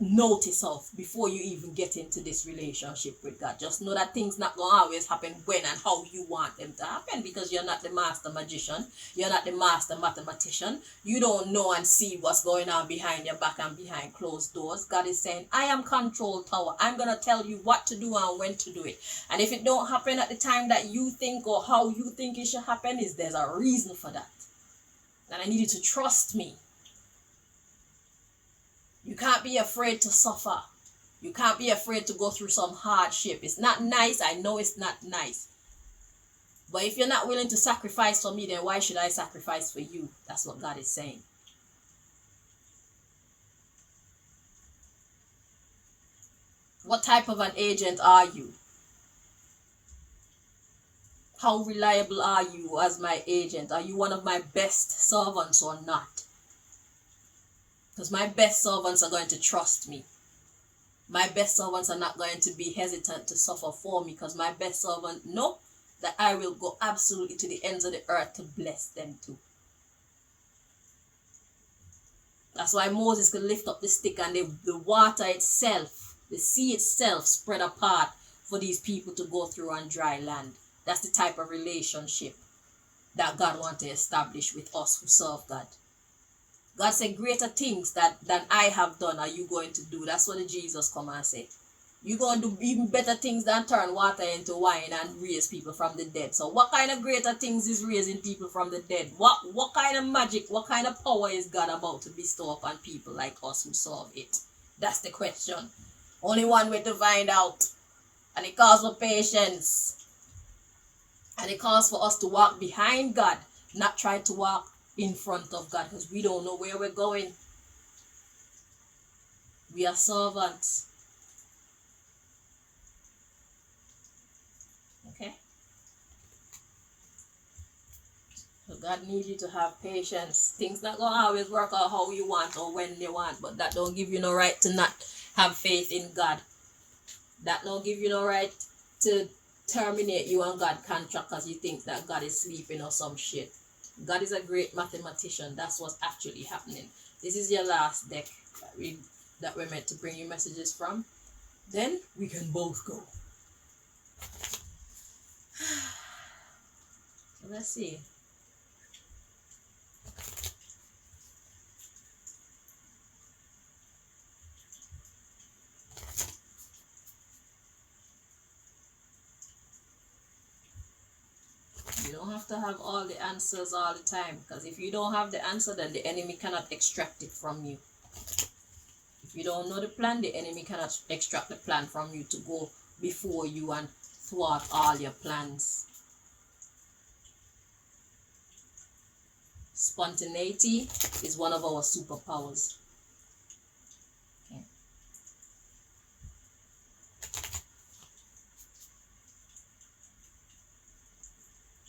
notice of before you even get into this relationship with God. Just know that things not going to always happen when and how you want them to happen, because you're not the master magician. You're not the master mathematician. You don't know and see what's going on behind your back and behind closed doors. God is saying, I am control tower. I'm going to tell you what to do and when to do it. And if it don't happen at the time that you think or how you think it should happen, there's a reason for that. And I need you to trust me. You can't be afraid to suffer. You can't be afraid to go through some hardship. It's not nice. I know it's not nice. But if you're not willing to sacrifice for me, then why should I sacrifice for you? That's what God is saying. What type of an agent are you? How reliable are you as my agent? Are you one of my best servants or not? Because my best servants are going to trust me. My best servants are not going to be hesitant to suffer for me, because my best servant know that I will go absolutely to the ends of the earth to bless them too. That's why Moses could lift up the stick and the water itself, the sea itself spread apart for these people to go through on dry land. That's the type of relationship that God wants to establish with us who serve God. God said, greater things than I have done are you going to do. That's what the Jesus come and say. You're going to do even better things than turn water into wine and raise people from the dead. So what kind of greater things is raising people from the dead? What kind of magic, what kind of power is God about to bestow upon people like us who serve it? That's the question. Only one way to find out. And it calls for patience. And it calls for us to walk behind God, not try to walk in front of God, because we don't know where we're going. We are servants. Okay? So God needs you to have patience. Things not gonna always work out how you want or when you want, but that don't give you no right to not have faith in God. That don't give you no right to terminate you and God contract because you think that God is sleeping or some shit. God is a great mathematician. That's what's actually happening. This is your last deck that we're meant to bring you messages from. Then we can both go. So let's see. You don't have to have all the answers all the time, because if you don't have the answer, then the enemy cannot extract it from you. If you don't know the plan, the enemy cannot extract the plan from you to go before you and thwart all your plans. Spontaneity is one of our superpowers. Okay.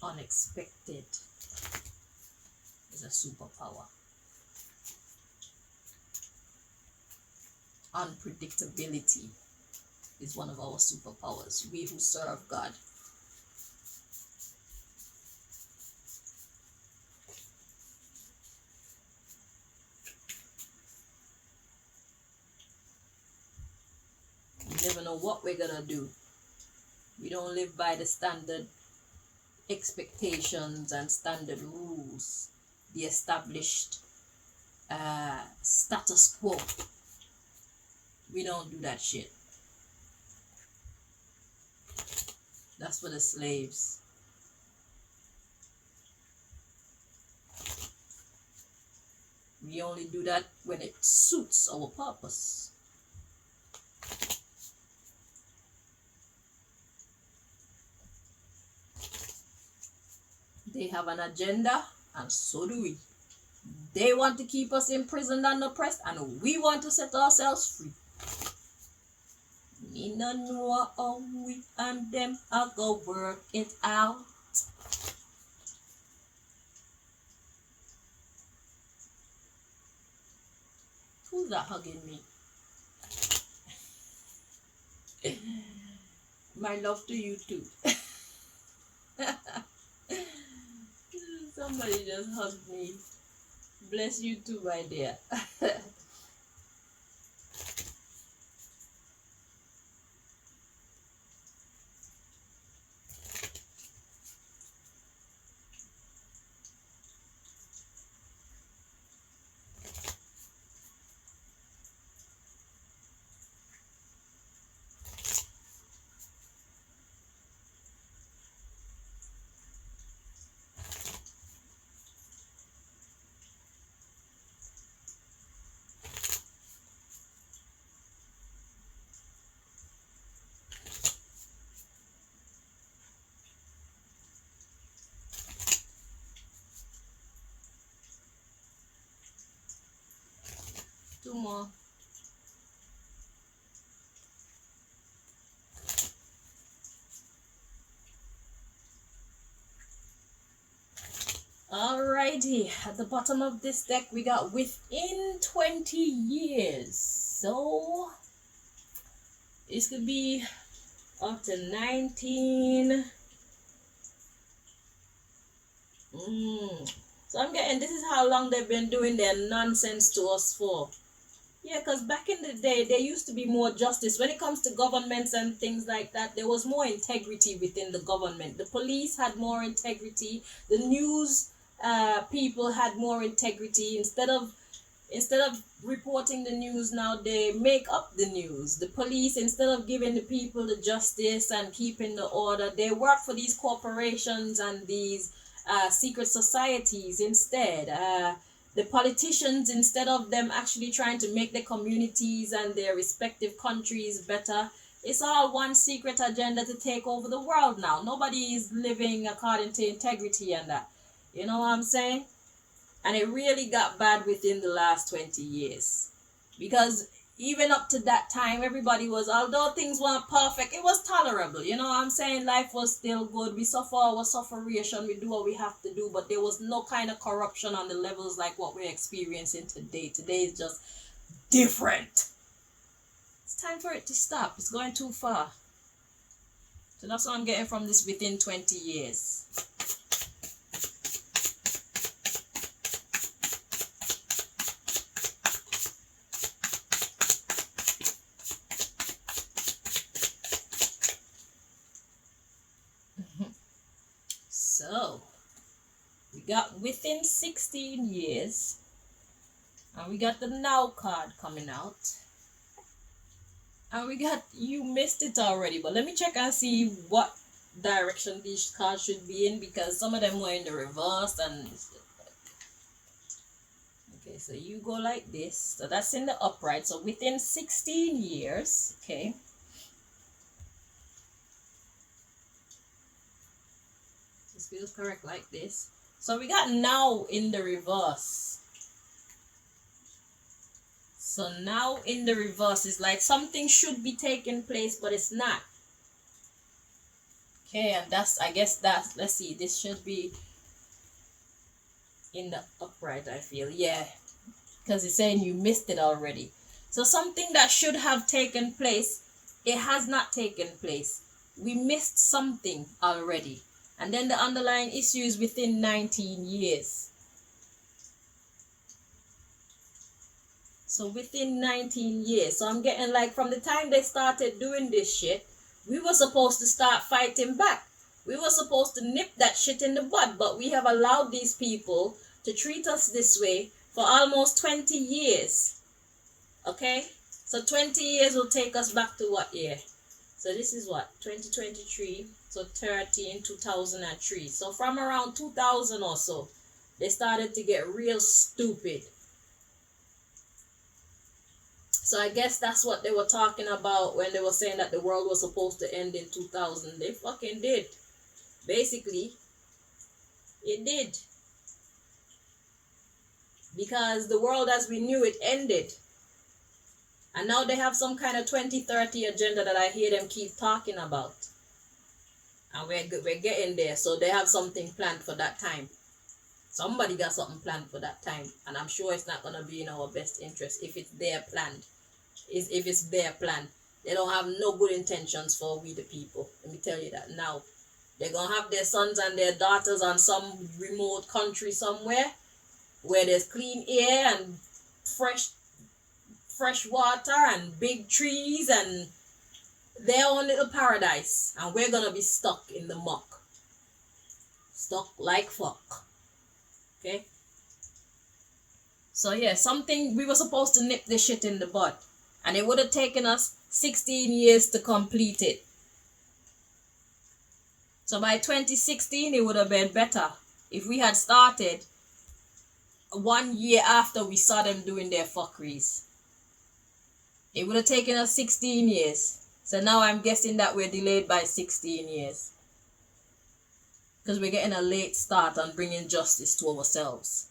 Unexpected is a superpower. Unpredictability is one of our superpowers. We who serve God. We never know what we're gonna do. We don't live by the standard expectations and standard rules, the established status quo. We don't do that shit. That's for the slaves. We only do that when it suits our purpose. They have an agenda, and so do we. They want to keep us imprisoned and oppressed, and we want to set ourselves free. Me no know how we and them are go work it out. Who's that hugging me? My love to you too. Somebody just hugged me. Bless you too, my dear. Two more. Alrighty, at the bottom of this deck we got within 20 years. So this could be after 19. So I'm getting, this is how long they've been doing their nonsense to us for. Yeah, because back in the day, there used to be more justice. When it comes to governments and things like that, there was more integrity within the government. The police had more integrity. The news people had more integrity. Instead of reporting the news now, they make up the news. The police, instead of giving the people the justice and keeping the order, they work for these corporations and these secret societies instead. The politicians, instead of them actually trying to make their communities and their respective countries better, It's all one secret agenda to take over the world now. Nobody is living according to integrity and that. You know what I'm saying? And it really got bad within the last 20 years. Because even up to that time, everybody was, although things weren't perfect, it was tolerable. You know what I'm saying? Life was still good. We suffer our sufferation. We do what we have to do. But there was no kind of corruption on the levels like what we're experiencing today. Today is just different. It's time for it to stop. It's going too far. So that's what I'm getting from this within 20 years. So, we got within 16 years, and we got the now card coming out, and we got you missed it already, but let me check and see what direction these cards should be in, because some of them were in the reverse. And okay, so you go like this, so that's in the upright. So within 16 years, okay, this feels correct like this. So we got now in the reverse. So now in the reverse is like something should be taking place, but it's not. Okay, and that's, I guess that's, let's see, this should be in the upright, I feel. Yeah, because it's saying you missed it already. So something that should have taken place, it has not taken place. We missed something already. And then the underlying issue is within 19 years. So within 19 years. So I'm getting like from the time they started doing this shit, we were supposed to start fighting back. We were supposed to nip that shit in the bud. But we have allowed these people to treat us this way for almost 20 years. Okay? So 20 years will take us back to what year? So this is what? 2023. So 2003. So from around 2000 or so, they started to get real stupid. So I guess that's what they were talking about when they were saying that the world was supposed to end in 2000. They fucking did. Basically, it did. Because the world as we knew it ended. And now they have some kind of 2030 agenda that I hear them keep talking about. And we're getting there. So they have something planned for that time. Somebody got something planned for that time. And I'm sure it's not going to be in our best interest if it's their plan. If it's their plan. They don't have no good intentions for we the people. Let me tell you that now. They're going to have their sons and their daughters on some remote country somewhere where there's clean air and fresh water and big trees and their own little paradise. And we're going to be stuck in the muck. Stuck like fuck. Okay? So yeah, something, we were supposed to nip this shit in the bud. And it would have taken us 16 years to complete it. So by 2016, it would have been better if we had started 1 year after we saw them doing their fuckeries. It would have taken us 16 years. So now I'm guessing that we're delayed by 16 years. Because we're getting a late start on bringing justice to ourselves.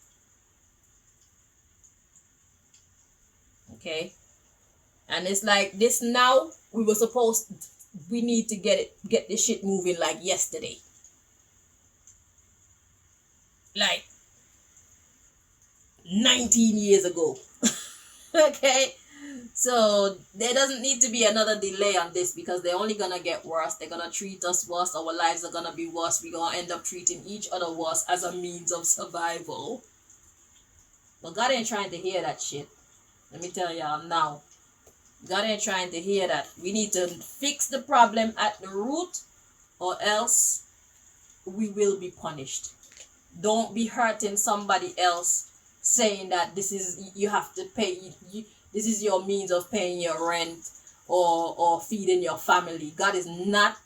Okay? And it's like this now, we need to get this shit moving like yesterday. Like 19 years ago. Okay? So there doesn't need to be another delay on this because they're only gonna get worse. They're gonna treat us worse. Our lives are gonna be worse. We're gonna end up treating each other worse as a means of survival. But God ain't trying to hear that shit. Let me tell y'all now. God ain't trying to hear that. We need to fix the problem at the root or else we will be punished. Don't be hurting somebody else saying that this is, you have to pay, this is your means of paying your rent or feeding your family. God is not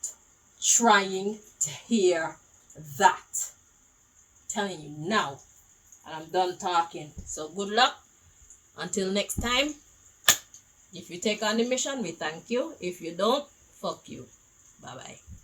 trying to hear that. I'm telling you now. And I'm done talking. So good luck. Until next time. If you take on the mission, we thank you. If you don't, Fuck you. Bye bye.